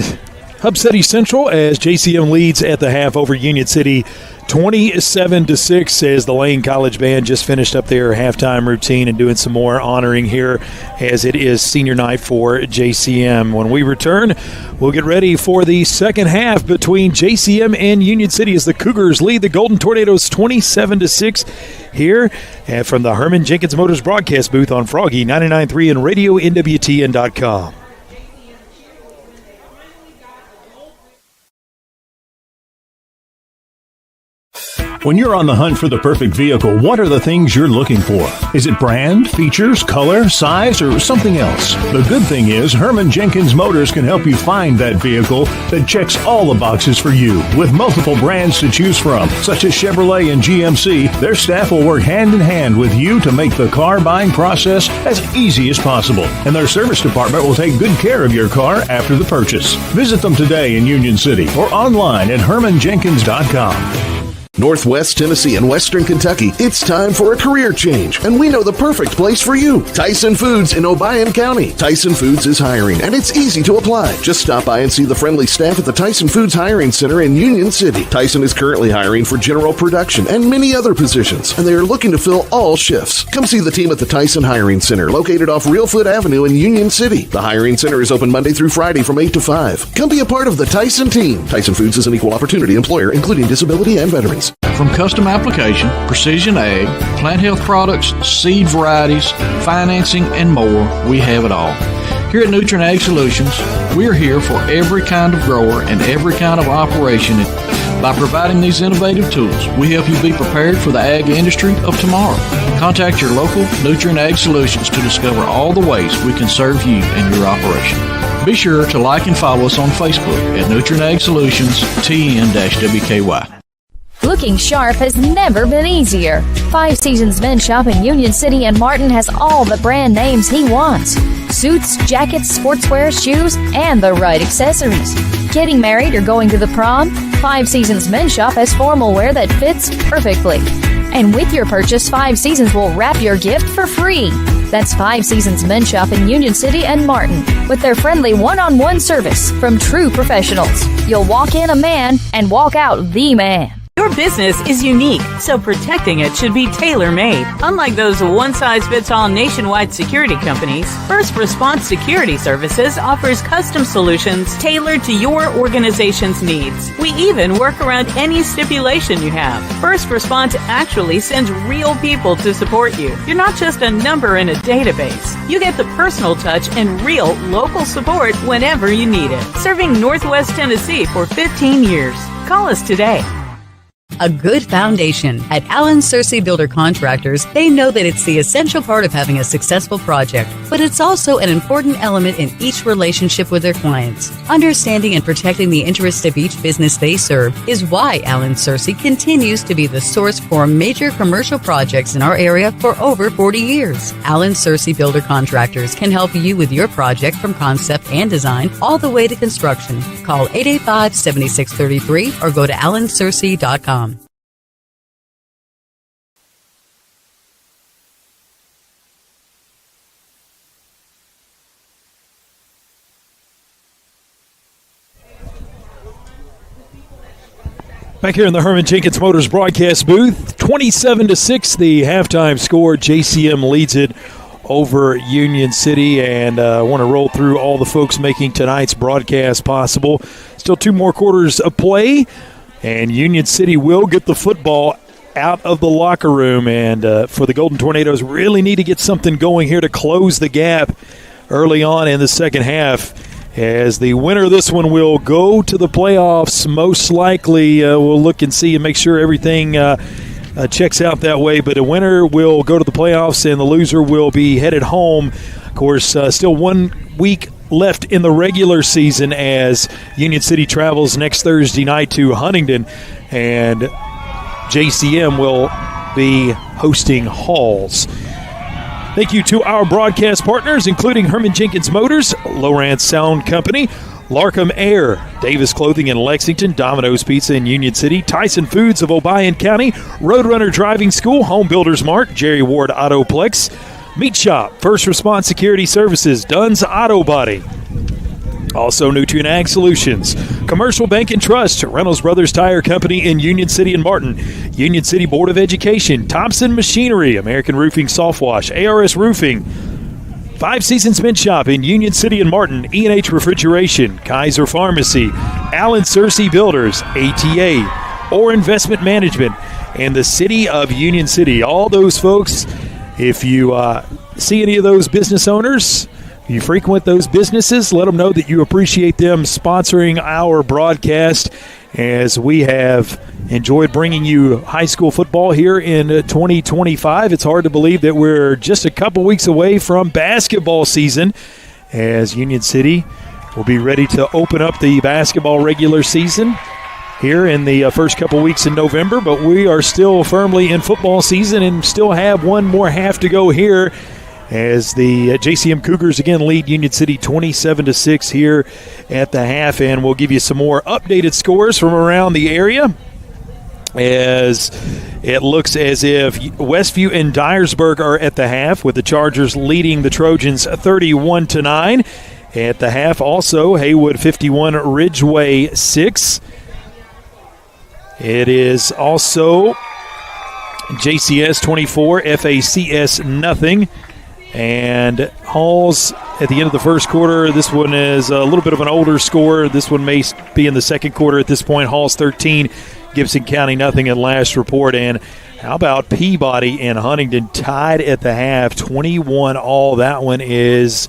Hub City Central as JCM leads at the half over Union City 27-6, as the Lane College Band just finished up their halftime routine and doing some more honoring here as it is senior night for JCM. When we return, we'll get ready for the second half between JCM and Union City as the Cougars lead the Golden Tornadoes 27-6 here and from the Herman Jenkins Motors broadcast booth on Froggy 99.3 and RadioNWTN.com. When you're on the hunt for the perfect vehicle, what are the things you're looking for? Is it brand, features, color, size, or something else? The good thing is Herman Jenkins Motors can help you find that vehicle that checks all the boxes for you. With multiple brands to choose from, such as Chevrolet and GMC, their staff will work hand in hand with you to make the car buying process as easy as possible. And their service department will take good care of your car after the purchase. Visit them today in Union City or online at HermanJenkins.com. Northwest Tennessee and Western Kentucky, it's time for a career change, and we know the perfect place for you. Tyson Foods in Obion County. Tyson Foods is hiring, and it's easy to apply. Just stop by and see the friendly staff at the Tyson Foods Hiring Center in Union City. Tyson is currently hiring for general production and many other positions, and they are looking to fill all shifts. Come see the team at the Tyson Hiring Center, located off Reelfoot Avenue in Union City. The Hiring Center is open Monday through Friday from 8 to 5. Come be a part of the Tyson team. Tyson Foods is an equal opportunity employer, including disability and veterans. From custom application, precision ag, plant health products, seed varieties, financing, and more, we have it all. Here at Nutrient Ag Solutions, we're here for every kind of grower and every kind of operation. By providing these innovative tools, we help you be prepared for the ag industry of tomorrow. Contact your local Nutrient Ag Solutions to discover all the ways we can serve you and your operation. Be sure to like and follow us on Facebook at Nutrient Ag Solutions TN-WKY. Looking sharp has never been easier. Five Seasons Men's Shop in Union City and Martin has all the brand names he wants. Suits, jackets, sportswear, shoes, and the right accessories. Getting married or going to the prom? Five Seasons Men's Shop has formal wear that fits perfectly. And with your purchase, Five Seasons will wrap your gift for free. That's Five Seasons Men's Shop in Union City and Martin with their friendly one-on-one service from true professionals. You'll walk in a man and walk out the man. Your business is unique, so protecting it should be tailor-made. Unlike those one-size-fits-all nationwide security companies, First Response Security Services offers custom solutions tailored to your organization's needs. We even work around any stipulation you have. First Response actually sends real people to support you. You're not just a number in a database. You get the personal touch and real local support whenever you need it. Serving Northwest Tennessee for 15 years. Call us today. A good foundation. At Allen Searcy Builder Contractors, they know that it's the essential part of having a successful project, but it's also an important element in each relationship with their clients. Understanding and protecting the interests of each business they serve is why Allen Searcy continues to be the source for major commercial projects in our area for over 40 years. Allen Searcy Builder Contractors can help you with your project from concept and design all the way to construction. Call 885-7633 or go to allensearcy.com. Back here in the Herman Jenkins Motors broadcast booth, 27-6, the halftime score. JCM leads it over Union City, and I want to roll through all the folks making tonight's broadcast possible. Still 2 more quarters of play, and Union City will get the football out of the locker room, and for the Golden Tornadoes, really need to get something going here to close the gap early on in the second half, as the winner of this one will go to the playoffs. Most likely, we'll look and see and make sure everything checks out that way, but a winner will go to the playoffs and the loser will be headed home. Of course, still 1 week left in the regular season as Union City travels next Thursday night to Huntington, and JCM will be hosting Halls. Thank you to our broadcast partners, including Herman Jenkins Motors, Lowrance Sound Company, Larkham Air, Davis Clothing in Lexington, Domino's Pizza in Union City, Tyson Foods of Obion County, Roadrunner Driving School, Home Builders Mart, Jerry Ward Autoplex, Meat Shop, First Response Security Services, Dunn's Auto Body. Also, Nutrient Ag Solutions, Commercial Bank and Trust, Reynolds Brothers Tire Company in Union City and Martin, Union City Board of Education, Thompson Machinery, American Roofing Soft Wash, ARS Roofing, 5 Seasons Mint Shop in Union City and Martin, E&H Refrigeration, Kaiser Pharmacy, Allen Searcy Builders, ATA, Orr Investment Management, and the City of Union City. All those folks, if you see any of those business owners, you frequent those businesses, let them know that you appreciate them sponsoring our broadcast, as we have enjoyed bringing you high school football here in 2025. It's hard to believe that we're just a couple weeks away from basketball season, as Union City will be ready to open up the basketball regular season here in the first couple weeks in November, but we are still firmly in football season and still have one more half to go here, as the JCM Cougars again lead Union City 27-6 here at the half. And we'll give you some more updated scores from around the area, as it looks as if Westview and Dyersburg are at the half, with the Chargers leading the Trojans 31-9 at the half. Also, Haywood 51, Ridgeway 6. It is also JCS 24, FACS nothing. And Halls at the end of the first quarter, this one is a little bit of an older score. This one may be in the second quarter at this point. Halls 13, Gibson County nothing at last report. And how about Peabody and Huntington tied at the half, 21 all. That one is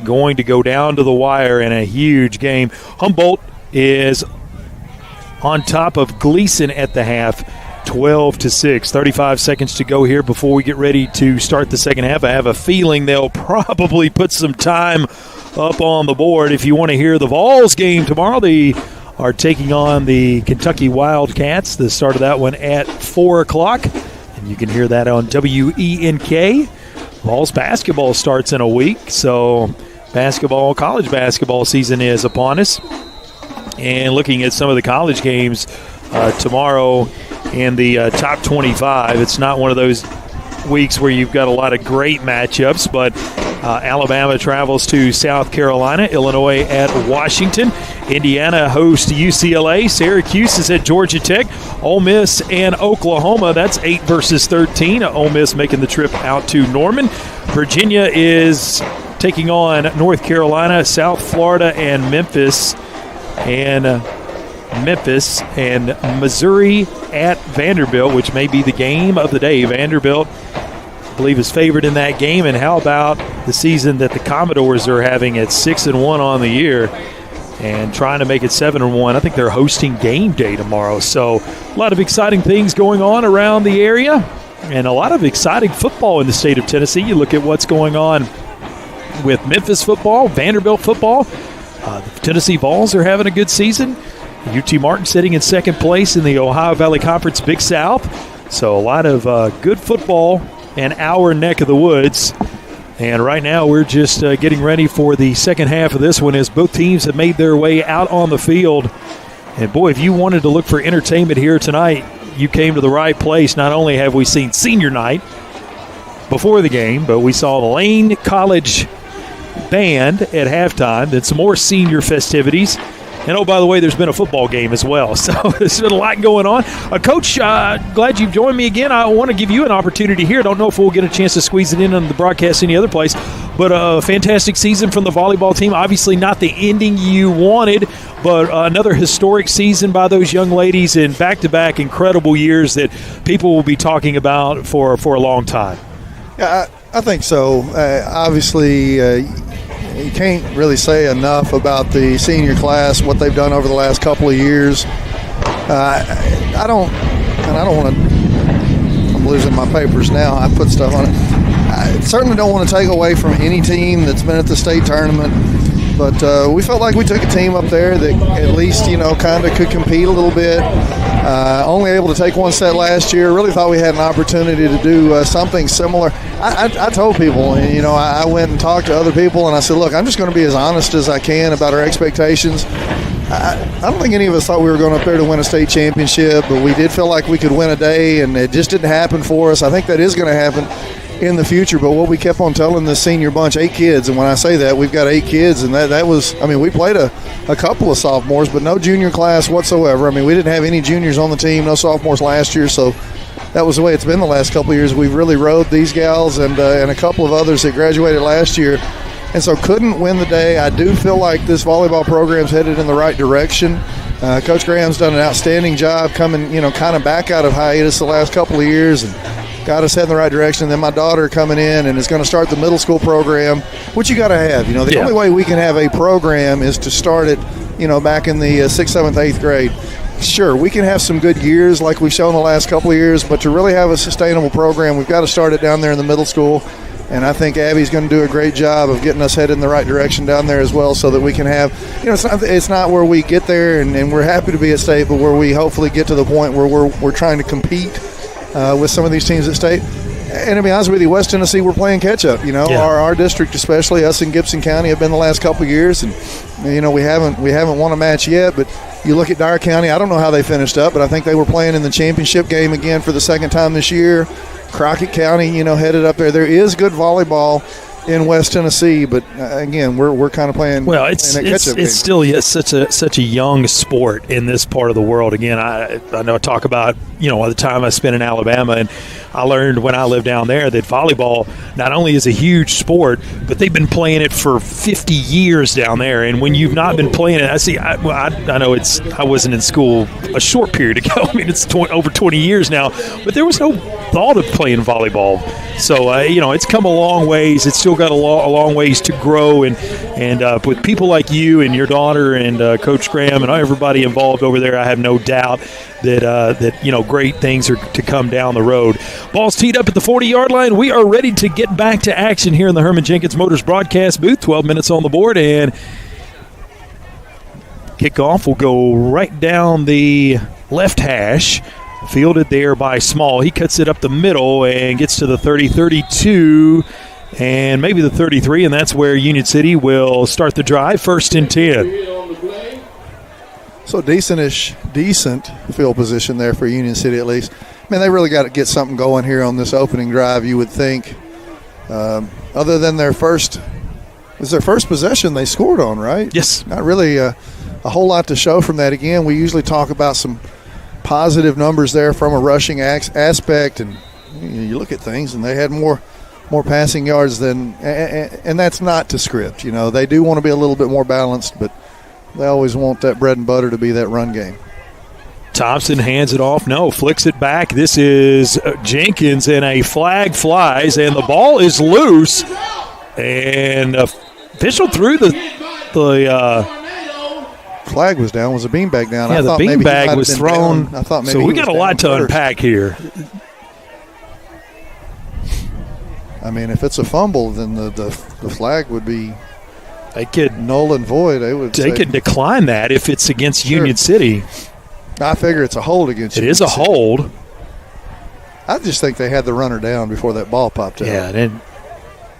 going to go down to the wire in a huge game. Humboldt is on top of Gleason at the half, 12-6. 35 seconds to go here before we get ready to start the second half. I have a feeling they'll probably put some time up on the board. If you want to hear the Vols game tomorrow, they are taking on the Kentucky Wildcats. The start of that one at 4 o'clock, and you can hear that on WENK. Vols basketball starts in a week, so college basketball season is upon us. And looking at some of the college games tomorrow in the top 25, it's not one of those weeks where you've got a lot of great matchups, but Alabama travels to South Carolina, Illinois at Washington, Indiana hosts UCLA, Syracuse is at Georgia Tech, Ole Miss and Oklahoma. That's 8 versus 13. Ole Miss making the trip out to Norman. Virginia is taking on North Carolina, South Florida and Memphis, and Missouri at Vanderbilt, which may be the game of the day. Vanderbilt, I believe, is favored in that game. And how about the season that the Commodores are having at 6-1 on the year and trying to make it 7-1? I think they're hosting game day tomorrow. So a lot of exciting things going on around the area and a lot of exciting football in the state of Tennessee. You look at what's going on with Memphis football, Vanderbilt football. The Tennessee Vols are having a good season. UT Martin sitting in second place in the Ohio Valley Conference Big South. So a lot of good football in our neck of the woods. And right now we're just getting ready for the second half of this one, as both teams have made their way out on the field. And boy, if you wanted to look for entertainment here tonight, you came to the right place. Not only have we seen senior night before the game, but we saw the Lane College band at halftime, then some more senior festivities And, oh, by the way, there's been a football game as well. So there's been a lot going on. Coach, glad you've joined me again. I want to give you an opportunity here. Don't know if we'll get a chance to squeeze it in on the broadcast any other place. But a fantastic season from the volleyball team. Obviously not the ending you wanted, but another historic season by those young ladies in back-to-back incredible years that people will be talking about for a long time. Yeah, I think so. Obviously, you can't really say enough about the senior class, what they've done over the last couple of years. I don't want to. I'm losing my papers now. I put stuff on it. I certainly don't want to take away from any team that's been at the state tournament, but we felt like we took a team up there that at least, kind of could compete a little bit. Only able to take one set last year. Really thought we had an opportunity to do something similar. I told people, and I went and talked to other people, and I said, look, I'm just going to be as honest as I can about our expectations. I don't think any of us thought we were going up there to win a state championship, but we did feel like we could win a day, and it just didn't happen for us. I think that is going to happen in the future, but what we kept on telling the senior bunch, 8 kids, and when I say that, we've got 8 kids, and that was, we played a couple of sophomores, but no junior class whatsoever. We didn't have any juniors on the team, no sophomores last year, so that was the way it's been the last couple of years. We've really rode these gals and a couple of others that graduated last year, and so couldn't win the day. I do feel like this volleyball program's headed in the right direction. Coach Graham's done an outstanding job coming, kind of back out of hiatus the last couple of years and got us heading in the right direction. And then my daughter coming in and is going to start the middle school program, which you got to have. The only way we can have a program is to start it, back in the 6th, 7th, 8th grade. Sure, we can have some good years like we've shown the last couple of years, but to really have a sustainable program, we've got to start it down there in the middle school. And I think Abby's going to do a great job of getting us headed in the right direction down there as well, so that we can have, it's not where we get there and we're happy to be at state, but where we hopefully get to the point where we're trying to compete with some of these teams at state. And to be honest with you, West Tennessee, we're playing catch-up. Our district, especially us in Gibson County, have been the last couple of years, and we haven't won a match yet. But you look at Dyer County, I don't know how they finished up, but I think they were playing in the championship game again for the second time this year. Crockett County, headed up there. There is good volleyball in West Tennessee, but again, we're kind of playing. Well, it's still such a young sport in this part of the world. Again, I know I talk about the time I spent in Alabama, and I learned when I lived down there that volleyball not only is a huge sport, but they've been playing it for 50 years down there. And when you've not been playing it, I know I wasn't in school a short period ago. It's over 20 years now, but there was no thought of playing volleyball. So it's come a long ways. It's still got a long ways to grow, and with people like you and your daughter and Coach Graham and everybody involved over there, I have no doubt that great things are to come down the road. Ball's teed up at the 40-yard line. We are ready to get back to action here in the Herman Jenkins Motors broadcast booth. 12 minutes on the board, and kickoff will go right down the left hash. Fielded there by Small. He cuts it up the middle and gets to the 30, 32, and maybe the 33, and that's where Union City will start the drive, 1st and 10. So decent field position there for Union City at least. They really got to get something going here on this opening drive, you would think. Other than their first possession they scored on, right? Yes. Not really a whole lot to show from that. Again, we usually talk about some positive numbers there from a rushing aspect, and you look at things and they had more passing yards than, and that's not to script. They do want to be a little bit more balanced, but they always want that bread and butter to be that run game. Thompson hands it off. No, flicks it back. This is Jenkins, and a flag flies, and the ball is loose, and official threw the flag was down. Was a beanbag down? Yeah, the beanbag was thrown. I thought maybe so we got a lot to unpack here. If it's a fumble, then the flag would be null and void. They could decline that if it's against Union City. I figure it's a hold against Union City. It is a hold. I just think they had the runner down before that ball popped out. Yeah, and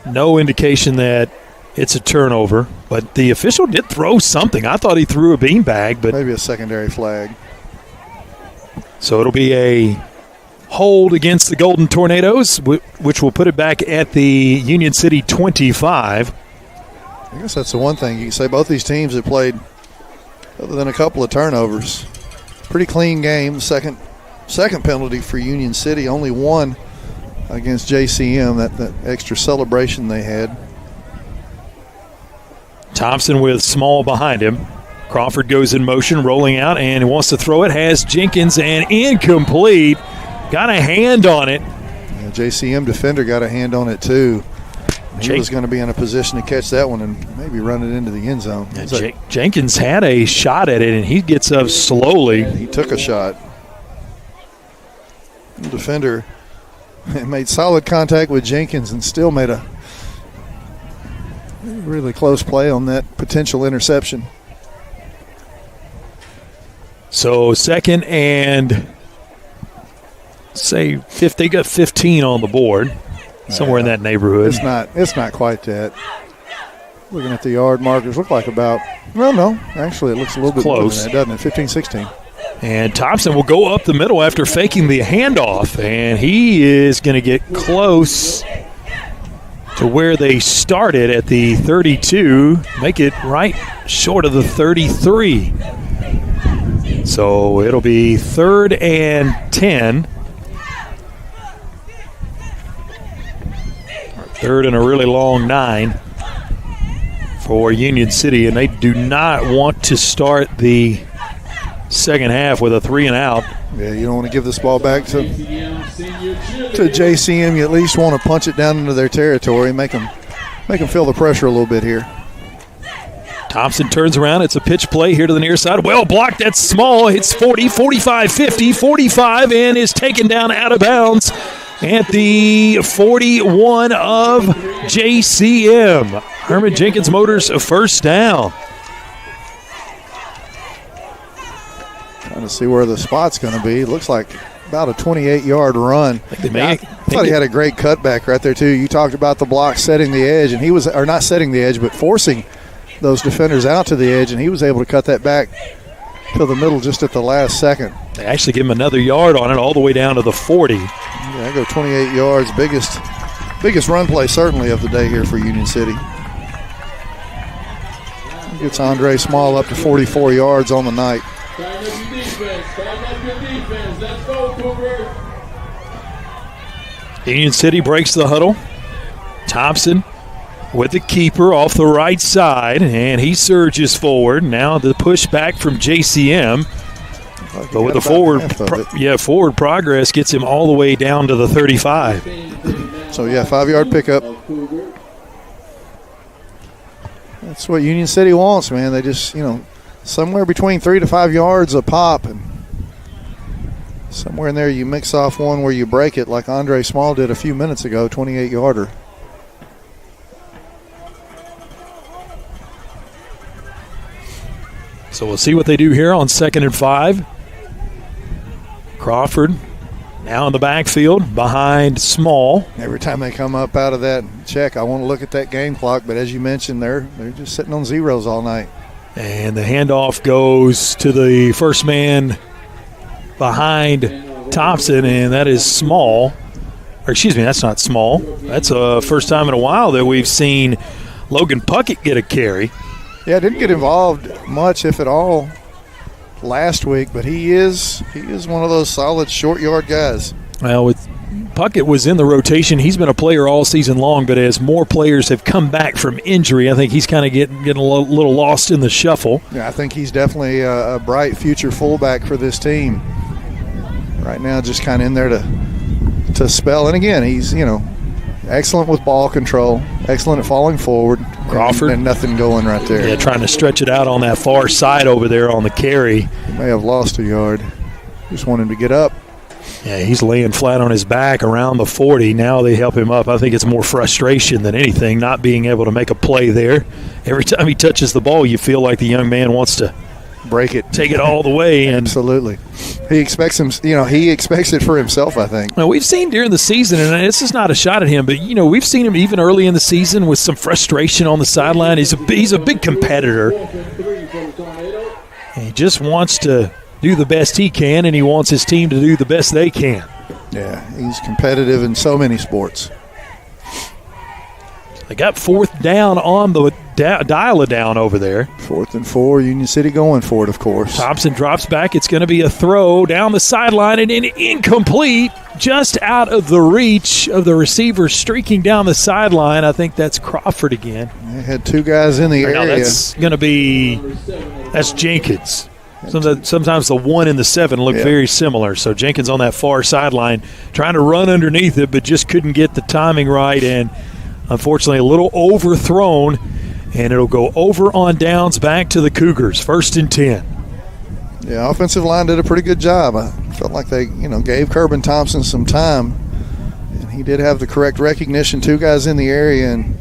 no indication that it's a turnover, but the official did throw something. I thought he threw a beanbag, but maybe a secondary flag. So it'll be a hold against the Golden Tornadoes, which will put it back at the Union City 25. I guess that's the one thing. You can say both these teams have played other than a couple of turnovers. Pretty clean game. Second penalty for Union City, only one against JCM, that extra celebration they had. Thompson with Small behind him. Crawford goes in motion, rolling out, and wants to throw it. Has Jenkins, and incomplete. Got a hand on it. Yeah, JCM defender got a hand on it too. He was going to be in a position to catch that one and maybe run it into the end zone. Yeah, Jenkins had a shot at it, and he gets up slowly. He took a shot. The defender made solid contact with Jenkins and still made a really close play on that potential interception. So second and say they got 15 on the board, somewhere in that neighborhood. It's not quite that. Looking at the yard markers, look like about, well, no, actually it looks a little bit close, more than that, doesn't it? 15-16. And Thompson will go up the middle after faking the handoff, and he is going to get close to where they started at the 32, make it right short of the 33. So it'll be 3rd and 10. Third and a really long 9 for Union City, and they do not want to start the second half with a 3-and-out. Yeah, you don't want to give this ball back to JCM. You at least want to punch it down into their territory, make them feel the pressure a little bit here. Thompson turns around. It's a pitch play here to the near side. Well blocked. That's Small. It's 40, 45, 50, 45, and is taken down out of bounds at the 41 of JCM. Herman Jenkins Motors a first down. Trying to see where the spot's going to be. Looks like about a 28-yard run. I thought he had a great cutback right there, too. You talked about the block setting the edge, and he was, or not setting the edge, but forcing those defenders out to the edge, and he was able to cut that back to the middle just at the last second. They actually give him another yard on it all the way down to the 40. Yeah, I go 28 yards. Biggest run play certainly of the day here for Union City. Gets Andre Small up to 44 yards on the night. Union City breaks the huddle. Thompson with the keeper off the right side, and he surges forward. Now the pushback from JCM. But with the forward progress gets him all the way down to the 35. So, 5-yard pickup. That's what Union City wants, man. They just, somewhere between 3 to 5 yards a pop, and somewhere in there you mix off one where you break it like Andre Small did a few minutes ago, 28-yarder. So we'll see what they do here on 2nd and 5. Crawford now in the backfield behind Small. Every time they come up out of that check, I want to look at that game clock, but as you mentioned, they're just sitting on zeros all night. And the handoff goes to the first man behind Thompson, and that is Small. Or excuse me, that's not Small. That's a first time in a while that we've seen Logan Puckett get a carry. Yeah, didn't get involved much, if at all, last week, but he is one of those solid short yard guys. Well, with Puckett was in the rotation. He's been a player all season long, but as more players have come back from injury, I think he's kind of getting a little lost in the shuffle. Yeah, I think he's definitely a bright future fullback for this team. Right now, just kind of in there to spell. And again, he's, excellent with ball control, excellent at falling forward. Crawford. And nothing going right there. Yeah, trying to stretch it out on that far side over there on the carry. He may have lost a yard. Just want him to get up. Yeah, he's laying flat on his back around the 40. Now they help him up. I think it's more frustration than anything, not being able to make a play there. Every time he touches the ball, you feel like the young man wants to break it, take it all the way. And absolutely. He expects he expects it for himself, I think. Now, we've seen during the season, and this is not a shot at him, but we've seen him even early in the season with some frustration on the sideline. He's a big competitor. He just wants to do the best he can, and he wants his team to do the best they can. Yeah, he's competitive in so many sports. They got 4th down on the dial it down over there. 4th and 4, Union City going for it, of course. Thompson drops back. It's going to be a throw down the sideline and incomplete, just out of the reach of the receiver streaking down the sideline. I think that's Crawford again. They had 2 guys in the area. That's going to be Jenkins. Sometimes the 1 and the 7 look very similar. So Jenkins on that far sideline trying to run underneath it, but just couldn't get the timing right, and unfortunately a little overthrown, and it'll go over on downs back to the Cougars. 1st and 10. Yeah, offensive line did a pretty good job. I felt like they, gave Kerbin Thompson some time, and he did have the correct recognition. 2 guys in the area, and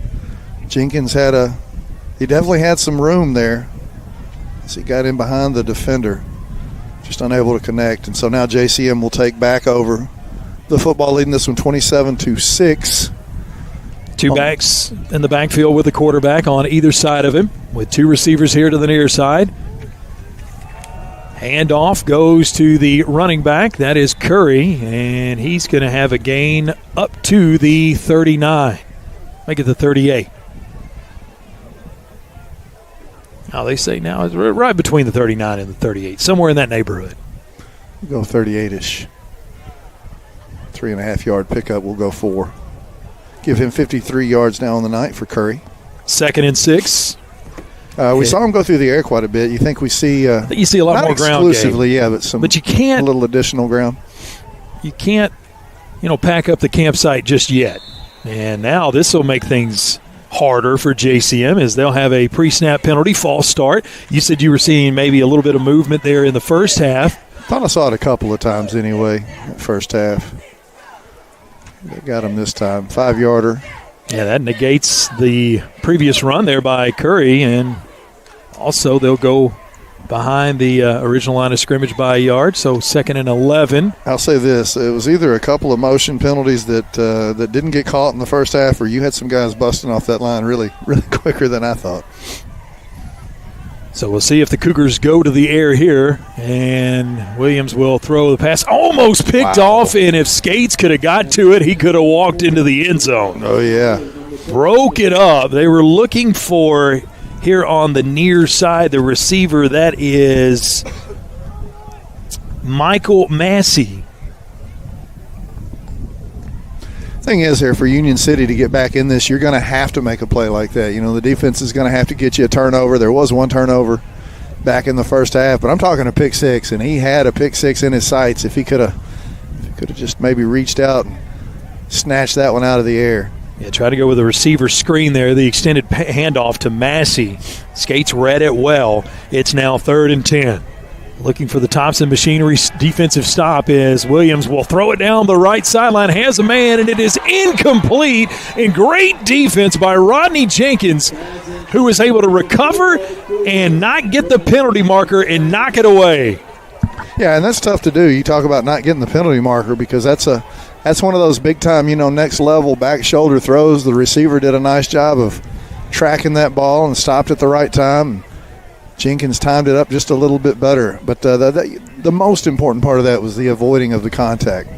Jenkins he definitely had some room there. As he got in behind the defender, just unable to connect. And so now JCM will take back over the football, leading this one 27-6. 2 backs in the backfield with the quarterback on either side of him, with 2 receivers here to the near side. Handoff goes to the running back. That is Curry, and he's going to have a gain up to the 39. Make it the 38. Now they say now it's right between the 39 and the 38, somewhere in that neighborhood. We'll go 38-ish. 3.5-yard pickup. We'll go 4. Give him 53 yards now on the night for Curry. 2nd and 6. We saw him go through the air quite a bit. You think we see? I think you see a lot more ground exclusively, game. But you can't. A little additional ground. You can't, pack up the campsite just yet. And now this will make things harder for JCM, as they'll have a pre-snap penalty, false start. You said you were seeing maybe a little bit of movement there in the first half. Thought I saw it a couple of times anyway, first half. They got him this time. 5-yarder. Yeah, that negates the previous run there by Curry, and also they'll go behind the original line of scrimmage by a yard, so 2nd and 11. I'll say this. It was either a couple of motion penalties that didn't get caught in the first half, or you had some guys busting off that line really, really quicker than I thought. So we'll see if the Cougars go to the air here, and Williams will throw the pass. Almost picked off, and if Skates could have got to it, he could have walked into the end zone. Oh, yeah. Broke it up. They were looking for, here on the near side, the receiver. That is Michael Massey. Thing is here, for Union City to get back in this, you're going to have to make a play like that. The defense is going to have to get you a turnover. There was 1 turnover back in the first half, but I'm talking a pick 6, and he had a pick 6 in his sights. If he could have just maybe reached out and snatched that one out of the air. Yeah, try to go with a receiver screen there, the extended handoff to Massey. Skates read it well. It's now 3rd and 10. Looking for the Thompson Machinery defensive stop is Williams will throw it down the right sideline, has a man, and it is incomplete. And great defense by Rodney Jenkins, who is able to recover and not get the penalty marker and knock it away. Yeah, and that's tough to do. You talk about not getting the penalty marker, because that's one of those big-time, next level back shoulder throws. The receiver did a nice job of tracking that ball and stopped at the right time. Jenkins timed it up just a little bit better. But the most important part of that was the avoiding of the contact.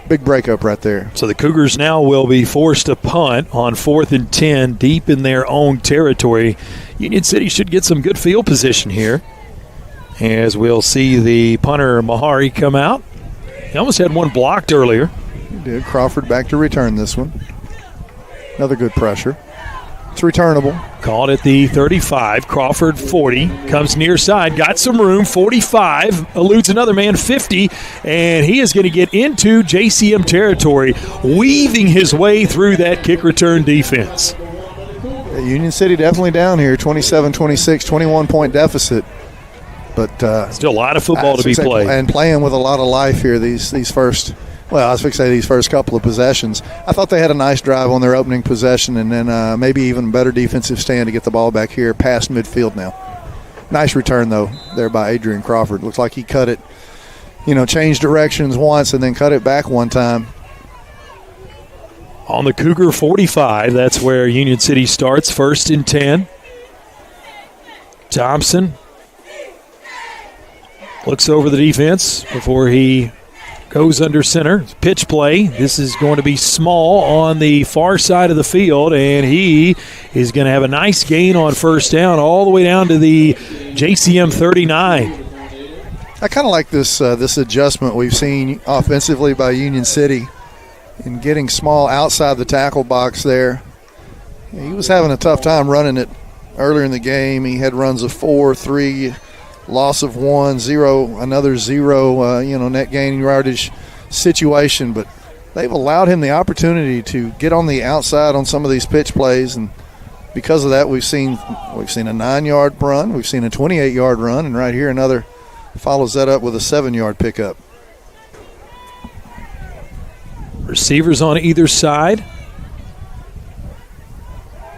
Big breakup right there. So the Cougars now will be forced to punt on 4th and 10 deep in their own territory. Union City should get some good field position here, as we'll see the punter Mahari come out. He almost had one blocked earlier. He did. Crawford back to return this one. Another good pressure. It's returnable. Called at the 35. Crawford 40. Comes near side. Got some room. 45. Eludes another man. 50. And he is going to get into JCM territory, weaving his way through that kick return defense. Union City definitely down here. 27-26, 21-point deficit. But still a lot of football to be played. And playing with a lot of life here these first, well, I was fixing to say these first couple of possessions. I thought they had a nice drive on their opening possession, and then maybe even better defensive stand to get the ball back here past midfield now. Nice return, though, there by Adrian Crawford. Looks like he cut it, changed directions once and then cut it back one time. On the Cougar 45, that's where Union City starts, 1st and 10. Thompson looks over the defense before he goes under center. Pitch play. This is going to be small on the far side of the field, and he is going to have a nice gain on first down all the way down to the JCM 39. I kind of like this adjustment we've seen offensively by Union City in getting small outside the tackle box there. He was having a tough time running it earlier in the game. He had runs of 4, 3, loss of 1, 0, another 0, net gaining yardage situation. But they've allowed him the opportunity to get on the outside on some of these pitch plays, and because of that, we've seen a 9-yard run, we've seen a 28-yard run, and right here another follows that up with a 7-yard pickup. Receivers on either side.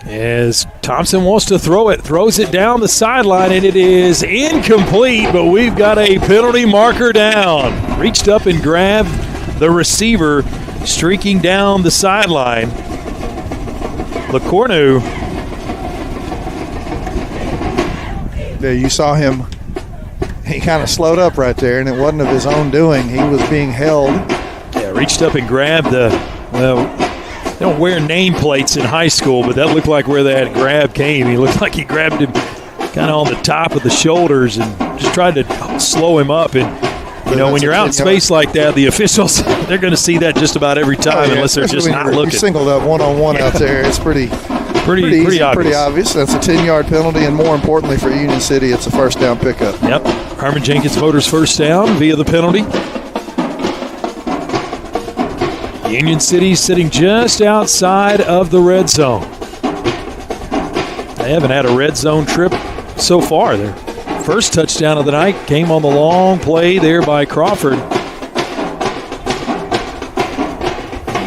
As Thompson wants to throw it, throws it down the sideline, and it is incomplete, but we've got a penalty marker down. Reached up and grabbed the receiver, streaking down the sideline. LeCourneau. Yeah, you saw him. He kind of slowed up right there, and it wasn't of his own doing. He was being held. Yeah, reached up and grabbed they don't wear nameplates in high school, but that looked like where that grab came. He looked like he grabbed him kind of on the top of the shoulders and just tried to slow him up. And, when you're out in space like that, the officials, they're going to see that just about every time unless they're just not looking. You're singled up one-on-one out there. It's pretty easy, obvious. Pretty obvious. That's a 10-yard penalty, and more importantly for Union City, it's a first down pickup. Yep. Herman Jenkins Motors first down via the penalty. Union City sitting just outside of the red zone. They haven't had a red zone trip so far. Their first touchdown of the night came on the long play there by Crawford.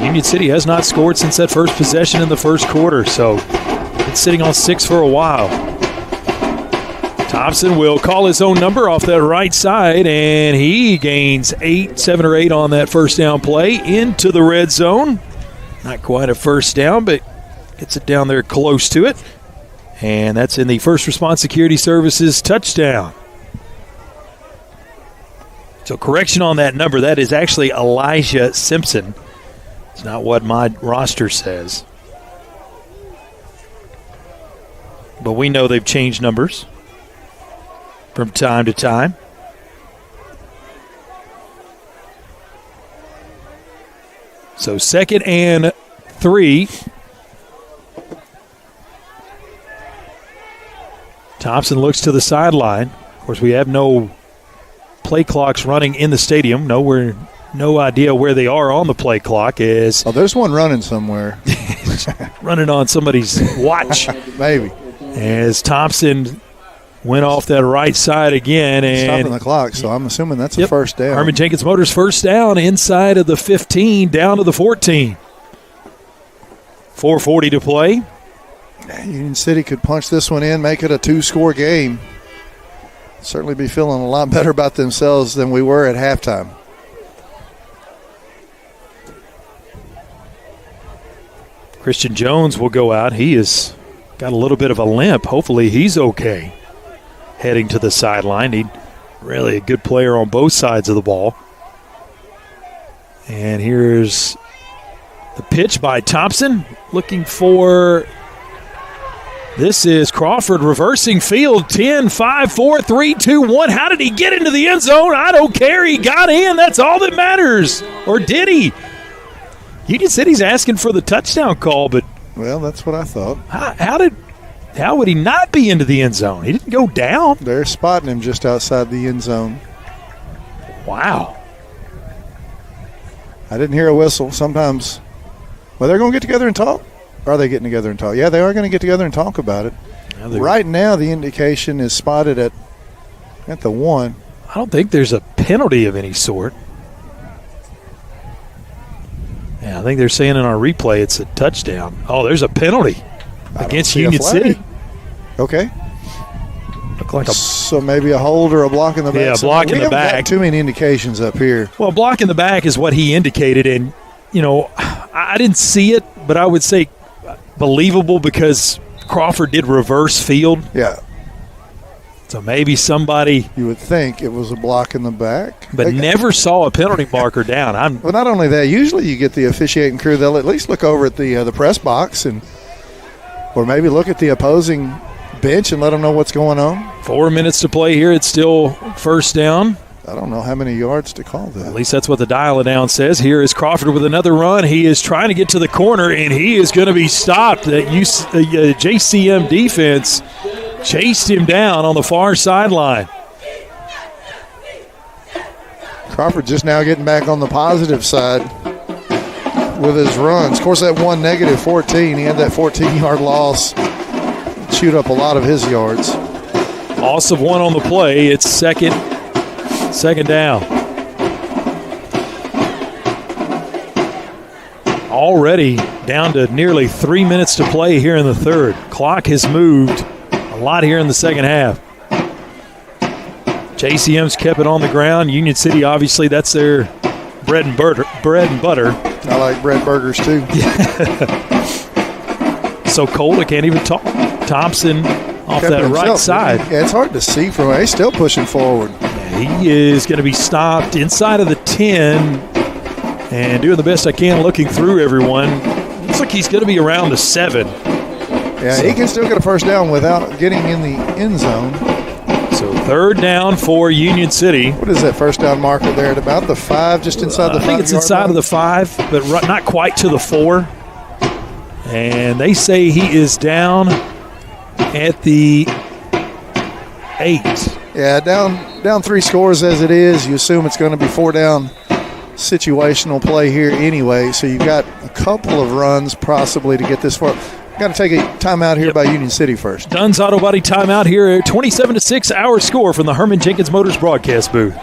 Union City has not scored since that first possession in the first quarter, so it's sitting on 6 for a while. Thompson will call his own number off that right side, and he gains 7 or 8 on that first down play into the red zone. Not quite a first down, but gets it down there close to it. And that's in the First Response Security Services touchdown. So correction on that number, that is actually Elijah Simpson. It's not what my roster says. But we know they've changed numbers from time to time. So 2nd and 3. Thompson looks to the sideline. Of course, we have no play clocks running in the stadium. No idea where they are on the play clock. There's one running somewhere. Running on somebody's watch. Maybe. As Thompson went off that right side again. And stopping the clock, so I'm assuming that's a first down. Herman Jenkins Motors first down inside of the 15, down to the 14. 4:40 to play. Union City could punch this one in, make it a 2-score game. Certainly be feeling a lot better about themselves than we were at halftime. Christian Jones will go out. He has got a little bit of a limp. Hopefully he's okay. Heading to the sideline. He's really a good player on both sides of the ball. And here's the pitch by Thompson. Looking for, this is Crawford reversing field. 10, 5, 4, 3, 2, 1. How did he get into the end zone? I don't care. He got in. That's all that matters. Or did he? Union City's asking for the touchdown call, but. Well, that's what I thought. How would he not be into the end zone? He didn't go down. They're spotting him just outside the end zone. Wow. I didn't hear a whistle. Sometimes, they're going to get together and talk. Or are they getting together and talk? Yeah, they are going to get together and talk about it. Right now, the indication is spotted at the 1. I don't think there's a penalty of any sort. Yeah, I think they're saying in our replay it's a touchdown. Oh, there's a penalty against Union City. Okay. Look like so maybe a hold or a block in the back. Yeah, block in the back. Got too many indications up here. Well, block in the back is what he indicated, and I didn't see it, but I would say believable because Crawford did reverse field. Yeah. So maybe somebody. You would think it was a block in the back. But never saw a penalty marker down. Well, not only that, usually you get the officiating crew, they'll at least look over at the press box or maybe look at the opposing bench and let them know what's going on. 4 minutes to play here. It's still first down. I don't know how many yards to call that. At least that's what the dial-it-down says. Here is Crawford with another run. He is trying to get to the corner, and he is going to be stopped. The JCM defense chased him down on the far sideline. Crawford just now getting back on the positive side with his runs. Of course, that one -14, he had that 14-yard loss. Chewed up a lot of his yards. Loss of one on the play. It's second down. Already down to nearly 3 minutes to play here in the third. Clock has moved a lot here in the second half. JCM's kept it on the ground. Union City, obviously, that's their bread and butter. I like bread burgers, too. So cold, I can't even talk. Thompson off that right side. Yeah, it's hard to see from where he's still pushing forward. He is going to be stopped inside of the 10 and doing the best I can looking through everyone. Looks like he's going to be around the 7. Yeah, he can still get a first down without getting in the end zone. So third down for Union City. What is that first down marker there at about the 5, just inside the 5? I think it's inside of the 5, but not quite to the 4. And they say he is down at the 8. Yeah, down 3 scores as it is. You assume it's going to be 4 down situational play here anyway. So you've got a couple of runs possibly to get this far. Got to take a timeout here by Union City first. Dunn's Auto Body timeout here. 27-6 our score from the Herman Jenkins Motors broadcast booth.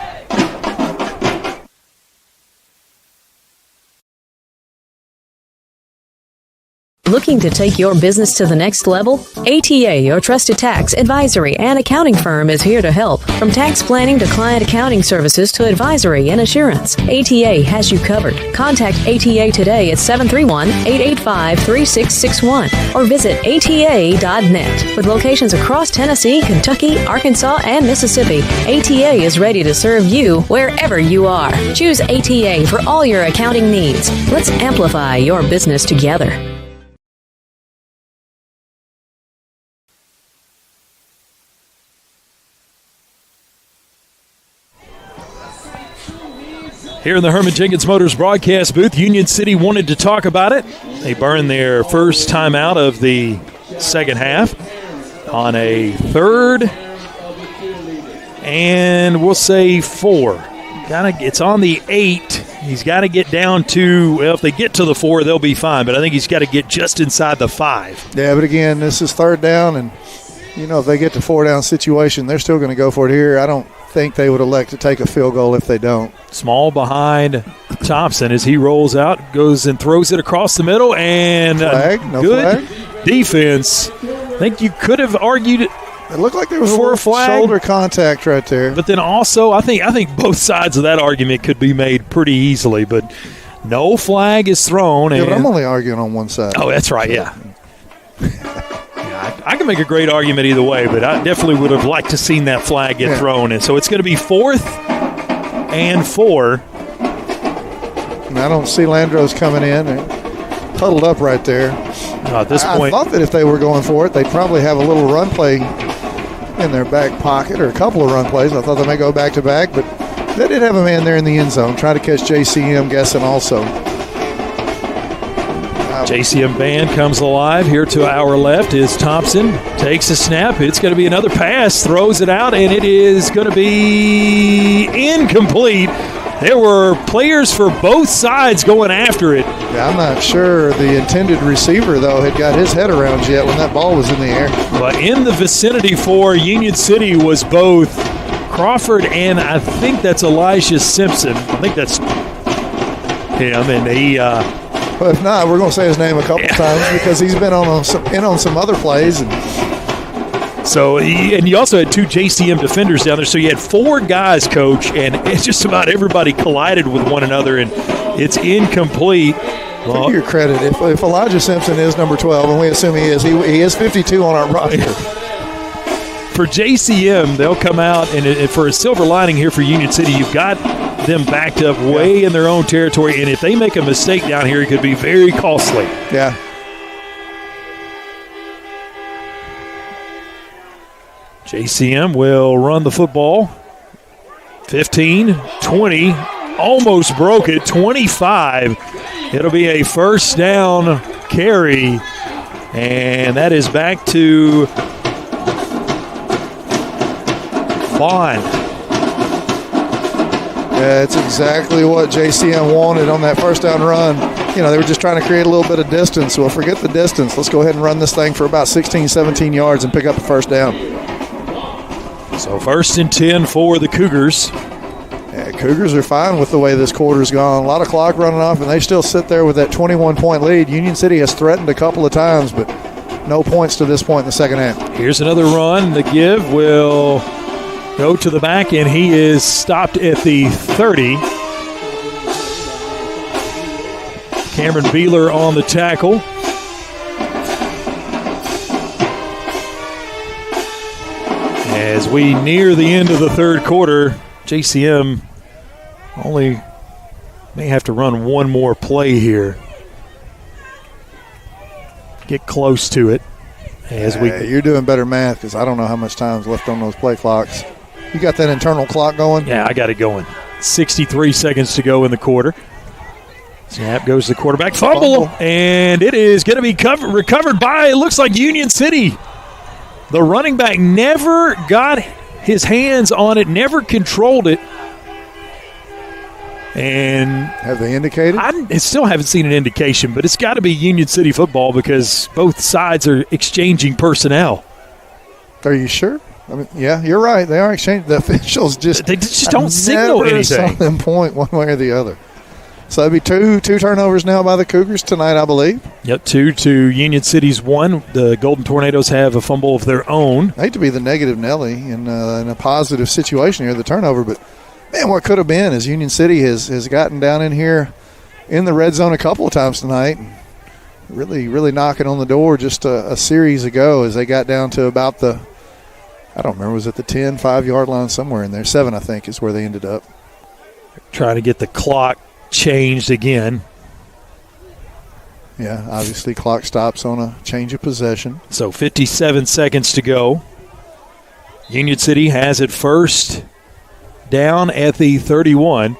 Looking to take your business to the next level? ATA, your trusted tax, advisory, and accounting firm is here to help. From tax planning to client accounting services to advisory and assurance, ATA has you covered. Contact ATA today at 731-885-3661 or visit ATA.net. With locations across Tennessee, Kentucky, Arkansas, and Mississippi, ATA is ready to serve you wherever you are. Choose ATA for all your accounting needs. Let's amplify your business together. Here in the Herman Jenkins Motors broadcast booth, Union City wanted to talk about it. They burned their first time out of the second half on a 3rd and we'll say 4. It's on the 8. He's got to get down to, well, if they get to the 4, they'll be fine, but I think he's got to get just inside the 5. Yeah, but again, this is 3rd down, and, if they get to 4 down situation, they're still going to go for it here. I don't think they would elect to take a field goal if they don't. Small behind Thompson as he rolls out, goes and throws it across the middle, and good defense. I think you could have argued it looked like there was for a flag, shoulder contact right there. But then also, I think both sides of that argument could be made pretty easily. But no flag is thrown. Yeah, but I'm only arguing on one side. Oh, that's right. Yeah. I can make a great argument either way, but I definitely would have liked to seen that flag get thrown. And so it's going to be 4th and 4. And I don't see Landros coming in. They're huddled up right there. At this point, I thought that if they were going for it, they'd probably have a little run play in their back pocket, or a couple of run plays. I thought they may go back to back, but they did have a man there in the end zone trying to catch JCM guessing also. JCM band comes alive. Here to our left is Thompson. Takes a snap. It's going to be another pass. Throws it out, and it is going to be incomplete. There were players for both sides going after it. Yeah, I'm not sure the intended receiver, though, had got his head around yet when that ball was in the air. But in the vicinity for Union City was both Crawford and I think that's Elijah Simpson. I think that's him, and he Well, if not, we're going to say his name a couple times because he's been on some other plays. And so, you also had 2 JCM defenders down there. So you had 4 guys, Coach, and it's just about everybody collided with one another, and it's incomplete. Well, to your credit, if Elijah Simpson is number 12, and we assume he is 52 on our roster. for JCM, they'll come out, and for a silver lining here for Union City, you've got them backed up way in their own territory, and if they make a mistake down here, it could be very costly. Yeah. JCM will run the football. 15, 20, almost broke it, 25. It'll be a first down carry, and that is back to Vaughn. Yeah, it's exactly what JCM wanted on that first down run. You know, they were just trying to create a little bit of distance. Well, forget the distance. Let's go ahead and run this thing for about 16, 17 yards and pick up the first down. So 1st and 10 for the Cougars. Yeah, Cougars are fine with the way this quarter's gone. A lot of clock running off, and they still sit there with that 21-point lead. Union City has threatened a couple of times, but no points to this point in the second half. Here's another run. The give will go to the back, and he is stopped at the 30. Cameron Beeler on the tackle. As we near the end of the third quarter, JCM only may have to run one more play here. Get close to it. You're doing better math because I don't know how much time's left on those play clocks. You got that internal clock going? Yeah, I got it going. 63 seconds to go in the quarter. Snap goes to the quarterback. Fumble. And it is going to be recovered by, it looks like, Union City. The running back never got his hands on it, never controlled it. And have they indicated? I still haven't seen an indication, but it's got to be Union City football because both sides are exchanging personnel. Are you sure? I mean, yeah, you're right. They are exchanging. The officials just don't signal anything. Saw them point one way or the other. So it'll be two turnovers now by the Cougars tonight, I believe. Yep, 2 to Union City's 1. The Golden Tornadoes have a fumble of their own. I hate to be the negative Nelly in a positive situation here, the turnover, but man, what could have been is Union City has gotten down in here in the red zone a couple of times tonight. Really, really knocking on the door just a series ago as they got down to about the, I don't remember, was it the 10, 5-yard line somewhere in there? 7, I think, is where they ended up. Trying to get the clock changed again. Yeah, obviously clock stops on a change of possession. So 57 seconds to go. Union City has it first down at the 31.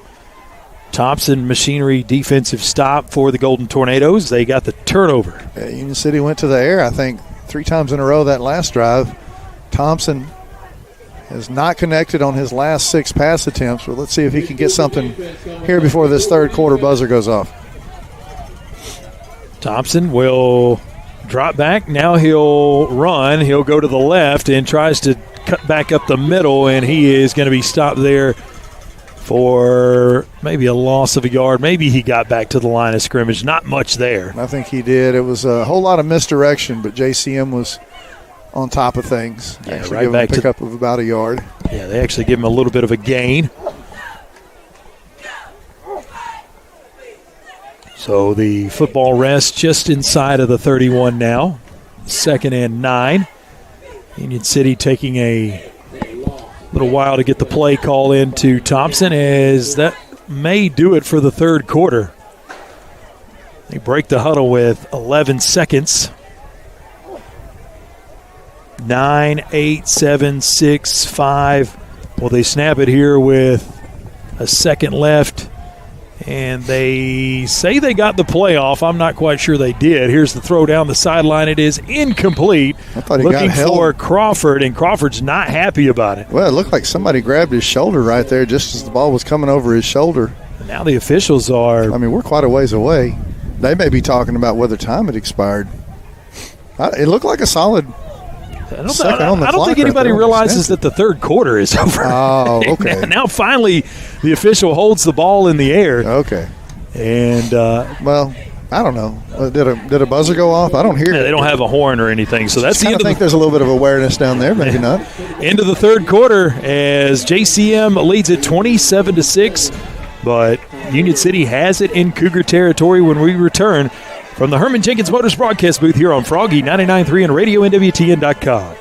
Thompson Machinery defensive stop for the Golden Tornadoes. They got the turnover. Yeah, Union City went to the air, I think, 3 times in a row that last drive. Thompson has not connected on his last 6 pass attempts, but let's see if he can get something here before this third quarter buzzer goes off. Thompson will drop back. Now he'll run. He'll go to the left and tries to cut back up the middle, and he is going to be stopped there for maybe a loss of a yard. Maybe he got back to the line of scrimmage. Not much there. I think he did. It was a whole lot of misdirection, but JCM was on top of things. Yeah, actually right back to pick up of about a yard. Yeah, they actually give him a little bit of a gain. So the football rests just inside of the 31 now. 2nd and 9. Union City taking a little while to get the play call into Thompson, as that may do it for the third quarter. They break the huddle with 11 seconds. 9, 8, 7, 6, 5. Well, they snap it here with a second left, and they say they got the play off. I'm not quite sure they did. Here's the throw down the sideline. It is incomplete. I thought he looking got held for Crawford, and Crawford's not happy about it. Well, it looked like somebody grabbed his shoulder right there just as the ball was coming over his shoulder. Now the officials are... I mean, we're quite a ways away. They may be talking about whether time had expired. It looked like a solid... I don't think anybody realizes that the third quarter is over. Oh, okay. Now finally the official holds the ball in the air. Okay. And, well, I don't know. Did a buzzer go off? I don't hear it. They don't have a horn or anything. So that's the end of the... I think there's a little bit of awareness down there. Maybe not. End of the third quarter as JCM leads it 27-6. But Union City has it in Cougar territory when we return from the Herman Jenkins Motors broadcast booth here on Froggy 99.3 and RadioNWTN.com.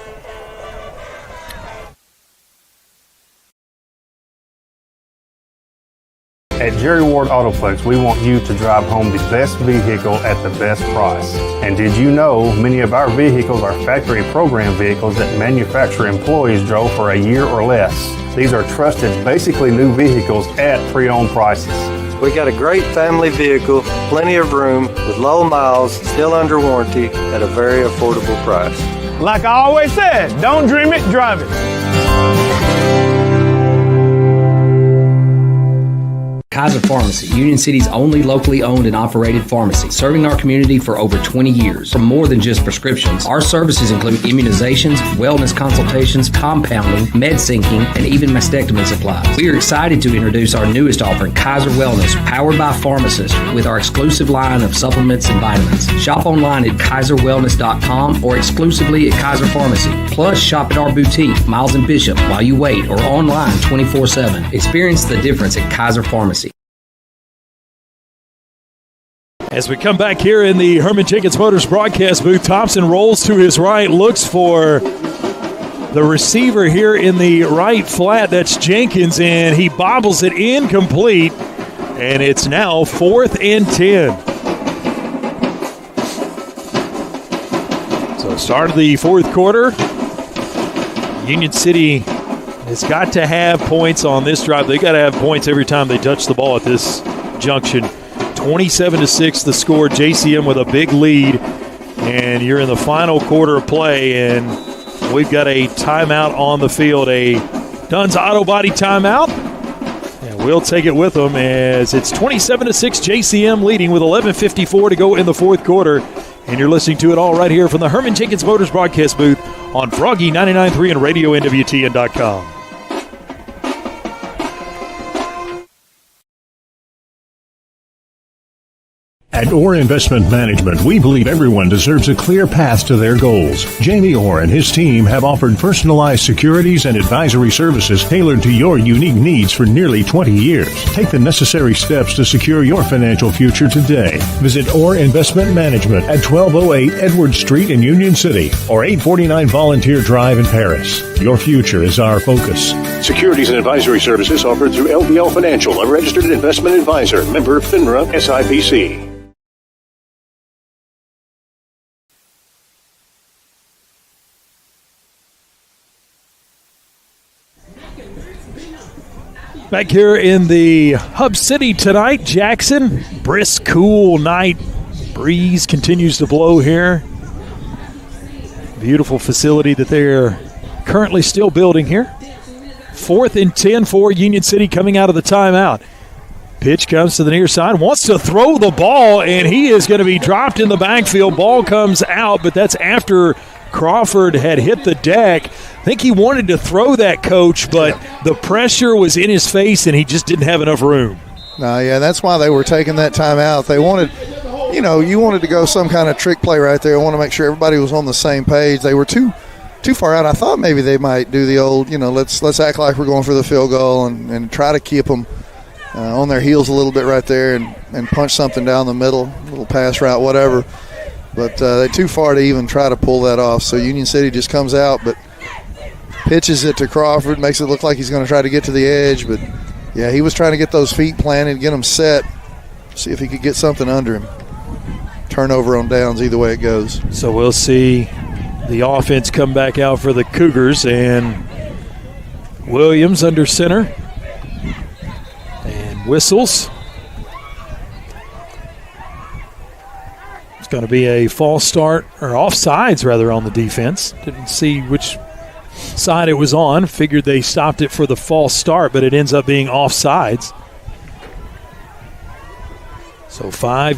At Jerry Ward Autoplex, we want you to drive home the best vehicle at the best price. And did you know many of our vehicles are factory program vehicles that manufacturer employees drove for a year or less? These are trusted, basically new vehicles at pre-owned prices. We got a great family vehicle, plenty of room, with low miles, still under warranty, at a very affordable price. Like I always said, don't dream it, drive it. Kaiser Pharmacy, Union City's only locally owned and operated pharmacy, serving our community for over 20 years. For more than just prescriptions, our services include immunizations, wellness consultations, compounding, med syncing, and even mastectomy supplies. We are excited to introduce our newest offering, Kaiser Wellness, powered by pharmacists, with our exclusive line of supplements and vitamins. Shop online at kaiserwellness.com or exclusively at Kaiser Pharmacy. Plus, shop at our boutique, Miles and Bishop, while you wait, or online 24/7. Experience the difference at Kaiser Pharmacy. As we come back here in the Herman Jenkins Motors broadcast booth, Thompson rolls to his right, looks for the receiver here in the right flat. That's Jenkins, and he bobbles it incomplete, and it's now 4th and 10. So start of the fourth quarter. Union City has got to have points on this drive. They got to have points every time they touch the ball at this junction. 27-6 the score. JCM with a big lead, and you're in the final quarter of play, and we've got a timeout on the field, a Dunn's Auto Body timeout, and we'll take it with them as it's 27-6 JCM leading with 11:54 to go in the fourth quarter, and you're listening to it all right here from the Herman Jenkins Motors broadcast booth on Froggy 99.3 and RadioNWTN.com. At Orr Investment Management, we believe everyone deserves a clear path to their goals. Jamie Orr and his team have offered personalized securities and advisory services tailored to your unique needs for nearly 20 years. Take the necessary steps to secure your financial future today. Visit Orr Investment Management at 1208 Edward Street in Union City or 849 Volunteer Drive in Paris. Your future is our focus. Securities and advisory services offered through LBL Financial, a registered investment advisor, member FINRA SIPC. Back here in the Hub City tonight, Jackson. Brisk, cool night. Breeze continues to blow here. Beautiful facility that they're currently still building here. 4th and 10 for Union City coming out of the timeout. Pitch comes to the near side, wants to throw the ball, and he is going to be dropped in the backfield. Ball comes out, but that's after Crawford had hit the deck. I think he wanted to throw that, Coach, but the pressure was in his face, and he just didn't have enough room. No, yeah, that's why they were taking that timeout. They wanted, you wanted to go some kind of trick play right there. I want to make sure everybody was on the same page. They were too far out. I thought maybe they might do the old, let's act like we're going for the field goal and try to keep them on their heels a little bit right there and punch something down the middle, a little pass route, whatever. But they're too far to even try to pull that off. So Union City just comes out, but pitches it to Crawford, makes it look like he's going to try to get to the edge. But, yeah, he was trying to get those feet planted, get them set, see if he could get something under him. Turnover on downs, either way it goes. So we'll see the offense come back out for the Cougars, and Williams under center and whistles. It's going to be a false start, or offsides rather, on the defense. Didn't see which side it was on. Figured they stopped it for the false start, but it ends up being offsides. So 5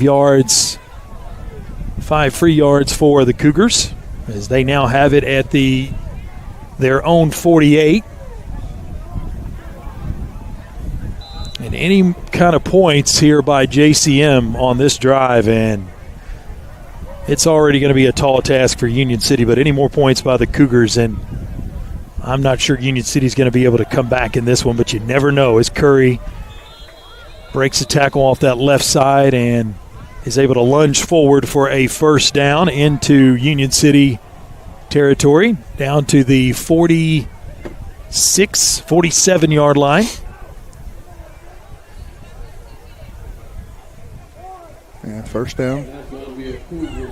free yards for the Cougars, as they now have it at their own 48. And any kind of points here by JCM on this drive, and it's already going to be a tall task for Union City, but any more points by the Cougars, and I'm not sure Union City's going to be able to come back in this one, but you never know, as Curry breaks a tackle off that left side and is able to lunge forward for a first down into Union City territory, down to the 47-yard line. Yeah, first down.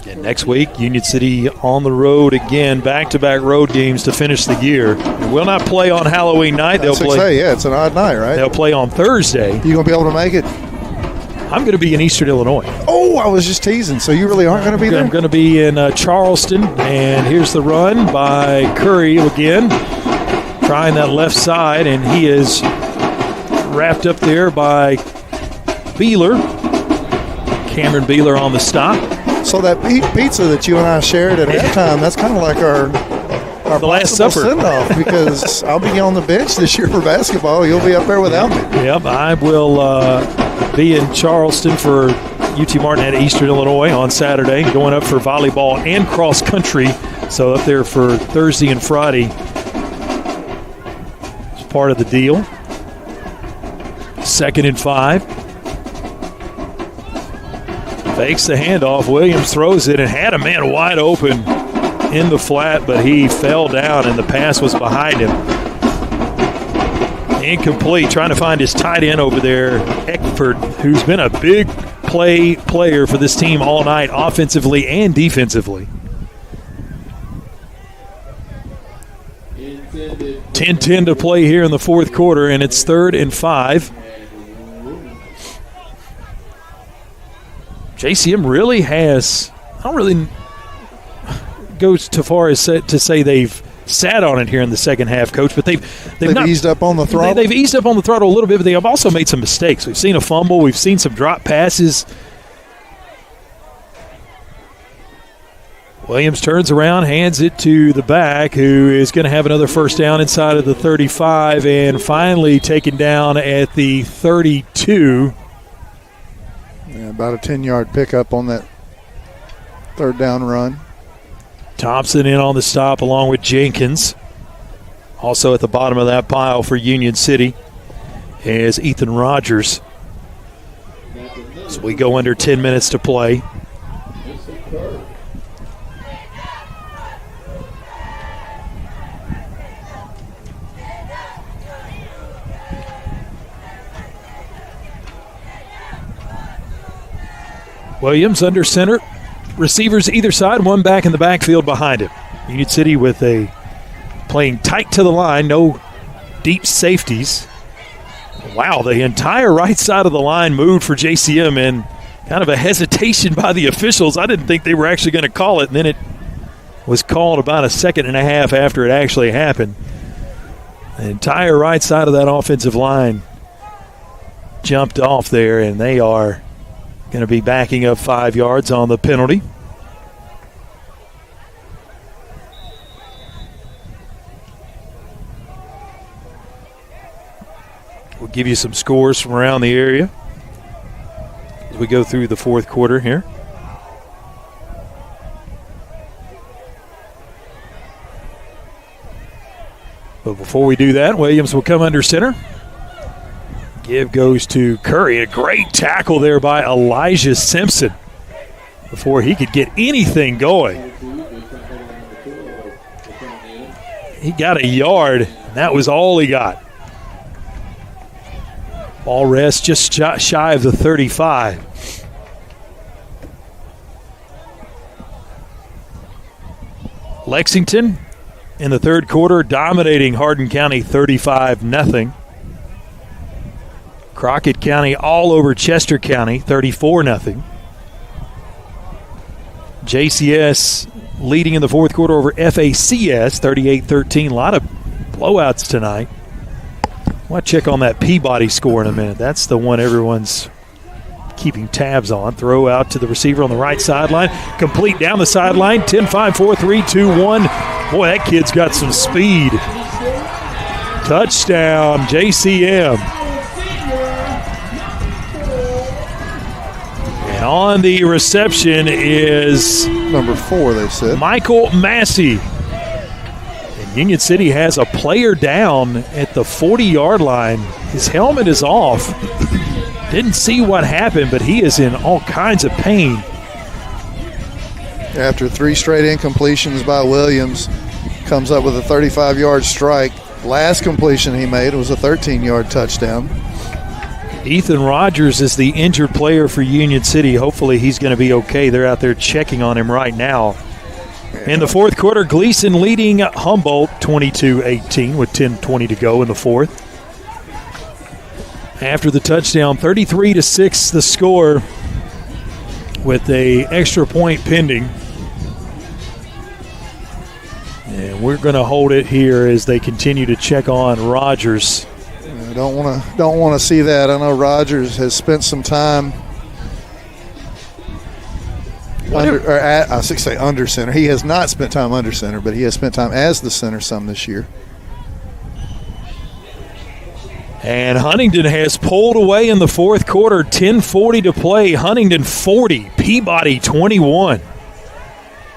And next week, Union City on the road again, back-to-back road games to finish the year. They will not play on Halloween night. They'll play. Yeah, it's an odd night, right? They'll play on Thursday. You gonna be able to make it? I'm going to be in Eastern Illinois. Oh, I was just teasing. So you really aren't going to be there? I'm going to be in Charleston, and here's the run by Curry again, trying that left side, and he is wrapped up there by Beeler. Cameron Beeler on the stop. So that pizza that you and I shared at halftime, that's kind of like our the Last Supper send-off, because I'll be on the bench this year for basketball. You'll be up there without me. Yep, I will be in Charleston for UT Martin at Eastern Illinois on Saturday, going up for volleyball and cross country. So up there for Thursday and Friday. It's part of the deal. 2nd and 5. Fakes the handoff. Williams throws it and had a man wide open in the flat, but he fell down and the pass was behind him. Incomplete, trying to find his tight end over there, Eckford, who's been a big player for this team all night, offensively and defensively. 10-10 to play here in the fourth quarter, and it's 3rd and 5. JCM really has, I don't really go too far as to say they've sat on it here in the second half, Coach, but they've not eased up on the throttle. They've eased up on the throttle a little bit, but they have also made some mistakes. We've seen a fumble. We've seen some drop passes. Williams turns around, hands it to the back, who is going to have another first down inside of the 35, and finally taken down at the 32. Yeah, about a 10-yard pickup on that 3rd down run. Thompson in on the stop along with Jenkins. Also at the bottom of that pile for Union City is Ethan Rogers. So we go under 10 minutes to play. Williams under center. Receivers either side, one back in the backfield behind him. Union City with playing tight to the line, no deep safeties. Wow, the entire right side of the line moved for JCM, and kind of a hesitation by the officials. I didn't think they were actually going to call it, and then it was called about a second and a half after it actually happened. The entire right side of that offensive line jumped off there, and they are going to be backing up 5 yards on the penalty. We'll give you some scores from around the area as we go through the fourth quarter here. But before we do that, Williams will come under center. Give goes to Curry. A great tackle there by Elijah Simpson before he could get anything going. He got a yard, and that was all he got. Ball rest just shy of the 35. Lexington in the third quarter dominating Hardin County 35-0. Crockett County all over Chester County, 34-0. JCS leading in the fourth quarter over FACS, 38-13. A lot of blowouts tonight. I want to check on that Peabody score in a minute. That's the one everyone's keeping tabs on. Throw out to the receiver on the right sideline. Complete down the sideline. 10-5, 4, 3, 2, 1. Boy, that kid's got some speed. Touchdown, JCM. And on the reception is number 4, they said. Michael Massey. And Union City has a player down at the 40-yard line. His helmet is off. Didn't see what happened, but he is in all kinds of pain. After 3 straight incompletions by Williams, comes up with a 35-yard strike. Last completion he made was a 13-yard touchdown. Ethan Rogers is the injured player for Union City. Hopefully he's going to be okay. They're out there checking on him right now. In the fourth quarter, Gleason leading Humboldt 22-18 with 10:20 to go in the fourth. After the touchdown, 33-6 the score with a extra point pending. And we're going to hold it here as they continue to check on Rogers. I don't want to see that. I know Rogers has spent some time under center. He has not spent time under center, but he has spent time as the center some this year. And Huntington has pulled away in the fourth quarter, 10:40 to play. Huntington 40, Peabody 21.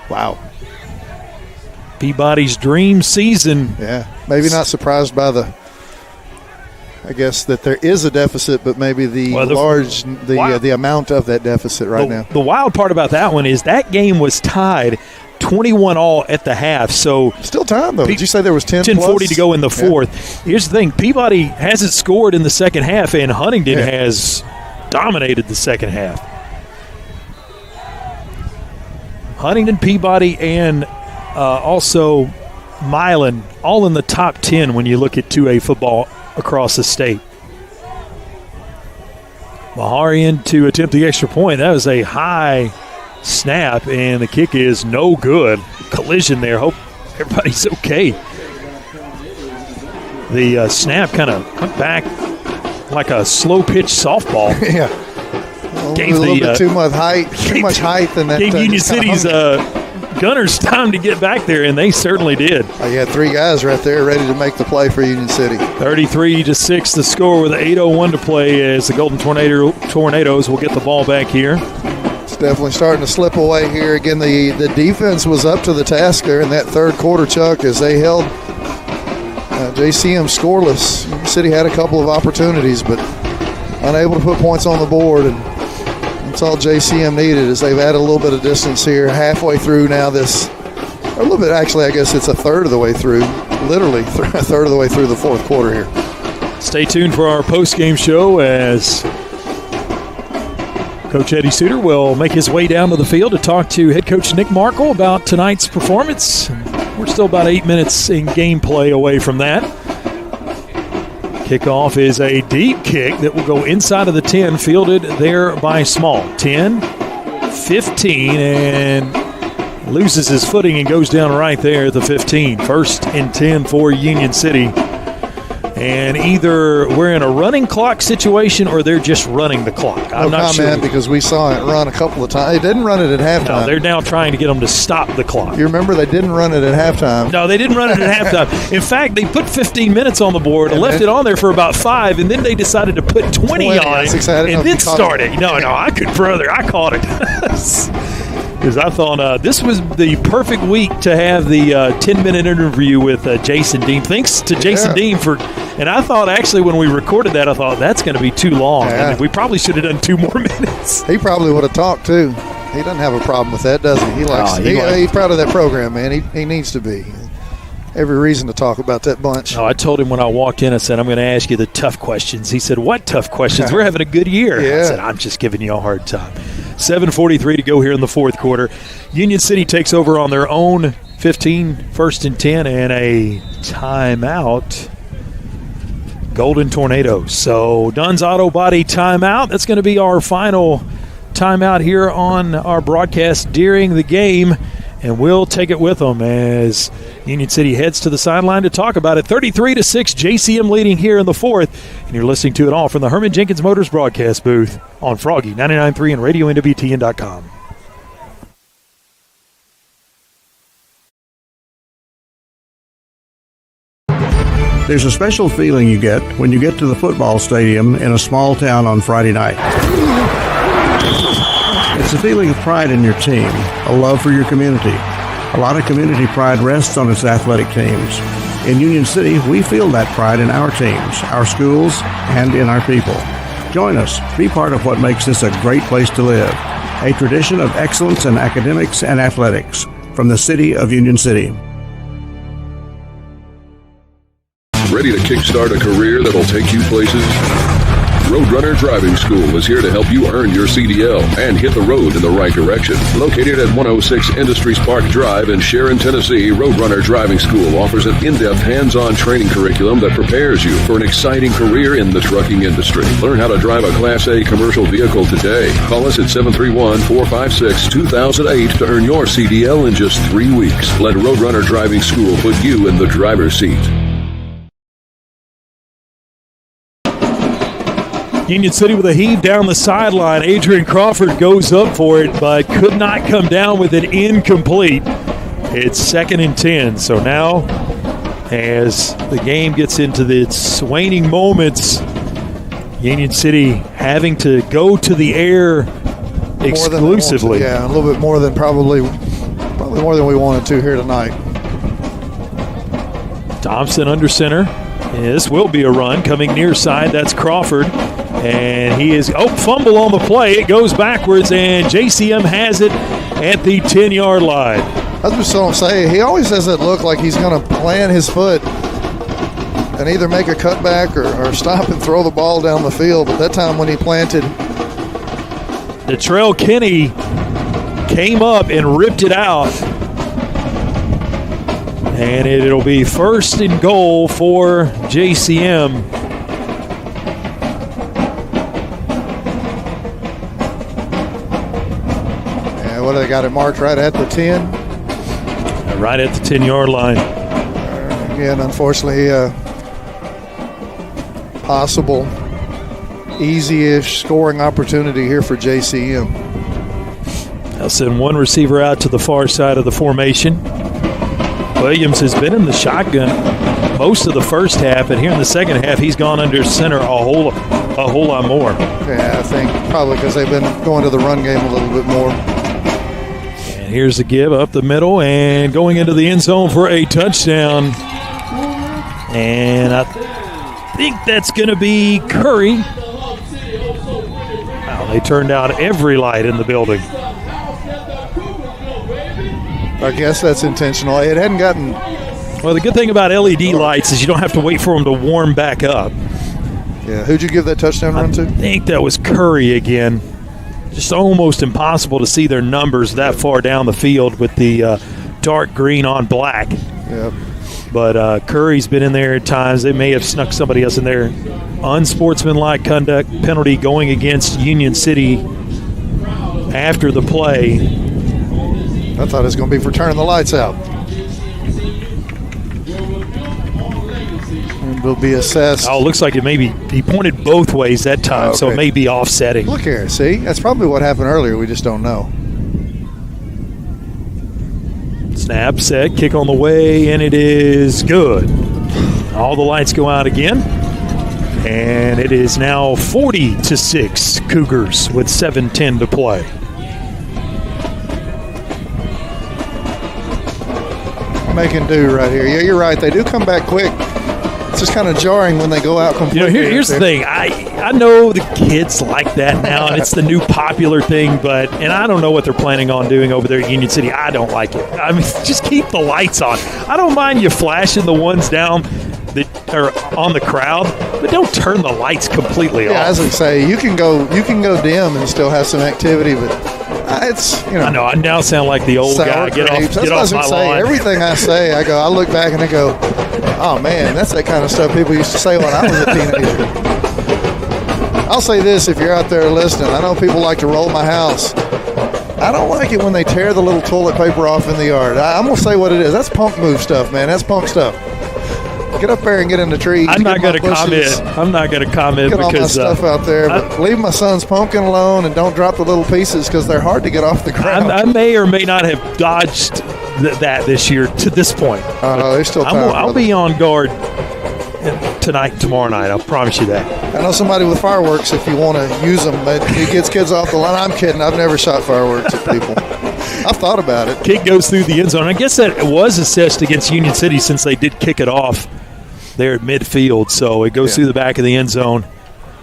Wow. Peabody's dream season. Yeah, maybe not surprised by I guess that there is a deficit, but maybe the amount of that deficit now. The wild part about that one is that game was tied 21-all at the half. So still time, though. Did you say there was 10:40 to go in the fourth? Yeah. Here's the thing. Peabody hasn't scored in the second half, and Huntington has dominated the second half. Huntington, Peabody, and also Milan, all in the top 10 when you look at 2A football across the state. Maharian to attempt the extra point. That was a high snap, and the kick is no good. Collision there. Hope everybody's okay. The snap kind of went back like a slow-pitch softball. Yeah. Gave a little bit too much height in that. Gave Union City's Gunners time to get back there, and they certainly did. You had three guys right there ready to make the play for Union City. 33-6 the score with 8:01 to play as the Golden Tornadoes will get the ball back here. It's definitely starting to slip away here. Again, the defense was up to the task there in that third quarter, Chuck, as they held JCM scoreless. Union City had a couple of opportunities, but unable to put points on the board, and that's all JCM needed as they've added a little bit of distance here halfway through now a little bit, actually, I guess it's a third of the way through, literally a third of the way through the fourth quarter here. Stay tuned for our post-game show as Coach Eddie Suter will make his way down to the field to talk to head coach Nick Markle about tonight's performance. We're still about 8 minutes in gameplay away from that. Kickoff is a deep kick that will go inside of the 10, fielded there by Small. 10, 15, and loses his footing and goes down right there at the 15. First and 10 for Union City. And either we're in a running clock situation or they're just running the clock. I'm not sure. Because we saw it run a couple of times. They didn't run it at halftime. No, they're now trying to get them to stop the clock. You remember they didn't run it at halftime. No, they didn't run it at halftime. In fact, they put 15 minutes on the board, left it on there for about 5, and then they decided to put 20 on it and then start it. No, I caught it. Because I thought this was the perfect week to have the 10-minute interview with Jason Dean. Thanks to Jason Dean and I thought actually when we recorded that, I thought that's going to be too long. Yeah. And we probably should have done 2 more minutes. He probably would have talked too. He doesn't have a problem with that, does he? He's proud of that program, man. He needs to be. Every reason to talk about that bunch. No, I told him when I walked in, I said, I'm going to ask you the tough questions. He said, what tough questions? We're having a good year. Yeah. I said, I'm just giving you a hard time. 7:43 to go here in the fourth quarter. Union City takes over on their own 15, first and 10, and a timeout. Golden Tornadoes. So Dunn's Auto Body timeout. That's going to be our final timeout here on our broadcast during the game. And we'll take it with them as Union City heads to the sideline to talk about it. 33-6, JCM leading here in the fourth. And you're listening to it all from the Herman Jenkins Motors broadcast booth on Froggy 99.3 and RadioNWTN.com. There's a special feeling you get when you get to the football stadium in a small town on Friday night. It's a feeling of pride in your team, a love for your community. A lot of community pride rests on its athletic teams. In Union City, we feel that pride in our teams, our schools, and in our people. Join us. Be part of what makes this a great place to live. A tradition of excellence in academics and athletics from the city of Union City. Ready to kickstart a career that'll take you places? Roadrunner Driving School is here to help you earn your CDL and hit the road in the right direction. Located at 106 Industries Park Drive in Sharon, Tennessee, Roadrunner Driving School offers an in-depth hands-on training curriculum that prepares you for an exciting career in the trucking industry. Learn how to drive a Class A commercial vehicle today. Call us at 731-456-2008 to earn your CDL in just 3 weeks. Let Roadrunner Driving School put you in the driver's seat. Union City with a heave down the sideline. Adrian Crawford goes up for it, but could not come down with it incomplete. It's 2nd and 10. So now, as the game gets into its waning moments, Union City having to go to the air exclusively. Yeah, a little bit more than probably more than we wanted to here tonight. Thompson under center. And this will be a run coming near side. That's Crawford. And he is, fumble on the play. It goes backwards, and JCM has it at the 10-yard line. That's what I'm saying. He always has that look like he's going to plant his foot and either make a cutback or stop and throw the ball down the field. But that time when he planted, Detrell Kenny came up and ripped it out. And it'll be 1st and goal for JCM. What do they got it marked right at the 10? Right at the 10-yard line. Again, unfortunately, possible easy-ish scoring opportunity here for JCM. They'll send one receiver out to the far side of the formation. Williams has been in the shotgun most of the first half, and here in the second half, he's gone under center a whole lot more. Yeah, I think probably because they've been going to the run game a little bit more. And here's the give up the middle and going into the end zone for a touchdown. And I think that's going to be Curry. Wow, they turned out every light in the building. I guess that's intentional. It hadn't gotten... Well, the good thing about LED lights is you don't have to wait for them to warm back up. Yeah, who'd you give that touchdown run to? I think that was Curry again. Just almost impossible to see their numbers that far down the field with the dark green on black. Yep. But Curry's been in there at times. They may have snuck somebody else in there. Unsportsmanlike conduct penalty going against Union City after the play. I thought it was going to be for turning the lights out. And will be assessed. Oh, it looks like it may be. He pointed both ways that time, so it may be offsetting. Look here, see? That's probably what happened earlier. We just don't know. Snap, set, kick on the way, and it is good. All the lights go out again. And it is now 40-6 Cougars with 7:10 to play. Making do right here. Yeah, you're right. They do come back quick. It's just kind of jarring when they go out completely. Here's the thing. I know the kids like that now, and it's the new popular thing, and I don't know what they're planning on doing over there at Union City. I don't like it. I mean, just keep the lights on. I don't mind you flashing the ones down that are on the crowd, but don't turn the lights completely off. Yeah, as I say, you can go dim and still have some activity, but it's, I know, I now sound like the old guy. Get off my lawn. Everything I say, I look back and I go, oh man, that's that kind of stuff people used to say when I was a teenager. I'll say this, if you're out there listening, I know people like to roll my house. I don't like it when they tear the little toilet paper off in the yard. I'm going to say what it is. That's punk move stuff, man. That's punk stuff. Get up there and get in the trees. I'm not going to comment. I'm not going to comment get because all my stuff out there. But leave my son's pumpkin alone and don't drop the little pieces because they're hard to get off the ground. I may or may not have dodged that this year to this point. There's still time. I'll be on guard tonight, tomorrow night. I'll promise you that. I know somebody with fireworks if you want to use them, but it gets kids off the line. I'm kidding. I've never shot fireworks at people. I've thought about it. Kick goes through the end zone. I guess that was assessed against Union City since they did kick it off there at midfield. So it goes through the back of the end zone.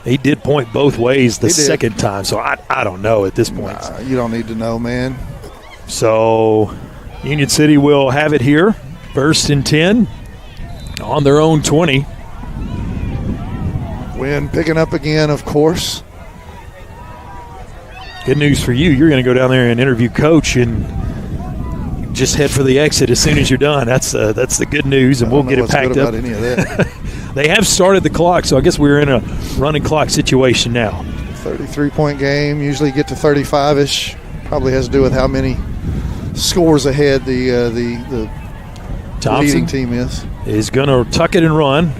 He did point both ways the second time, so I don't know at this point. You don't need to know, man. So Union City will have it here. 1st and 10 on their own 20. Wind picking up again, of course. Good news for you. You're going to go down there and interview Coach and just head for the exit as soon as you're done. That's the good news, and we'll get it packed up. Any of that. They have started the clock, so I guess we're in a running clock situation now. 33-point game. Usually get to 35-ish. Probably has to do with how many scores ahead the leading team is going to tuck it and run.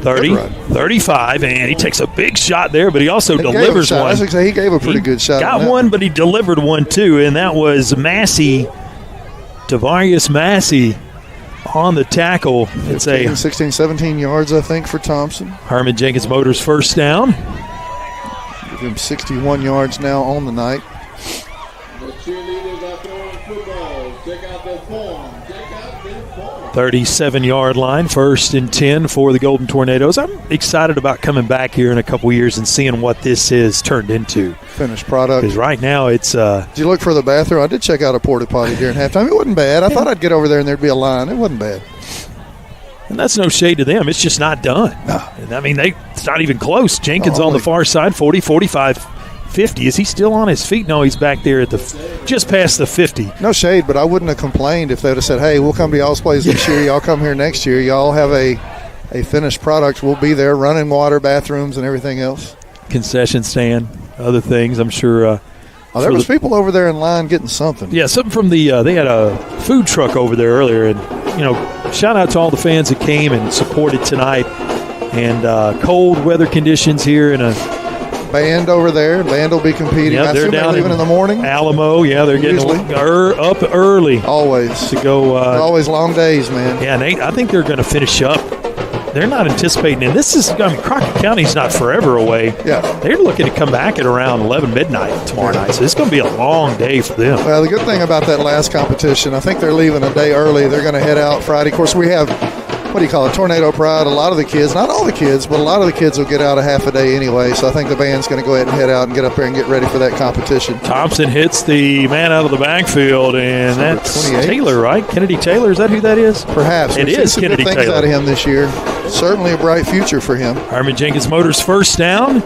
30, 35, and he takes a big shot there, but he also delivers one. I was going to say, he gave a pretty good shot. Got one, but he delivered one too, and that was Massey, Tavarius Massey on the tackle. It's 16, 17 yards, I think, for Thompson. Herman Jenkins Motors first down. Give him 61 yards now on the night. The cheerleaders are throwing footballs. Check out their form. Check out their form. 37-yard line, 1st and 10 for the Golden Tornadoes. I'm excited about coming back here in a couple years and seeing what this is turned into. Finished product. Because right now it's Did you look for the bathroom? I did check out a porta potty during halftime. It wasn't bad. I thought I'd get over there and there'd be a line. It wasn't bad. And that's no shade to them. It's just not done. I mean, it's not even close. Jenkins on the far side, 40, 45, 50. Is he still on his feet? No, he's back there at just past the 50. No shade, but I wouldn't have complained if they'd have said, hey, we'll come to y'all's place this year. Y'all come here next year. Y'all have a finished product. We'll be there, running water, bathrooms, and everything else. Concession stand, other things, I'm sure. There was people over there in line getting something. Yeah, something from they had a food truck over there earlier. And, shout out to all the fans that came and supported tonight. And cold weather conditions here in a band over there. Band will be competing. Yeah, they're down leaving in the morning. Alamo, yeah, they're getting up early. Always. To go. Always long days, man. Yeah, and I think they're going to finish up. They're not anticipating, and Crockett County's not forever away. Yeah. They're looking to come back at around 11 midnight tomorrow night, so it's going to be a long day for them. Well, the good thing about that last competition, I think they're leaving a day early. They're going to head out Friday. Of course, we have, Tornado Pride. A lot of the kids, not all the kids, but a lot of the kids will get out a half a day anyway, so I think the band's going to go ahead and head out and get up there and get ready for that competition. Thompson hits the man out of the backfield, and that's 28. Taylor, right? Kennedy Taylor, is that who that is? Perhaps. It is Kennedy Taylor. Things out of him this year. Certainly a bright future for him. Herman Jenkins Motors first down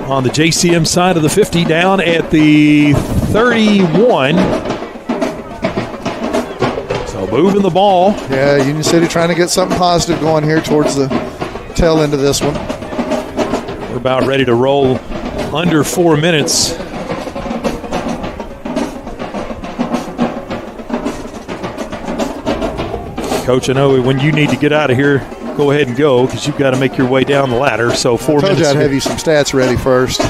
on the JCM side of the 50, down at the 31. So moving the ball. Yeah, Union City trying to get something positive going here towards the tail end of this one. We're about ready to roll under 4 minutes. Coach, I know when you need to get out of here, go ahead and go because you've got to make your way down the ladder. So 4 minutes. I told you I'd have you some stats ready first.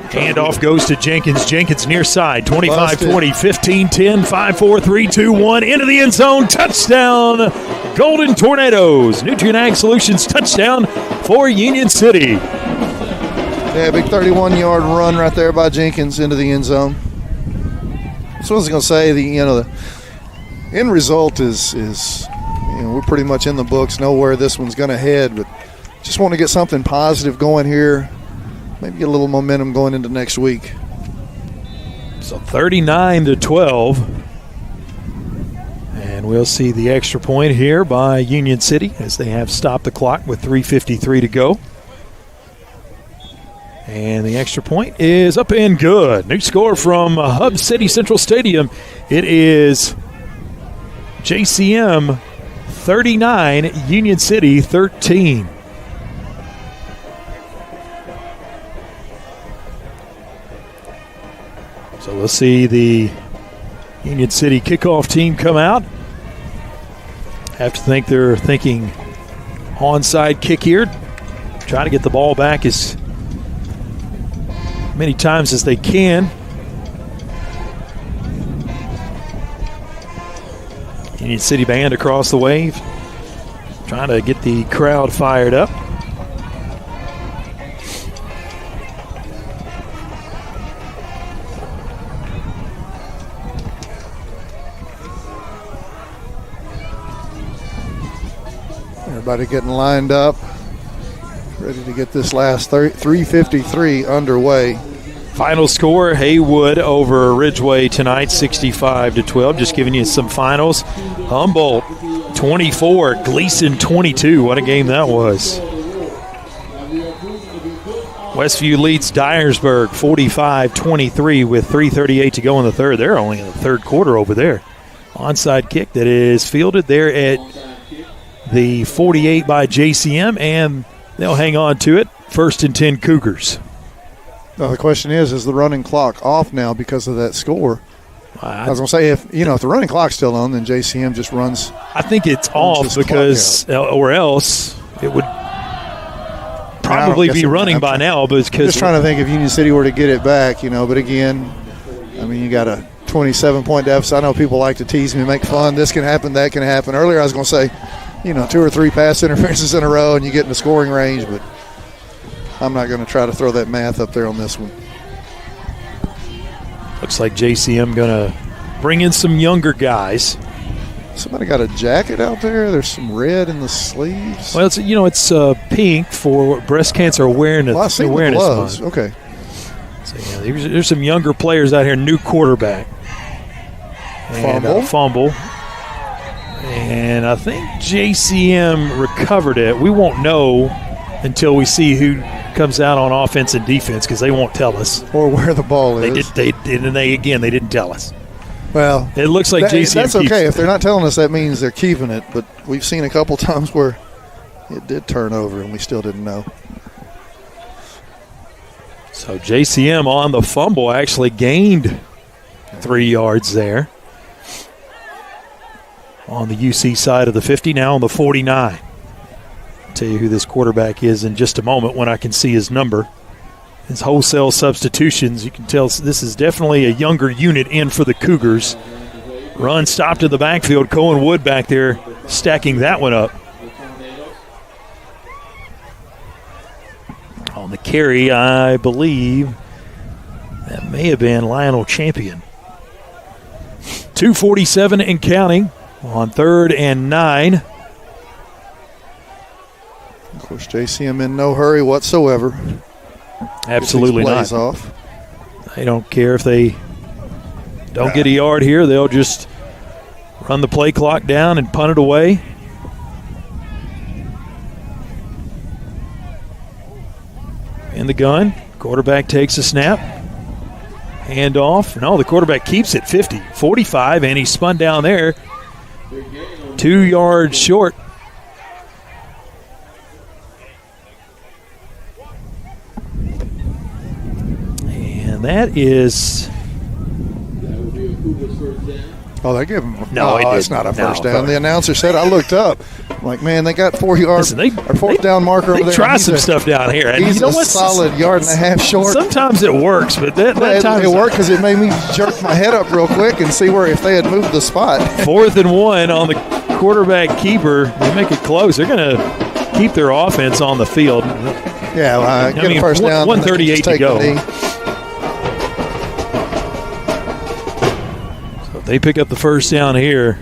Handoff goes to Jenkins. Jenkins near side, 25-20, 15-10, 5-4, 3-2-1, into the end zone. Touchdown, Golden Tornadoes. Nutrient Ag Solutions touchdown for Union City. Yeah, big 31-yard run right there by Jenkins into the end zone. So I was going to say, the end result is we're pretty much in the books, know where this one's going to head, but just want to get something positive going here, maybe get a little momentum going into next week. So 39-12, and we'll see the extra point here by Union City as they have stopped the clock with 3:53 to go. And the extra point is up and good. New score from Hub City Central Stadium. It is JCM 39, Union City 13. So we'll see the Union City kickoff team come out. Have to think they're thinking onside kick here. Try to get the ball back as many times as they can. Union City band across the way, trying to get the crowd fired up. Everybody getting lined up, ready to get this last 3:53 underway. Final score, Haywood over Ridgeway tonight, 65-12. Just giving you some finals. Humboldt 24, Gleason 22. What a game that was. Westview leads Dyersburg 45-23 with 3:38 to go in the third. They're only in the third quarter over there. Onside kick that is fielded there at the 48 by JCM, and they'll hang on to it. 1st and 10 Cougars. Now the question is the running clock off now because of that score? I was going to say, if the running clock's still on, then JCM just runs. I think it's off because, or else it would probably be running by now. But I'm just trying to think if Union City were to get it back, but again, I mean, you got a 27-point deficit. I know people like to tease me, make fun. This can happen, that can happen. Earlier I was going to say, 2 or 3 pass interferences in a row and you get in the scoring range, but I'm not going to try to throw that math up there on this one. Looks like JCM going to bring in some younger guys. Somebody got a jacket out there. There's some red in the sleeves. Well, it's pink for Breast Cancer Awareness. Well, I see the gloves. Okay. So there's some younger players out here. New quarterback. And fumble. And I think JCM recovered it. We won't know until we see who comes out on offense and defense because they won't tell us. Or where the ball is. They didn't tell us. Well, it looks like JCM that's keeps okay. it. If they're not telling us, that means they're keeping it. But we've seen a couple times where it did turn over and we still didn't know. So JCM on the fumble actually gained 3 yards there. On the UC side of the 50, now on the 49. I'll tell you who this quarterback is in just a moment when I can see his number. His wholesale substitutions, you can tell this is definitely a younger unit in for the Cougars. Run stopped in the backfield. Cohen Wood back there stacking that one up. On the carry, I believe that may have been Lionel Champion. 2:47 and counting on 3rd and 9. Of course, JCM in no hurry whatsoever. Absolutely not. Off. They don't care if they don't get a yard here. They'll just run the play clock down and punt it away. In the gun, quarterback takes a snap. Hand off. No, the quarterback keeps it 50, 45, and he spun down there 2 yards short. And that is... Oh, they give him. No, it's not a first down. The announcer said, I looked up. I'm like, man, they got 4 yards. Listen, or fourth down marker over there. They try some stuff down here. And he's a solid yard and a half short. Sometimes it works, but that time it worked because it made me jerk my head up real quick and see where if they had moved the spot. 4th and 1 on the quarterback keeper. They make it close. They're going to keep their offense on the field. Yeah, get a first down. 1:38 to go. They pick up the first down here.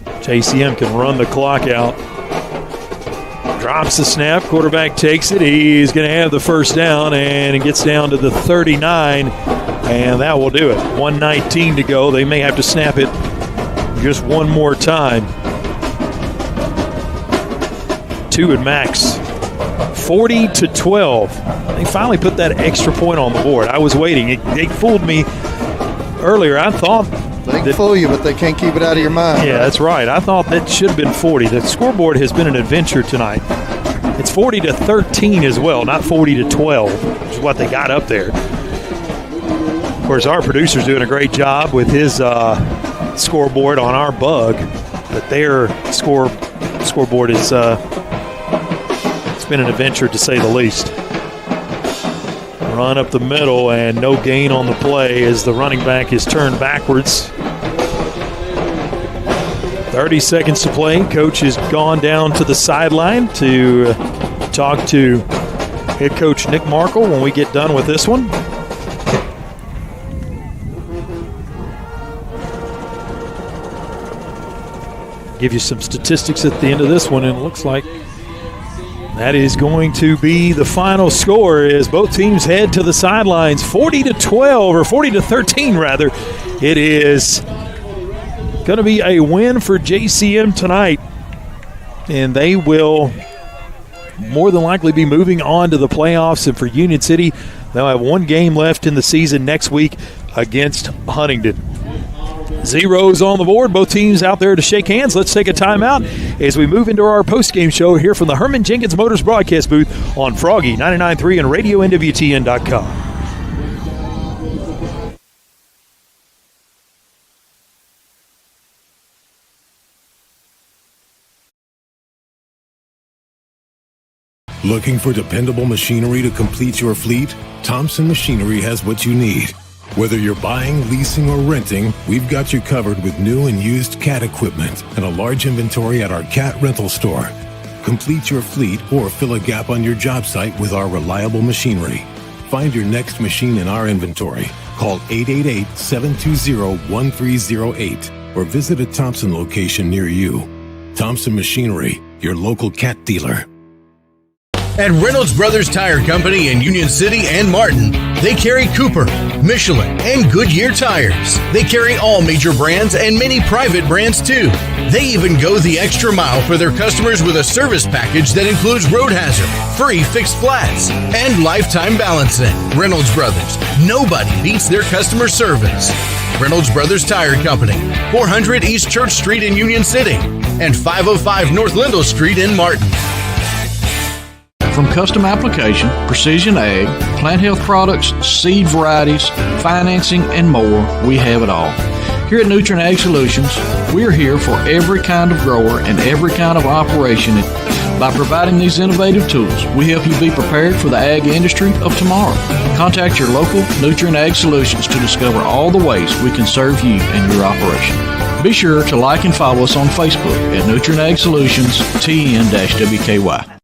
JCM can run the clock out. Drops the snap. Quarterback takes it. He's going to have the first down, and it gets down to the 39, and that will do it. 1:19 to go. They may have to snap it just one more time. 2 at max. 40-12. They finally put that extra point on the board. I was waiting. They fooled me earlier. I thought they can fool you, but they can't keep it out of your mind. Yeah, that's right. I thought that should have been 40. The scoreboard has been an adventure tonight. It's 40-13 as well, not 40-12, which is what they got up there. Of course, our producer's doing a great job with his scoreboard on our bug, but their scoreboard is it's been an adventure to say the least. Run up the middle and no gain on the play as the running back is turned backwards. 30 seconds to play. Coach has gone down to the sideline to talk to head coach Nick Markle when we get done with this one. Give you some statistics at the end of this one, and it looks like that is going to be the final score as both teams head to the sidelines. 40-12, or 40-13 rather. It is going to be a win for JCM tonight, and they will more than likely be moving on to the playoffs. And for Union City, they'll have one game left in the season next week against Huntington. Zeros on the board. Both teams out there to shake hands. Let's take a timeout as we move into our postgame show here from the Herman Jenkins Motors broadcast booth on Froggy 99.3 and RadioNWTN.com. Looking for dependable machinery to complete your fleet? Thompson Machinery has what you need. Whether you're buying, leasing, or renting, we've got you covered with new and used CAT equipment and a large inventory at our CAT rental store. Complete your fleet or fill a gap on your job site with our reliable machinery. Find your next machine in our inventory. Call 888-720-1308 or visit a Thompson location near you. Thompson Machinery, your local CAT dealer. At Reynolds Brothers Tire Company in Union City and Martin, they carry Cooper, Michelin, and Goodyear tires. They carry all major brands and many private brands too. They even go the extra mile for their customers with a service package that includes road hazard, free fixed flats, and lifetime balancing. Reynolds Brothers, nobody beats their customer service. Reynolds Brothers Tire Company, 400 East Church Street in Union City and 505 North Lindell Street in Martin. From custom application, precision ag, plant health products, seed varieties, financing, and more, we have it all. Here at Nutrient Ag Solutions, we're here for every kind of grower and every kind of operation. By providing these innovative tools, we help you be prepared for the ag industry of tomorrow. Contact your local Nutrient Ag Solutions to discover all the ways we can serve you and your operation. Be sure to like and follow us on Facebook at Nutrient Ag Solutions TN-WKY.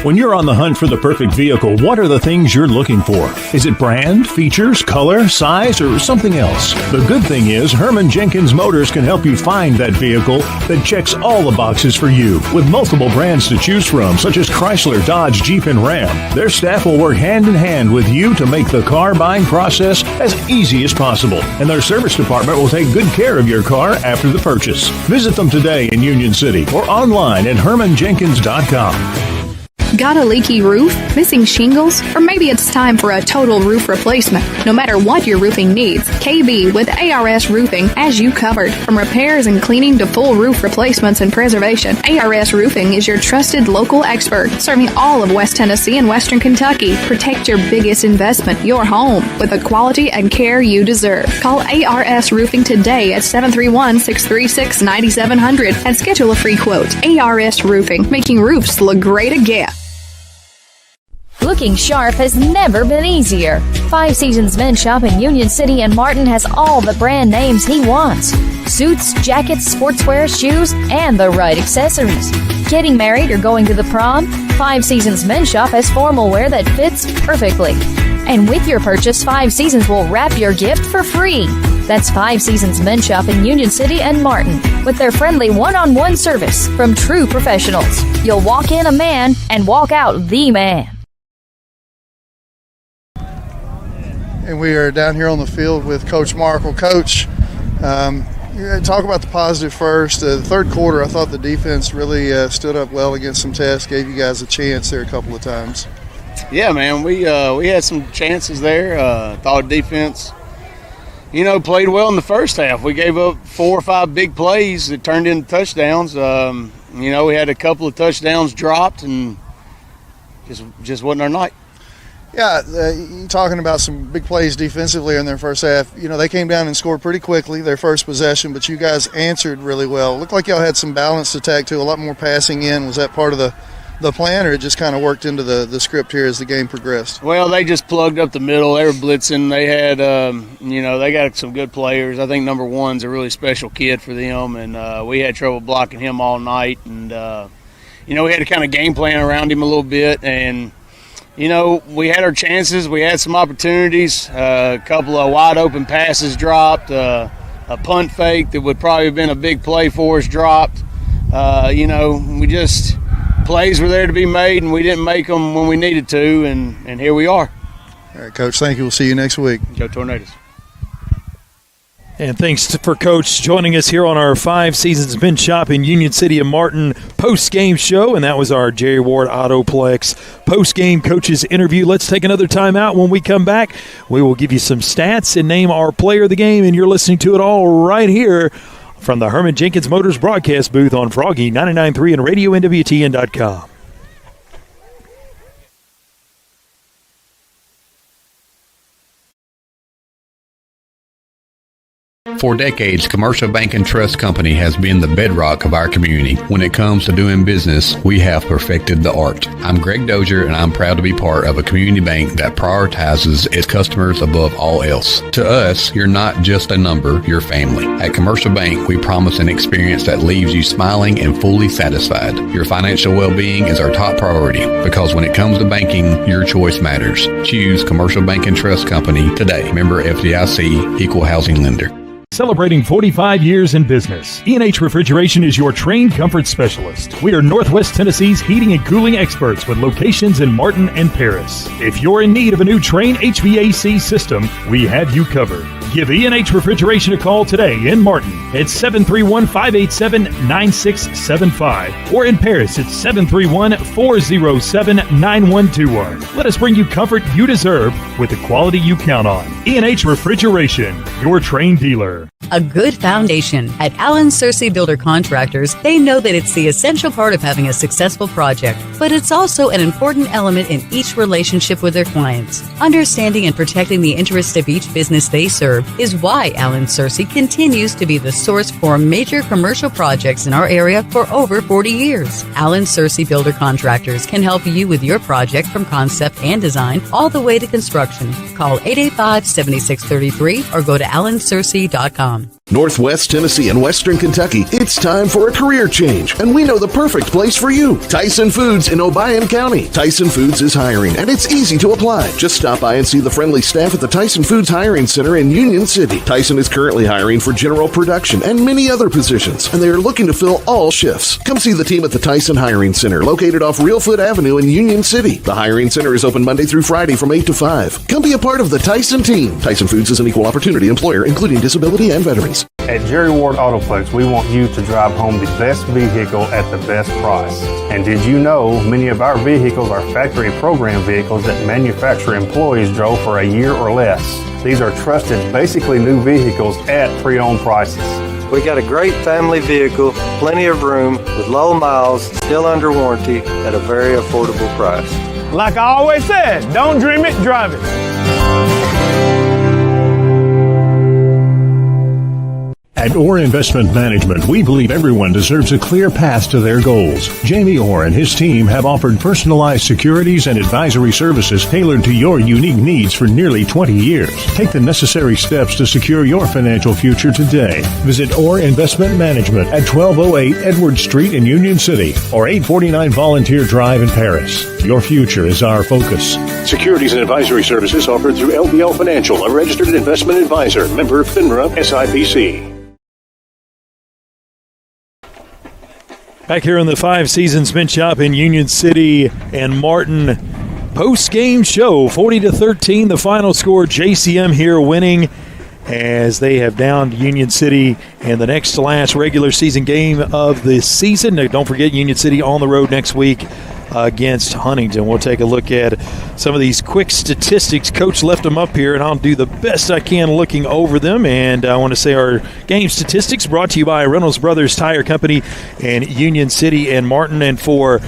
When you're on the hunt for the perfect vehicle, what are the things you're looking for? Is it brand, features, color, size, or something else? The good thing is Herman Jenkins Motors can help you find that vehicle that checks all the boxes for you. With multiple brands to choose from, such as Chrysler, Dodge, Jeep, and Ram, their staff will work hand in hand with you to make the car buying process as easy as possible. And their service department will take good care of your car after the purchase. Visit them today in Union City or online at HermanJenkins.com. Got a leaky roof, missing shingles, or maybe it's time for a total roof replacement? No matter what your roofing needs, KB with ARS Roofing has you covered. From repairs and cleaning to full roof replacements and preservation, ARS Roofing is your trusted local expert, serving all of West Tennessee and Western Kentucky. Protect your biggest investment, your home, with the quality and care you deserve. Call ARS Roofing today at 731-636-9700 and schedule a free quote. ARS Roofing, making roofs look great again. Looking sharp has never been easier. 5 Seasons Men's Shop in Union City and Martin has all the brand names he wants. Suits, jackets, sportswear, shoes, and the right accessories. Getting married or going to the prom? 5 Seasons Men's Shop has formal wear that fits perfectly. And with your purchase, 5 Seasons will wrap your gift for free. That's 5 Seasons Men's Shop in Union City and Martin with their friendly one-on-one service from true professionals. You'll walk in a man and walk out the man. And we are down here on the field with Coach Markle. Coach, talk about the positive first. The third quarter, I thought the defense really stood up well against some tests, gave you guys a chance there a couple of times. Yeah, man, we had some chances there. Thought defense, played well in the first half. We gave up 4 or 5 big plays that turned into touchdowns. We had a couple of touchdowns dropped, and just wasn't our night. Yeah, you're talking about some big plays defensively in their first half. They came down and scored pretty quickly, their first possession, but you guys answered really well. Looked like y'all had some balanced attack, too, a lot more passing in. Was that part of the plan, or it just kind of worked into the script here as the game progressed? Well, they just plugged up the middle. They were blitzing. They had, they got some good players. I think number 1's a really special kid for them, and we had trouble blocking him all night. And, we had to kind of game plan around him a little bit, and we had our chances. We had some opportunities. A couple of wide open passes dropped. A punt fake that would probably have been a big play for us dropped. Plays were there to be made, and we didn't make them when we needed to, and here we are. All right, Coach, thank you. We'll see you next week. Go Tornadoes. And thanks for Coach joining us here on our 5 Seasons Men's Shop in Union City and Martin post-game show, and that was our Jerry Ward Autoplex post-game coaches interview. Let's take another time out. When we come back, we will give you some stats and name our player of the game, and you're listening to it all right here from the Herman Jenkins Motors broadcast booth on Froggy 99.3 and RadioNWTN.com. For decades, Commercial Bank and Trust Company has been the bedrock of our community. When it comes to doing business, we have perfected the art. I'm Greg Dozier, and I'm proud to be part of a community bank that prioritizes its customers above all else. To us, you're not just a number, you're family. At Commercial Bank, we promise an experience that leaves you smiling and fully satisfied. Your financial well-being is our top priority, because when it comes to banking, your choice matters. Choose Commercial Bank and Trust Company today. Member FDIC, Equal Housing Lender. Celebrating 45 years in business, E&H Refrigeration is your trained comfort specialist. We are Northwest Tennessee's heating and cooling experts with locations in Martin and Paris. If you're in need of a new Trane HVAC system, we have you covered. Give E&H Refrigeration a call today in Martin at 731-587-9675 or in Paris at 731-407-9121. Let us bring you comfort you deserve with the quality you count on. E&H Refrigeration, your Trane dealer. A good foundation. At Allen Searcy Builder Contractors, they know that it's the essential part of having a successful project, but it's also an important element in each relationship with their clients. Understanding and protecting the interests of each business they serve is why Allen Searcy continues to be the source for major commercial projects in our area for over 40 years. Allen Searcy Builder Contractors can help you with your project from concept and design all the way to construction. Call 885-7633 or go to allensearcy.com. Northwest Tennessee and Western Kentucky, it's time for a career change, and we know the perfect place for you. Tyson Foods in Obion County. Tyson Foods is hiring, and it's easy to apply. Just stop by and see the friendly staff at the Tyson Foods Hiring Center in Union City. Tyson is currently hiring for general production and many other positions, and they are looking to fill all shifts. Come see the team at the Tyson Hiring Center, located off Reelfoot Avenue in Union City. The Hiring Center is open Monday through Friday from 8 to 5. Come be a part of the Tyson team. Tyson Foods is an equal opportunity employer, including disability and veterans. At Jerry Ward Autoplex, we want you to drive home the best vehicle at the best price. And did you know many of our vehicles are factory program vehicles that manufacturer employees drove for a year or less? These are trusted, basically new vehicles at pre-owned prices. We got a great family vehicle, plenty of room, with low miles, still under warranty, at a very affordable price. Like I always said, don't dream it, drive it. At Orr Investment Management, we believe everyone deserves a clear path to their goals. Jamie Orr and his team have offered personalized securities and advisory services tailored to your unique needs for nearly 20 years. Take the necessary steps to secure your financial future today. Visit Orr Investment Management at 1208 Edward Street in Union City or 849 Volunteer Drive in Paris. Your future is our focus. Securities and advisory services offered through LBL Financial, a registered investment advisor, member FINRA SIPC. Back here in the Five Seasons Mint Shop in Union City and Martin. Post-game show, 40-13, the final score. JCM here winning as they have downed Union City in the next to last regular season game of the season. Now, don't forget Union City on the road next week against Huntington. We'll take a look at some of these quick statistics. Coach left them up here, and I'll do the best I can looking over them. And I want to say our game statistics brought to you by Reynolds Brothers Tire Company in Union City and Martin. And for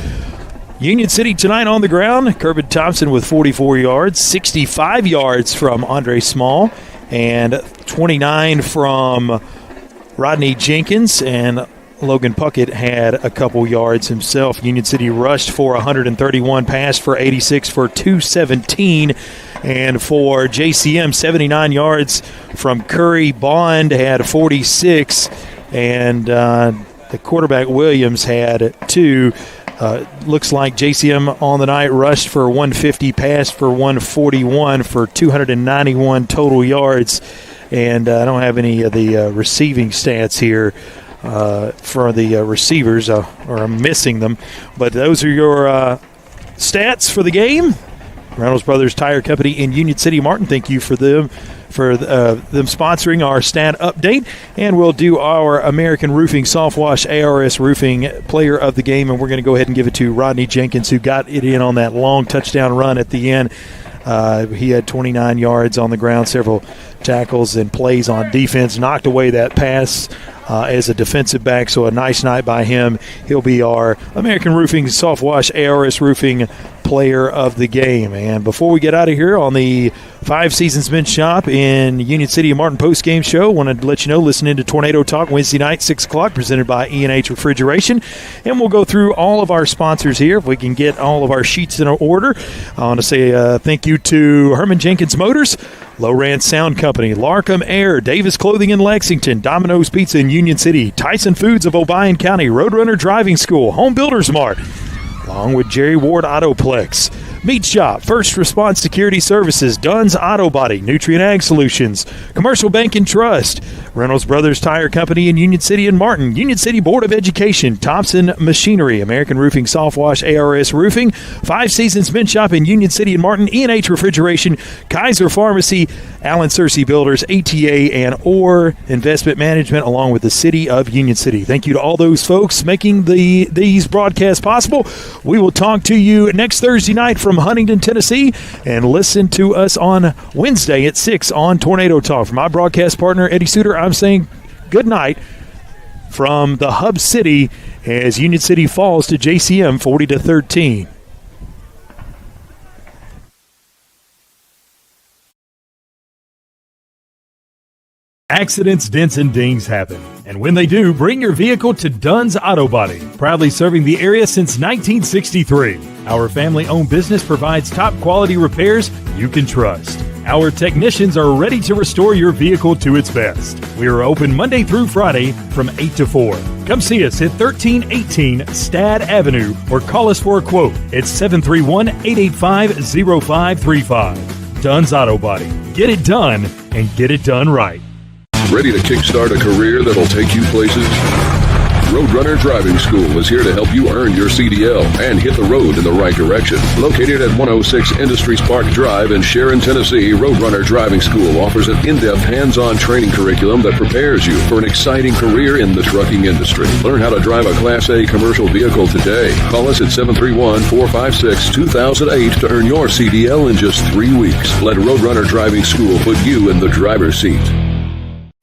Union City tonight on the ground, Corbin Thompson with 44 yards, 65 yards from Andre Small, and 29 from Rodney Jenkins, and Logan Puckett had a couple yards himself. Union City rushed for 131, passed for 86 for 217. And for JCM, 79 yards from Curry. Bond had 46. And the quarterback Williams had 2. Looks like JCM on the night rushed for 150, passed for 141 for 291 total yards. And I don't have any of the receiving stats here for the receivers, or I'm missing them. But those are your stats for the game. Reynolds Brothers Tire Company in Union City. Martin, thank you for for them sponsoring our stat update, and we'll do our American Roofing Soft Wash ARS Roofing Player of the Game, and we're going to go ahead and give it to Rodney Jenkins, who got it in on that long touchdown run at the end. He had 29 yards on the ground, several tackles and plays on defense, knocked away that pass as a defensive back, so a nice night by him. He'll be our American Roofing Soft Wash ARS Roofing Player of the Game. And before we get out of here on the Five Seasons Men's Shop in Union City and Martin post-game show, wanted to let you know, listen into Tornado Talk Wednesday night, 6 o'clock, presented by E&H Refrigeration. And we'll go through all of our sponsors here if we can get all of our sheets in order. I want to say thank you to Herman Jenkins Motors, Lowrance Sound Company, Larkham Air, Davis Clothing in Lexington, Domino's Pizza in Union City, Tyson Foods of Obion County, Roadrunner Driving School, Home Builders Mart, along with Jerry Ward Autoplex, Meat Shop, First Response Security Services, Dunn's Auto Body, Nutrient Ag Solutions, Commercial Bank and Trust, Reynolds Brothers Tire Company in Union City and Martin, Union City Board of Education, Thompson Machinery, American Roofing Soft Wash ARS Roofing, Five Seasons Men's Shop in Union City and Martin, E&H Refrigeration, Kaiser Pharmacy, Allen Searcy Builders, ATA, and Orr Investment Management, along with the City of Union City. Thank you to all those folks making these broadcasts possible. We will talk to you next Thursday night from Huntington, Tennessee, and listen to us on Wednesday at 6 on Tornado Talk. For my broadcast partner, Eddie Suter, I'm saying good night from the Hub City as Union City falls to JCM 40-13. Accidents, dents, and dings happen. And when they do, bring your vehicle to Dunn's Auto Body, proudly serving the area since 1963. Our family-owned business provides top-quality repairs you can trust. Our technicians are ready to restore your vehicle to its best. We are open Monday through Friday from 8 to 4. Come see us at 1318 Stad Avenue or call us for a quote at 731-885-0535. Dunn's Auto Body. Get it done and get it done right. Ready to kickstart a career that'll take you places? Roadrunner Driving School is here to help you earn your CDL and hit the road in the right direction. Located at 106 Industries Park Drive in Sharon, Tennessee, Roadrunner Driving School offers an in-depth hands-on training curriculum that prepares you for an exciting career in the trucking industry. Learn how to drive a Class A commercial vehicle today. Call us at 731-456-2008 to earn your CDL in just 3 weeks. Let Roadrunner Driving School put you in the driver's seat.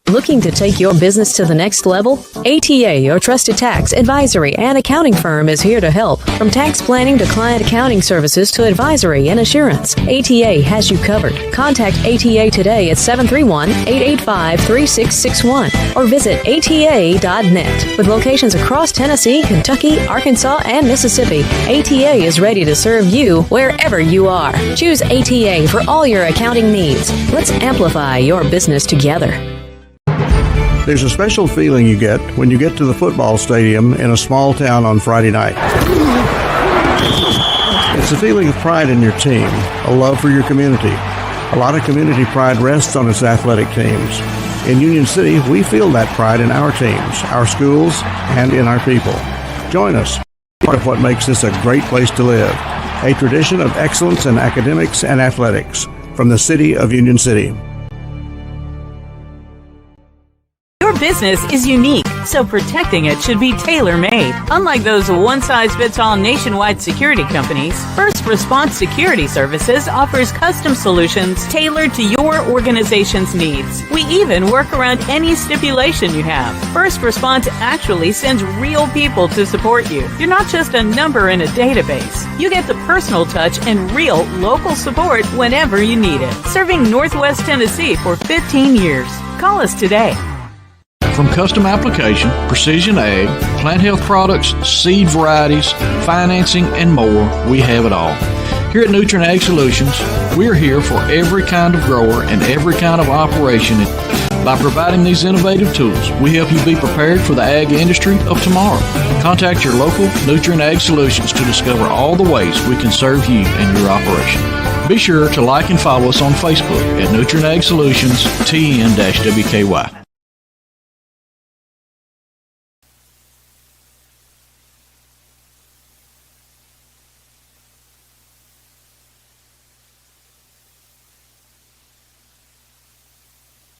Looking to take your business to the next level? ATA, your trusted tax, advisory, and accounting firm, is here to help. From tax planning to client accounting services to advisory and assurance, ATA has you covered. Contact ATA today at 731-885-3661 or visit ATA.net. With locations across Tennessee, Kentucky, Arkansas, and Mississippi, ATA is ready to serve you wherever you are. Choose ATA for all your accounting needs. Let's amplify your business together. There's a special feeling you get when you get to the football stadium in a small town on Friday night. It's a feeling of pride in your team, a love for your community. A lot of community pride rests on its athletic teams. In Union City, we feel that pride in our teams, our schools, and in our people. Join us. Part of what makes this a great place to live. A tradition of excellence in academics and athletics from the City of Union City. Your business is unique, so protecting it should be tailor-made. Unlike those one-size-fits-all nationwide security companies, First Response Security Services offers custom solutions tailored to your organization's needs. We even work around any stipulation you have. First Response actually sends real people to support you. You're not just a number in a database. You get the personal touch and real local support whenever you need it. Serving Northwest Tennessee for 15 years. Call us today. From custom application, precision ag, plant health products, seed varieties, financing, and more, we have it all. Here at Nutrient Ag Solutions, we're here for every kind of grower and every kind of operation. By providing these innovative tools, we help you be prepared for the ag industry of tomorrow. Contact your local Nutrient Ag Solutions to discover all the ways we can serve you and your operation. Be sure to like and follow us on Facebook at Nutrient Ag Solutions TN-WKY.